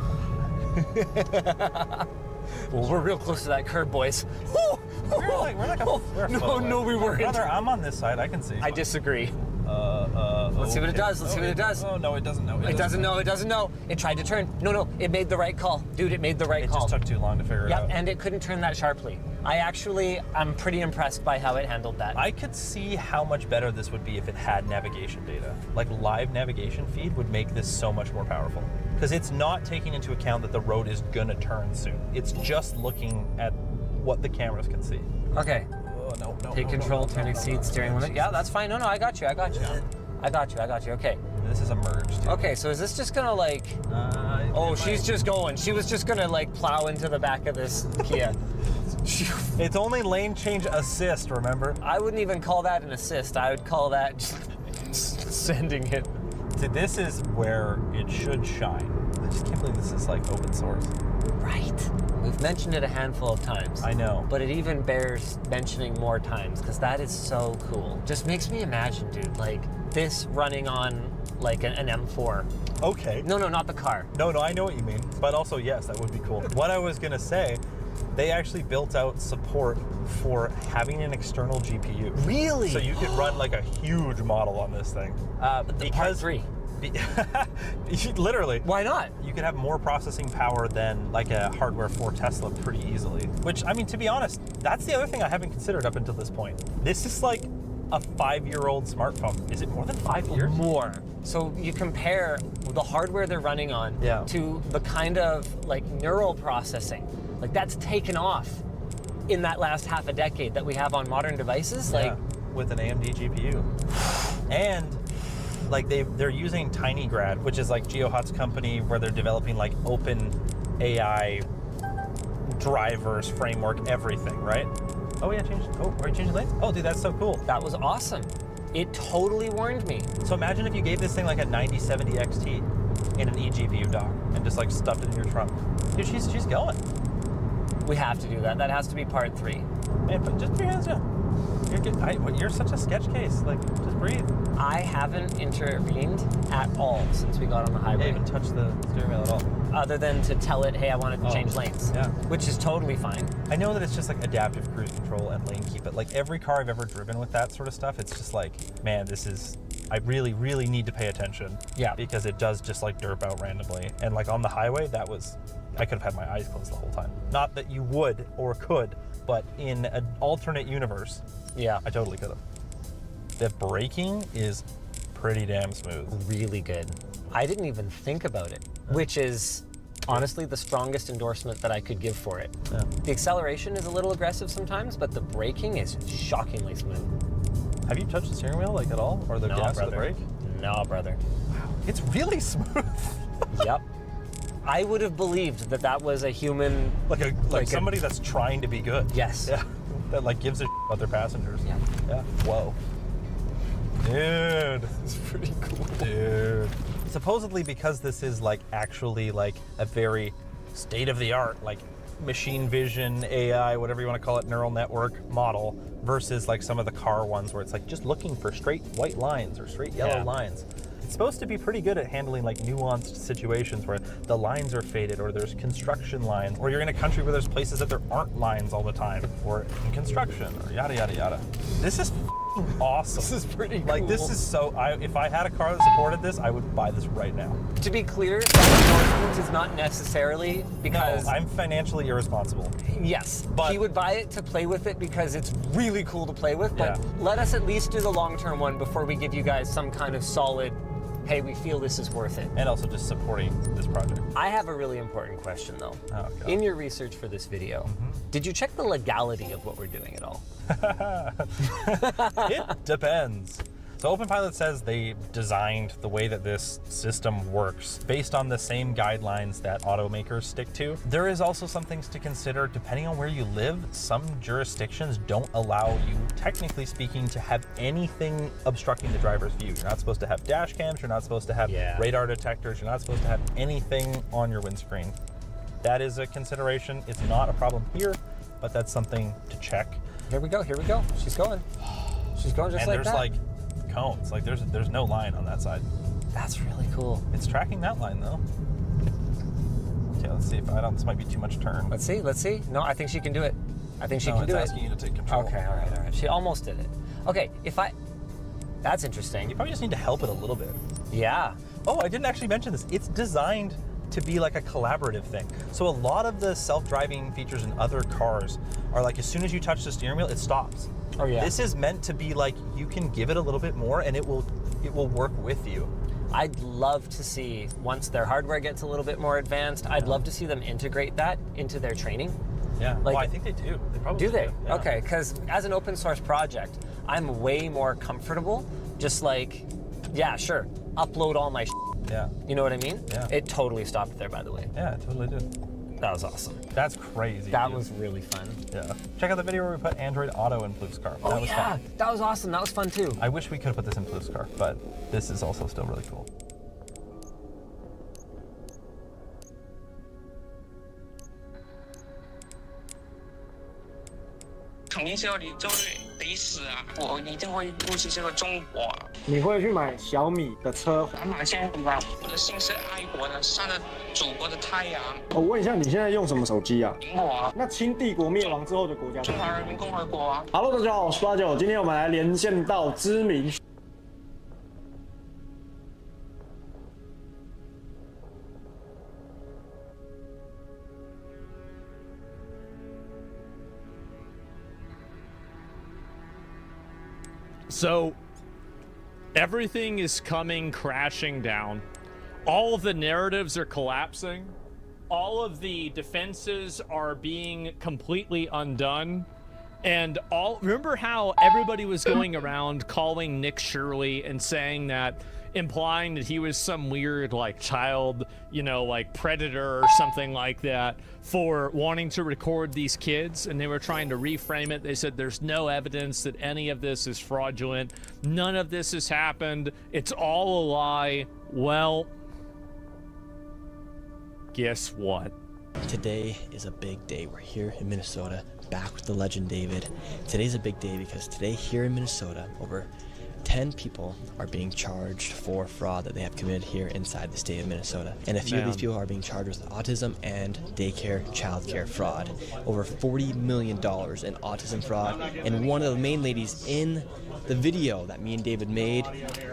Well, we're real close to that curb, boys. No, we weren't. Brother, I'm on this side. I can see. I disagree. Let's see what it does. Let's see what it does. Oh, no, it doesn't know. It doesn't know. It tried to turn. No, it made the right call. Dude, it made the right call. It just took too long to figure it out. Yep, and it couldn't turn that sharply. I'm pretty impressed by how it handled that. I could see how much better this would be if it had navigation data. Like, live navigation feed would make this so much more powerful. Because it's not taking into account that the road is gonna turn soon. It's just looking at what the cameras can see. Okay. Oh, no. Take control, turn exceed steering limit. Yeah, that's fine. No, I got you. Okay. This is a merge, dude. Okay, so is this just gonna like... she's just going. She was just gonna like plow into the back of this Kia. It's only lane change assist, remember? I wouldn't even call that an assist. I would call that just sending it. See, this is where it should shine. I just can't believe this is like open source. Right. We've mentioned it a handful of times. I know. But it even bears mentioning more times because that is so cool. Just makes me imagine, dude, like this running on like an M4. Okay. No, not the car. No, I know what you mean. But also, yes, that would be cool. What I was gonna say, they actually built out support for having an external GPU. Really? So you could run like a huge model on this thing. Part 3. Literally. Why not? You could have more processing power than like a hardware for Tesla pretty easily. Which, I mean, to be honest, that's the other thing I haven't considered up until this point. This is like a 5-year-old smartphone. Is it more than 5 years? More. So you compare the hardware they're running on to the kind of like neural processing. Like that's taken off in that last half a decade that we have on modern devices. Yeah, like with an AMD GPU. And like they're using TinyGrad, which is like GeoHot's company where they're developing like open AI drivers, framework, everything, right? Oh yeah, are you changing lanes? Oh dude, that's so cool. That was awesome. It totally warned me. So imagine if you gave this thing like a 9070 XT in an eGPU dock and just like stuffed it in your trunk. Dude, she's going. We have to do that. That has to be part 3. Man, just put your hands down. You're good. You're such a sketch case. Like, just breathe. I haven't intervened at all since we got on the highway. I haven't touched the steering wheel at all. Other than to tell it, hey, I wanted to change lanes. Yeah. Which is totally fine. I know that it's just like adaptive cruise control and lane keep it. Like every car I've ever driven with that sort of stuff, it's just like, man, I really, really need to pay attention. Yeah. Because it does just like derp out randomly. And like on the highway, I could have had my eyes closed the whole time. Not that you would or could, but in an alternate universe, yeah, I totally could have. The braking is pretty damn smooth. Really good. I didn't even think about it, which is honestly the strongest endorsement that I could give for it. Yeah. The acceleration is a little aggressive sometimes, but the braking is shockingly smooth. Have you touched the steering wheel like at all? Or the gas or the brake? No, brother. Wow, it's really smooth. Yep. I would have believed that was a human... Like somebody that's trying to be good. Yes. Yeah. that like gives a shit about their passengers. Yeah. Yeah. Whoa. Dude, this is pretty cool. Dude. Supposedly because this is like actually like a very state-of-the-art like machine vision, AI, whatever you want to call it, neural network model versus like some of the car ones where it's like just looking for straight white lines or straight yellow lines. It's supposed to be pretty good at handling like nuanced situations where the lines are faded or there's construction lines, or you're in a country where there's places that there aren't lines all the time, or in construction, or yada yada yada. This is awesome. This is pretty cool. Like this is so, if I had a car that supported this, I would buy this right now. To be clear, that endorsement is not necessarily because... No, I'm financially irresponsible. Yes, but he would buy it to play with it because it's really cool to play with, but let us at least do the long-term one before we give you guys some kind of solid, hey, we feel this is worth it. And also just supporting this project. I have a really important question though. Oh, God. In your research for this video, did you check the legality of what we're doing at all? It depends. So OpenPilot says they designed the way that this system works based on the same guidelines that automakers stick to. There is also some things to consider depending on where you live. Some jurisdictions don't allow you, technically speaking, to have anything obstructing the driver's view. You're not supposed to have dash cams, you're not supposed to have radar detectors, you're not supposed to have anything on your windscreen. That is a consideration. It's not a problem here, but that's something to check. Here we go, here we go. She's going. She's going just like that. And there's like cones, like there's no line on that side. That's really cool. It's tracking that line though. Okay, let's see if this might be too much turn. Let's see. No, I think she can do it. I think she can do it. It's asking you to take control. Okay, all right. She almost did it. Okay, that's interesting. You probably just need to help it a little bit. Yeah. Oh, I didn't actually mention this. It's designed to be like a collaborative thing. So a lot of the self-driving features in other cars are like as soon as you touch the steering wheel, it stops. Oh yeah. This is meant to be like you can give it a little bit more and it will work with you. I'd love to see, once their hardware gets a little bit more advanced, I'd love to see them integrate that into their training. Yeah, like, well, I think they do. They probably do. They? Yeah. Okay, because as an open source project, I'm way more comfortable just like, yeah, sure, upload all my Yeah. You know what I mean? Yeah. It totally stopped there, by the way. Yeah, it totally did. That was awesome. That's crazy. That was really fun. Yeah. Check out the video where we put Android Auto in Plouf's car. Oh, yeah. That was awesome. That was fun, too. I wish we could have put this in Plouf's car, but this is also still really cool.你会去买小米的车？我的心是爱国的，向着祖国的太阳。我问一下，你现在用什么手机啊？苹果啊。那清帝国灭亡之后的国家？中华人民共和国啊。Hello， 大家好，我是89，今天我们来连线到知名。So, everything is coming crashing down. All of the narratives are collapsing. All of the defenses are being completely undone. And remember how everybody was going around calling Nick Shirley and saying that, implying that he was some weird like child, like predator or something like that for wanting to record these kids, and they were trying to reframe it. They said there's no evidence that any of this is fraudulent. None of this has happened. It's all a lie. Well, guess what? Today is a big day. We're here in Minnesota, back with the legend David. Today's a big day because today here in Minnesota, over 10 people are being charged for fraud that they have committed here inside the state of Minnesota. And a few of these people are being charged with autism and daycare, childcare fraud. Over $40 million in autism fraud. And one of the main ladies in the video that me and David made,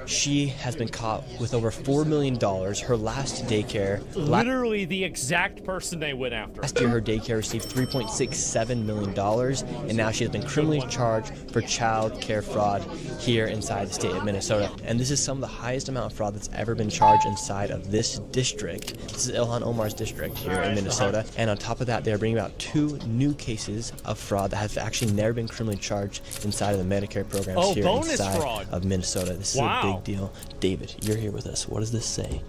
she has been caught with over $4 million. Her last daycare... Literally the exact person they went after. Last year, her daycare received $3.67 million, and now she has been criminally charged for child care fraud here inside the state of Minnesota. And this is some of the highest amount of fraud that's ever been charged inside of this district. This is Ilhan Omar's district here in Minnesota. And on top of that, they're bringing about 2 new cases of fraud that have actually never been criminally charged inside of the Medicare programs here inside fraud of Minnesota. This is a big deal. David, you're here with us. What does this say?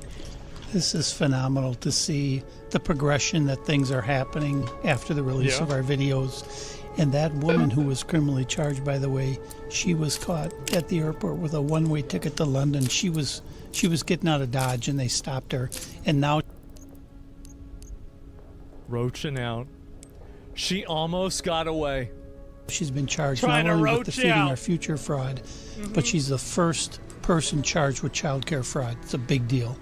This is phenomenal to see the progression that things are happening after the release of our videos. And that woman who was criminally charged, by the way, she was caught at the airport with a one-way ticket to London. She was getting out of Dodge, and they stopped her. And now roaching out. She almost got away. She's been charged Trying not to only with roach defeating out. our future fraud, but she's the first person charged with child care fraud. It's a big deal.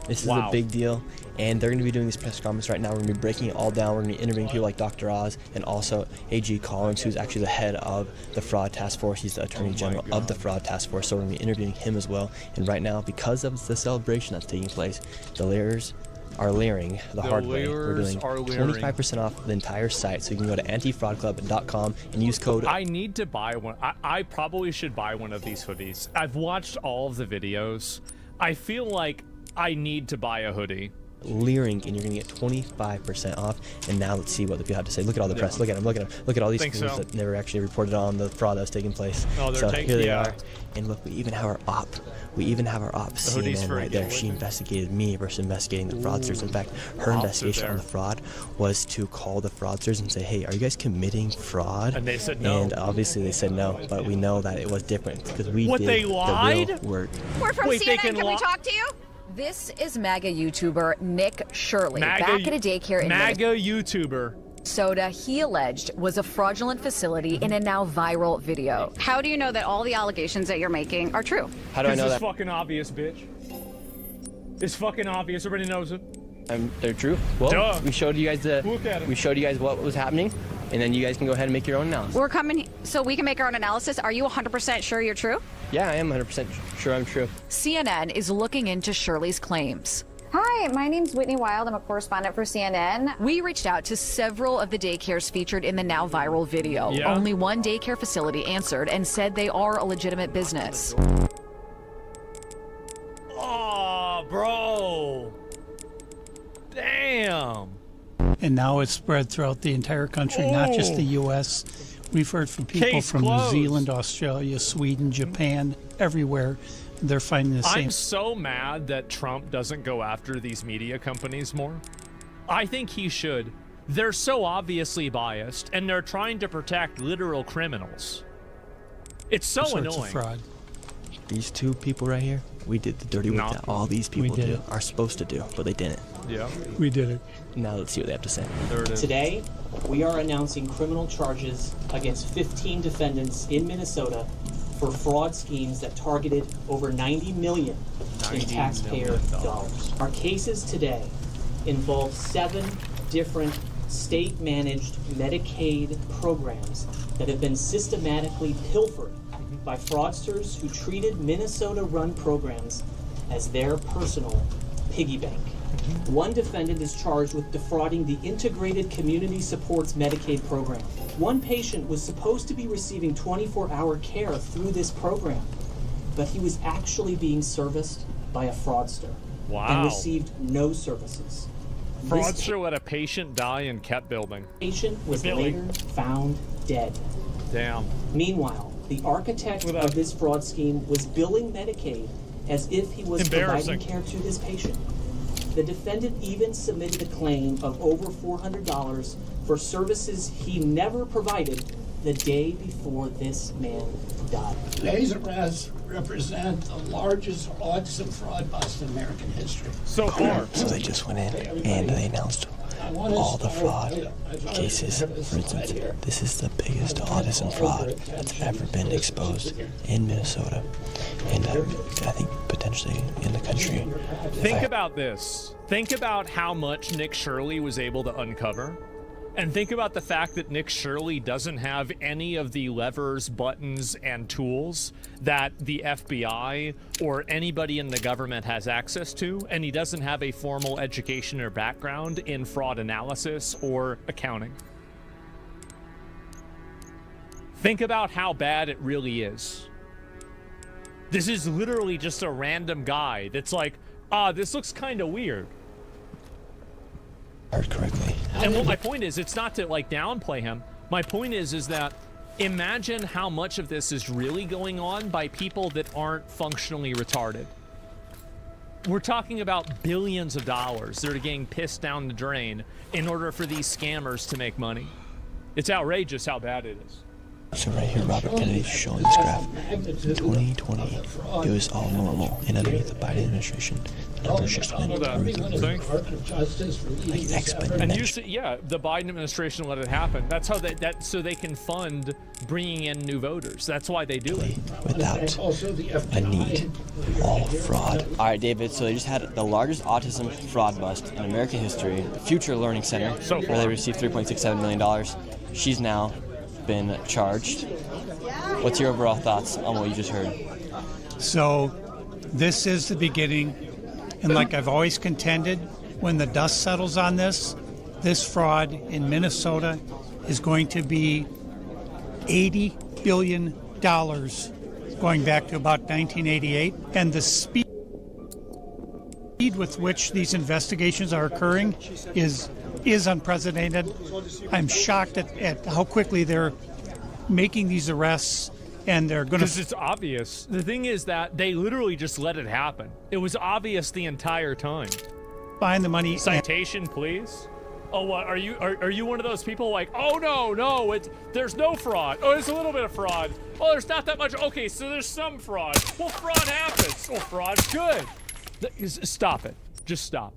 This is a big deal, and they're going to be doing these press conferences right now. We're going to be breaking it all down. We're going to be interviewing people like Dr. Oz and also A.G. Collins, who's actually the head of the Fraud Task Force. He's the Attorney General of the Fraud Task Force, so we're going to be interviewing him as well. And right now, because of the celebration that's taking place, the layers are layering the hard way. We're doing 25% off the entire site, so you can go to antifraudclub.com and use code. I need to buy one. I probably should buy one of these hoodies. I've watched all of the videos. I feel like I need to buy a hoodie. Leering, and you're gonna get 25% off. And now let's see what the people have to say. Look at all the press. Look at them. Look at them. Look at all these schools that never actually reported on the fraud that's taking place. Oh, so here they are. And look, we even have our op. We even have our op CNN right there. She investigated me versus investigating the fraudsters. In fact, her investigation on the fraud was to call the fraudsters and say, hey, are you guys committing fraud? And they said no. And obviously they said no, but we know that it was different because we did they lied? the real work. We're from CNN. Can we talk to you? This is MAGA YouTuber Nick Shirley, back at a daycare in MAGA YouTuber. Minnesota, he alleged was a fraudulent facility in a now viral video. How do you know that all the allegations that you're making are true? How do I know that? It's fucking obvious, bitch. It's fucking obvious. Everybody knows it. They're true. Well, Duh. we showed you guys Look at it. we showed you guys what was happening, and then you guys can go ahead and make your own analysis. We're coming so we can make our own analysis. Are you 100% sure you're true? Yeah, I am 100% sure I'm true. CNN is looking into Shirley's claims. Hi, my name's Whitney Wild. I'm a correspondent for CNN. We reached out to several of the daycares featured in the now viral video. Yeah. Only one daycare facility answered and said they are a legitimate business. Oh, bro. Damn. And now it's spread throughout the entire country, not just the U.S. We've heard from people Case from closed. New Zealand, Australia, Sweden, Japan, everywhere. They're finding the same. I'm so mad that Trump doesn't go after these media companies more. I think he should. They're so obviously biased, and they're trying to protect literal criminals. It's so sorts of annoying. fraud. These two people right here, we did the dirty work that all these people are supposed to do, but they didn't. Yeah. We did it. Now let's see what they have to say. There it is. Today, we are announcing criminal charges against 15 defendants in Minnesota for fraud schemes that targeted over $90 million in taxpayer dollars. Our cases today involve 7 different state-managed Medicaid programs that have been systematically pilfered by fraudsters who treated Minnesota-run programs as their personal piggy bank. One defendant is charged with defrauding the Integrated Community Supports Medicaid program. One patient was supposed to be receiving 24-hour care through this program, but he was actually being serviced by a fraudster and received no services. Fraudster let a patient die and kept building. Patient was later found dead. Damn. Meanwhile, the architect of this fraud scheme was billing Medicaid as if he was providing care to this patient. The defendant even submitted a claim of over $400 for services he never provided the day before this man died. Today's arrests represent the largest autism fraud bust in American history. So far. So they just went in and they announced all the fraud cases. For instance, this is the biggest autism fraud that's ever been exposed in Minnesota, and I think potentially in the country. Think about this. Think about how much Nick Shirley was able to uncover. And think about the fact that Nick Shirley doesn't have any of the levers, buttons, and tools that the FBI or anybody in the government has access to, and he doesn't have a formal education or background in fraud analysis or accounting. Think about how bad it really is. This is literally just a random guy that's like, this looks kind of weird. Heard correctly. And what my point is, it's not to like downplay him. My point is that imagine how much of this is really going on by people that aren't functionally retarded. We're talking about billions of dollars that are getting pissed down the drain in order for these scammers to make money. It's outrageous how bad it is. So right here, Robert Kennedy's showing this graph. 2020, it was all normal. And underneath the Biden administration, the numbers just went through the roof. Like exponential. And you see, yeah, the Biden administration let it happen. That's how so they can fund bringing in new voters. That's why they do it. Without a need. All fraud. All right, David, so they just had the largest autism fraud bust in American history. The Future Learning Center, where they received $3.67 million. She's now been charged. What's your overall thoughts on what you just heard? So this is the beginning, and like I've always contended, when the dust settles on this fraud in Minnesota is going to be $80 billion going back to about 1988, and the speed with which these investigations are occurring is unprecedented. I'm shocked at how quickly they're making these arrests, and they're going to... Because it's obvious. The thing is that they literally just let it happen. It was obvious the entire time. Find the money. Citation, please. Oh, what are you one of those people like, oh no, there's no fraud. Oh, there's a little bit of fraud. Oh, there's not that much. Okay, so there's some fraud. Well, fraud happens. Well, fraud's good. Stop it. Just stop.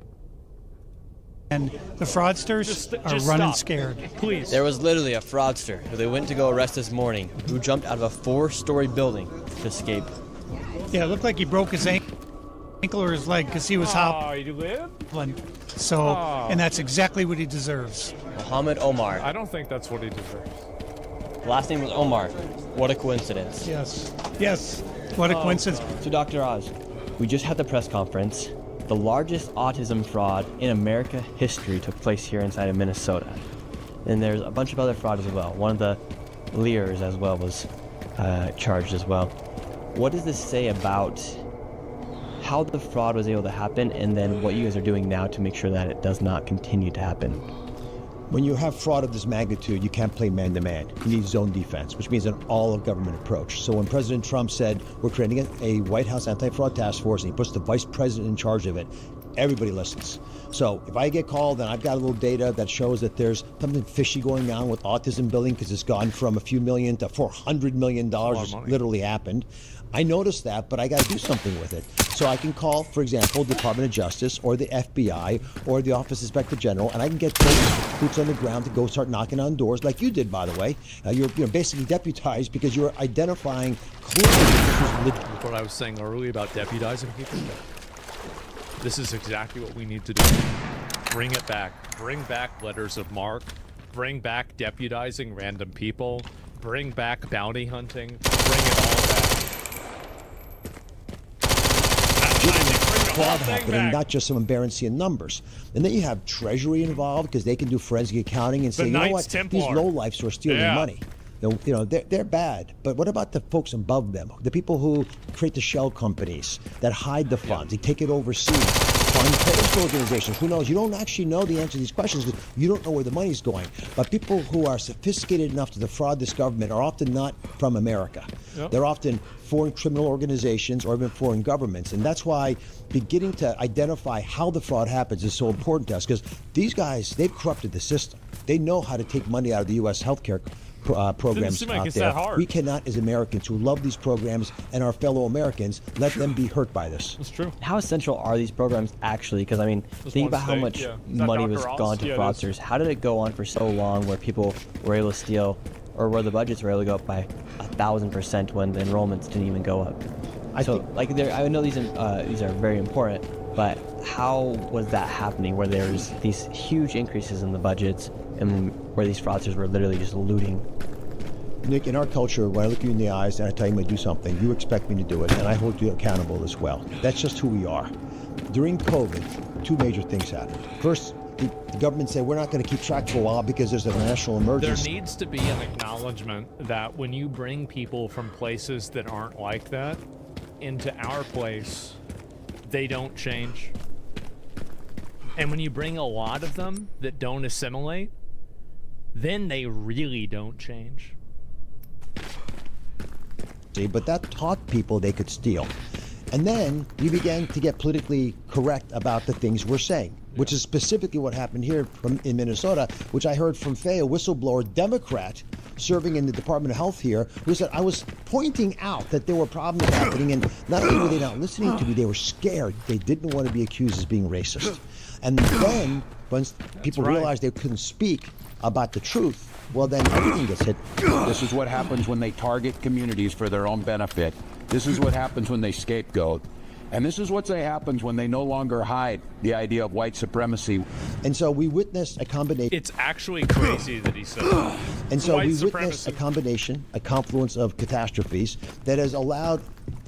And the fraudsters are running scared. Please. There was literally a fraudster who they went to go arrest this morning who jumped out of a 4-story building to escape. Yeah, it looked like he broke his ankle or his leg because he was hobbling. You live? So, and that's exactly what he deserves. Mohammed Omar. I don't think that's what he deserves. Last name was Omar. What a coincidence. Yes. What a coincidence. So Dr. Oz, we just had the press conference. The largest autism fraud in America history took place here inside of Minnesota. And there's a bunch of other fraud as well. One of the Lears as well was charged as well. What does this say about how the fraud was able to happen, and then what you guys are doing now to make sure that it does not continue to happen? When you have fraud of this magnitude, you can't play man-to-man. You need zone defense, which means an all-of-government approach. So when President Trump said we're creating a White House anti-fraud task force, and he puts the vice president in charge of it, everybody listens. So if I get called and I've got a little data that shows that there's something fishy going on with autism billing because it's gone from a few million to $400 million, which literally happened, I noticed that, but I got to do something with it. So I can call, for example, the Department of Justice or the FBI or the Office of Inspector General, and I can get folks, boots on the ground, to go start knocking on doors like you did, by the way. You're basically deputized because you're identifying clearly. What I was saying earlier about deputizing people. This is exactly what we need to do. Bring it back. Bring back letters of marque. Bring back deputizing random people. Bring back bounty hunting. Bring it all back. Fraud happening, not just some embarrassing numbers. And then you have Treasury involved because they can do forensic accounting and say, you know what, these lowlifes who are stealing money, they're bad. But what about the folks above them, the people who create the shell companies that hide the funds, they take it overseas, fund terrorist organizations? Who knows? You don't actually know the answer to these questions because you don't know where the money's going. But people who are sophisticated enough to defraud this government are often not from America. They're often foreign criminal organizations or even foreign governments. And that's why beginning to identify how the fraud happens is so important to us, because these guys, they've corrupted the system. They know how to take money out of the U.S. healthcare programs out there. We cannot, as Americans who love these programs and our fellow Americans, let them be hurt by this. That's true. How essential are these programs actually? Because I mean, think about how much money was gone to fraudsters. How did it go on for so long where people were able to steal, or where the budgets were able to go up by 1,000% when the enrollments didn't even go up? I know these are very important, but how was that happening where there's these huge increases in the budgets and where these fraudsters were literally just looting? Nick, in our culture, when I look you in the eyes and I tell you I'm going to do something, you expect me to do it, and I hold you accountable as well. That's just who we are. During COVID, 2 major things happened. First, the government said we're not going to keep track for a while because there's a national emergency. There needs to be an acknowledgement that when you bring people from places that aren't like that into our place, they don't change. And when you bring a lot of them that don't assimilate, then they really don't change. But that taught people they could steal. And then you began to get politically correct about the things we're saying, which is specifically what happened here in Minnesota, which I heard from Faye, a whistleblower Democrat serving in the Department of Health here, who said, I was pointing out that there were problems happening, and not only were they not listening to me, they were scared. They didn't want to be accused as being racist. And then, once people realized they couldn't speak about the truth, well, then everything gets hit. This is what happens when they target communities for their own benefit. This is what happens when they scapegoat. And this is what happens when they no longer hide the idea of white supremacy. And so we witnessed a combination. It's actually crazy that he said that. And so we witnessed a combination, a confluence of catastrophes that has allowed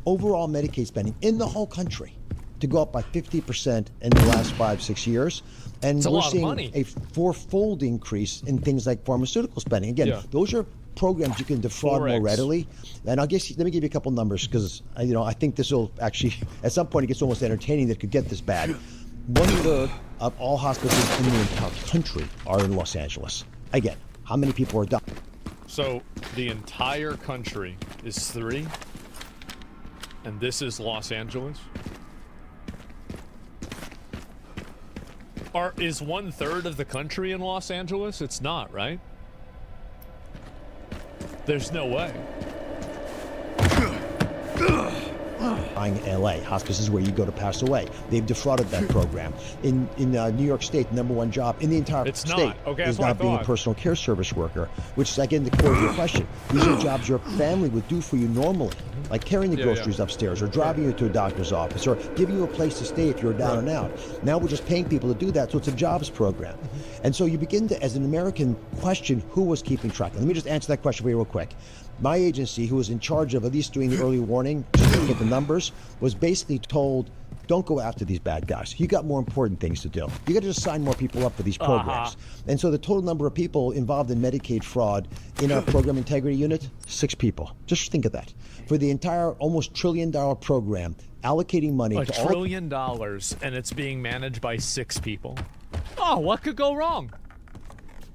overall Medicaid spending in the whole country to go up by 50% in the last 5-6 years. And we're seeing a fourfold increase in things like pharmaceutical spending. Again, those are programs you can defraud more readily. And let me give you a couple numbers, because I think this will actually, at some point, it gets almost entertaining that it could get this bad. 1/3 of all hospitals in the entire country are in Los Angeles. Again, how many people are dying? So the entire country is 3, and this is Los Angeles. Is 1/3 of the country in Los Angeles? It's not, right? There's no way. In LA, hospice is where you go to pass away. They've defrauded that program. In New York State, the #1 job in the entire state is not being a personal care service worker, which is, again, the core of your question. These are jobs your family would do for you normally, like carrying the groceries upstairs, or driving you to a doctor's office, or giving you a place to stay if you're down and out. Now we're just paying people to do that, so it's a jobs program. And so you begin to, as an American, question who was keeping track. And let me just answer that question for you real quick. My agency, who was in charge of at least doing the early warning, just looking at the numbers, was basically told, don't go after these bad guys. You got more important things to do. You got to just sign more people up for these programs. And so the total number of people involved in Medicaid fraud in our program integrity unit, 6 people. Just think of that. For the entire almost $1 trillion program, allocating money to $1 trillion, and it's being managed by 6 people. Oh, what could go wrong?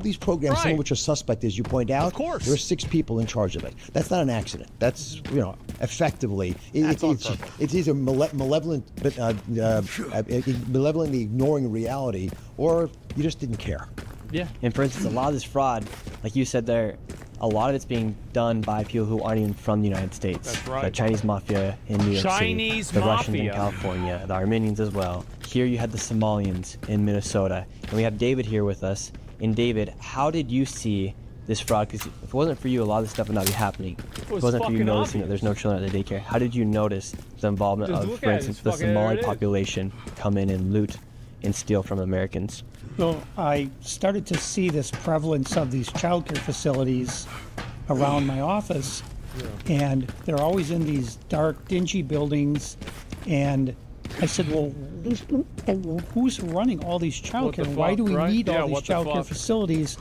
These programs, some of which are suspect, as you point out, of course, there are 6 people in charge of it. That's not an accident. That's, effectively, it's either malevolently ignoring reality, or you just didn't care. Yeah. And for instance, a lot of this fraud, like you said there, a lot of it's being done by people who aren't even from the United States. That's right. The Chinese mafia in New York City, the Russians in California, the Armenians as well. Here you had the Somalians in Minnesota, and we have David here with us. And David, how did you see this fraud? Because if it wasn't for you, a lot of this stuff would not be happening. If it wasn't for you noticing that there's no children at the daycare, how did you notice the involvement of, for instance, the Somali population come in and loot and steal from Americans? So I started to see this prevalence of these childcare facilities around my office, and they're always in these dark, dingy buildings, and I said, well, who's running all these childcare? Why do we need all these childcare facilities?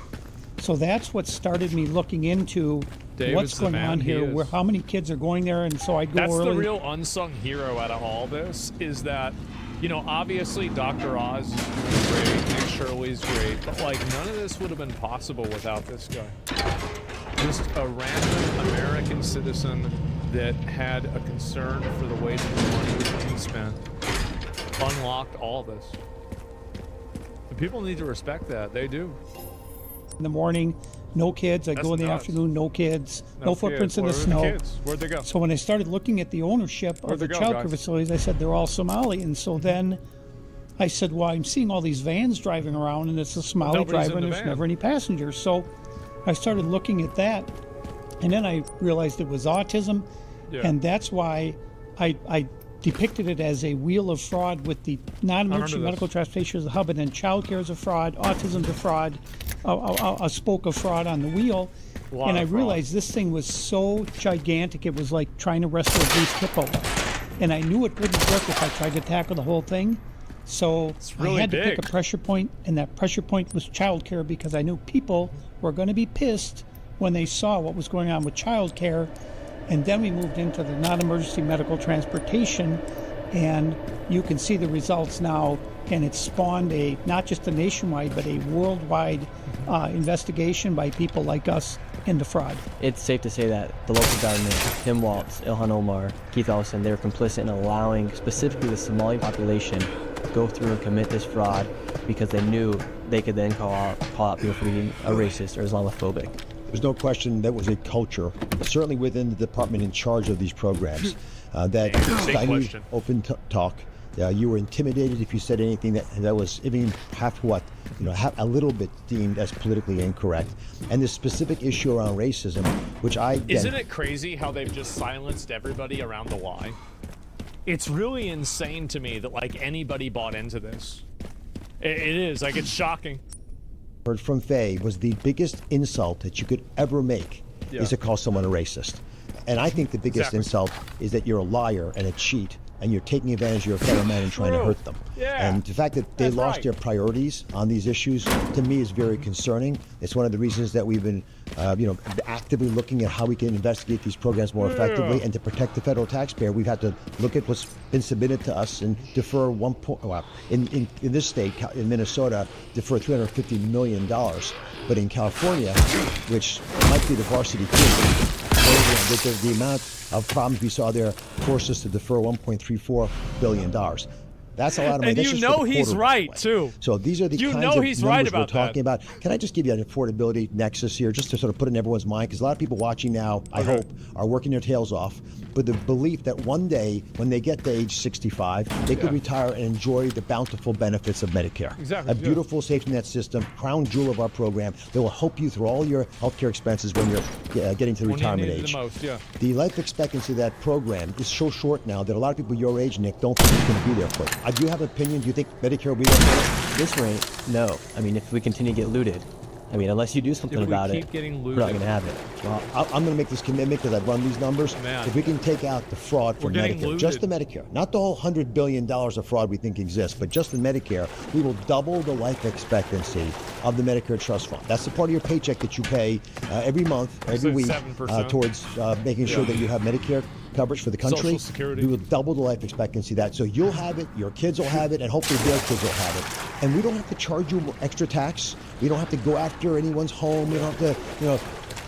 So that's what started me looking into what's going on here, how many kids are going there, and so I'd go early. That's the real unsung hero out of all this, is that, obviously Dr. Oz is great, Nick Shirley's great, but none of this would have been possible without this guy. Just a random American citizen that had a concern for the way that the money was being spent, unlocked all this. And people need to respect that. They do. In the morning, no kids. I go in the afternoon, no kids. No footprints in the snow. Where'd they go? So when I started looking at the ownership of the childcare facilities, I said they're all Somali. And so then I said, well, I'm seeing all these vans driving around, and it's a Somali driver, and there's never any passengers. So I started looking at that, and then I realized it was autism. And that's why I depicted it as a wheel of fraud with the non-emergency medical transportation as a hub, and then child care is a fraud, autism's a fraud, a spoke of fraud on the wheel. And I realized this thing was so gigantic, it was like trying to wrestle a greased hippo. And I knew it wouldn't work if I tried to tackle the whole thing. So I had to pick a pressure point, and that pressure point was child care, because I knew people were going to be pissed when they saw what was going on with child care. And then we moved into the non-emergency medical transportation, And you can see the results now, and it's spawned not just a nationwide, but a worldwide investigation by people like us into fraud. It's safe to say that the local government, Tim Walz, Ilhan Omar, Keith Ellison, they were complicit in allowing specifically the Somali population to go through and commit this fraud because they knew they could then call out people for being a racist or Islamophobic. There's no question that was a culture, certainly within the department in charge of these programs, that stymied open talk. You were intimidated if you said anything that was even half a little bit deemed as politically incorrect. And this specific issue around racism, which Isn't it crazy how they've just silenced everybody around the Y? It's really insane to me that like anybody bought into this. It is, like, it's shocking. Heard from Faye was the biggest insult that you could ever make is to call someone a racist. And I think the biggest insult is that you're a liar and a cheat and you're taking advantage of your fellow man and trying to hurt them. And the fact that they lost their priorities on these issues, to me, is very concerning. It's one of the reasons that we've been, actively looking at how we can investigate these programs more effectively, and to protect the federal taxpayer, we've had to look at what's been submitted to us and defer in this state, in Minnesota, defer $350 million. But in California, which might be the varsity team, the amount of problems we saw there forced us to defer $1.34 billion. That's a lot of money. And that's you know he's right, too. So these are the kinds of numbers we're talking about. Can I just give you an affordability nexus here, just to sort of put it in everyone's mind? Because a lot of people watching now, I hope, are working their tails off with the belief that one day, when they get to age 65, they could retire and enjoy the bountiful benefits of Medicare. Exactly. A beautiful safety net system, crown jewel of our program, that will help you through all your healthcare expenses when you're getting to the retirement age. The life expectancy of that program is so short now that a lot of people your age, Nick, don't think it's going to be there for you. Do you have an opinion? Do you think Medicare will be there for This rate, no. I mean, if we continue to get looted, unless you do something about it, we're not going to have it. Well, I'm going to make this commitment because I've run these numbers. If we can take out the fraud from Medicare, just the Medicare, not the whole $100 billion of fraud we think exists, but just the Medicare, we will double the life expectancy of the Medicare Trust Fund. That's the part of your paycheck that you pay every month, every week, towards making sure that you have Medicare coverage for the country. Social Security. We will double the life expectancy of that. So you'll have it, your kids will have it, and hopefully their kids will have it. And we don't have to charge you extra tax. We don't have to go after anyone's home. We don't have to,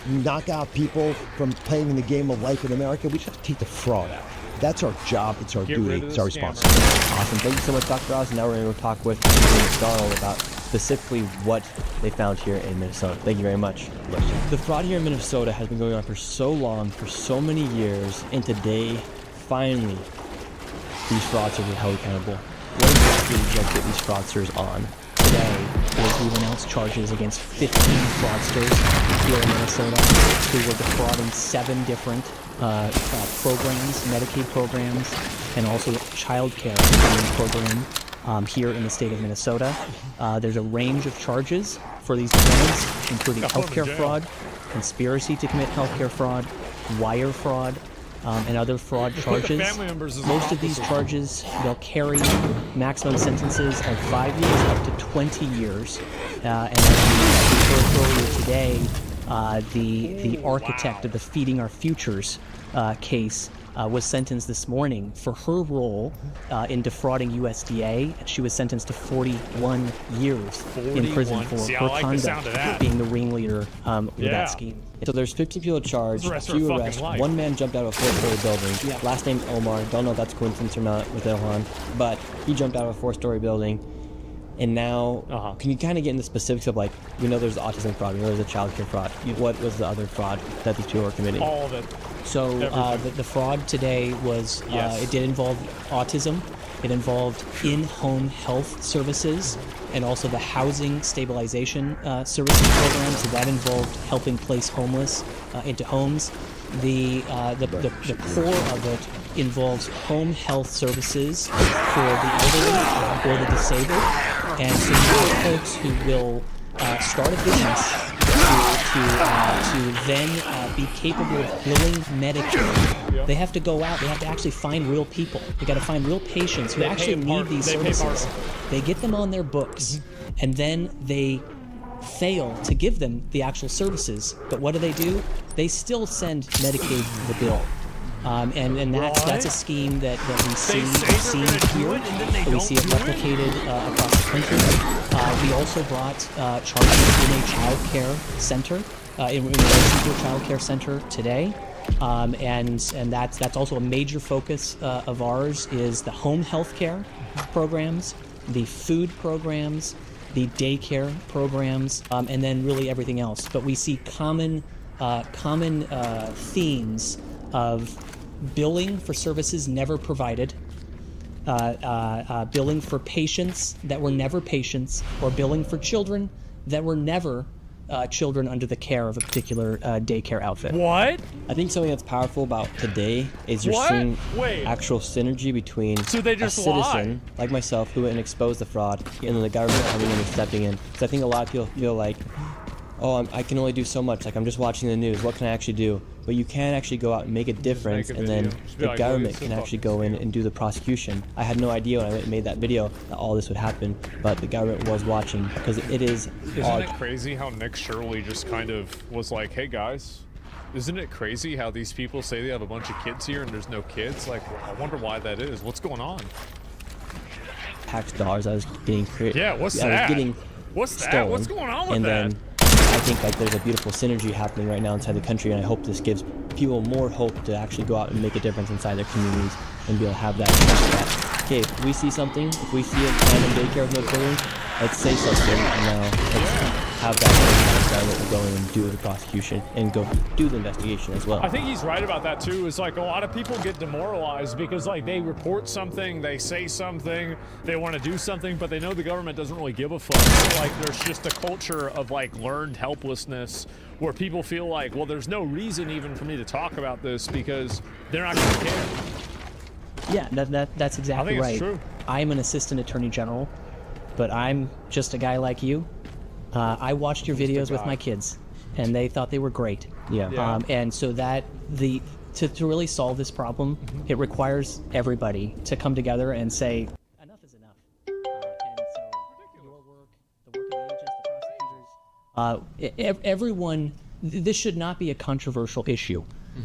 knock out people from playing in the game of life in America. We just have to take the fraud out. That's our job. It's our duty. It's our responsibility. Awesome. Thank you so much, Dr. Oz. Now we're going to go talk with McDonald about specifically what they found here in Minnesota. Thank you very much. The fraud here in Minnesota has been going on for so long, for so many years, and today, finally, these fraudsters are held accountable. What exactly did you guys get these fraudsters on? Today, we've announced charges against 15 fraudsters here in Minnesota who were defrauding 7 different programs, Medicaid programs, and also child care program here in the state of Minnesota. There's a range of charges for these defendants, including healthcare fraud, conspiracy to commit healthcare fraud, wire fraud, and other fraud charges. Most of these charges, they'll carry maximum sentences of 5 years up to 20 years. And as we heard earlier today, the architect of the Feeding Our Futures case was sentenced this morning for her role in defrauding USDA. She was sentenced to 41 years in prison for her conduct being the ringleader with that scheme. So there's 15 people charged, a few arrests. One man jumped out of a 4-story building. Last name's Omar. Don't know if that's coincidence or not with Ilhan, but he jumped out of a 4-story building. And now, can you kind of get into specifics of, like, we know there's autism fraud, we know there's a child care fraud. What was the other fraud that these people are committing? All of it. So the fraud today was, it did involve autism. It involved in-home health services and also the housing stabilization services program. So that involved helping place homeless into homes. The core of it involves home health services for the elderly or the disabled. And so you have folks who will start a business to then be capable of billing Medicare. They have to go out. They have to actually find real people. They got to find real patients who actually need these services. They get them on their books, and then they fail to give them the actual services. But what do? They still send Medicaid the bill. And that's a scheme that we see here. We see it replicated across the country. We also brought charges in a child care center, in relation to a child care center today. And that's also a major focus of ours is the home health care programs, the food programs, the daycare programs, and then really everything else. But we see common themes of billing for services never provided, billing for patients that were never patients, or billing for children that were never children under the care of a particular daycare outfit. What? I think something that's powerful about today is you're seeing actual synergy between a citizen like myself who went and exposed the fraud, and then the government coming in and stepping in. So I think a lot of people feel like, oh, I can only do so much. Like, I'm just watching the news. What can I actually do? But you can actually go out and make a difference, and then the government can actually go in and do the prosecution. I had no idea when I made that video that all this would happen, but the government was watching because it is Isn't it crazy how Nick Shirley just kind of was like, hey guys, isn't it crazy how these people say they have a bunch of kids here and there's no kids? Like, I wonder why that is. What's going on? Tax dollars I was getting created. Yeah, what's that? I was getting stolen, what's going on with and that? Then I think like there's a beautiful synergy happening right now inside the country, and I hope this gives people more hope to actually go out and make a difference inside their communities and be able to have that. Okay, if we see something, if we see a random daycare with no children, let's say something, and now let's have that government will go in and do the prosecution and go do the investigation as well. I think he's right about that too. Is like a lot of people get demoralized because like they report something, they say something, they want to do something, but they know the government doesn't really give a fuck. So, like there's just a culture of like learned helplessness where people feel like, well, there's no reason even for me to talk about this because they're not going to care. Yeah, that's exactly right. True. I'm an assistant attorney general, but I'm just a guy like you. I watched your videos with my kids, and they thought they were great. Yeah. And so that to really solve this problem, it requires everybody to come together and say, enough is enough. And so your work, the work of the agents, the prosecutors, everyone, this should not be a controversial issue.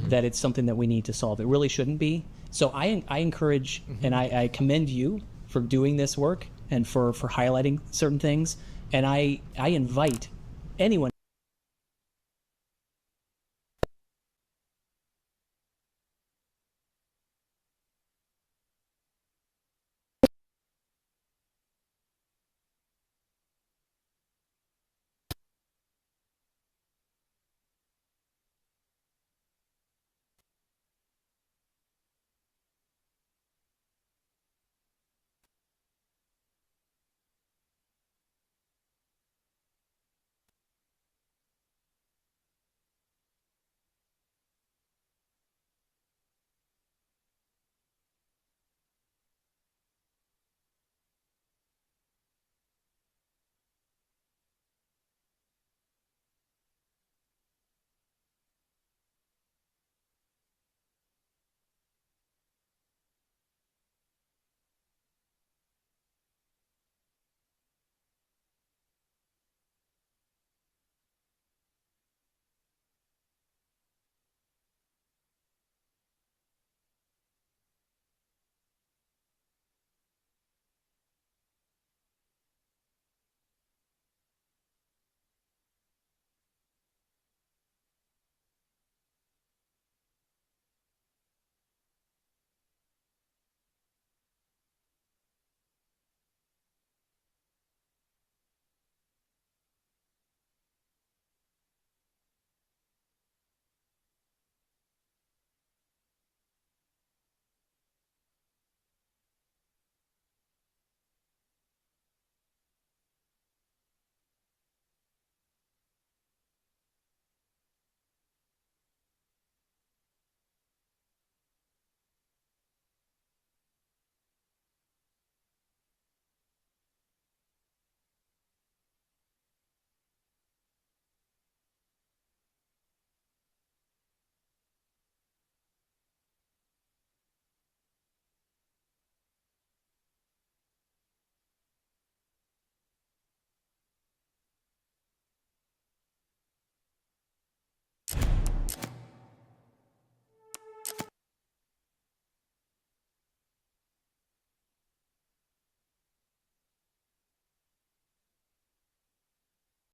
That it's something that we need to solve. It really shouldn't be. So I encourage and I commend you for doing this work and for highlighting certain things. And I invite anyone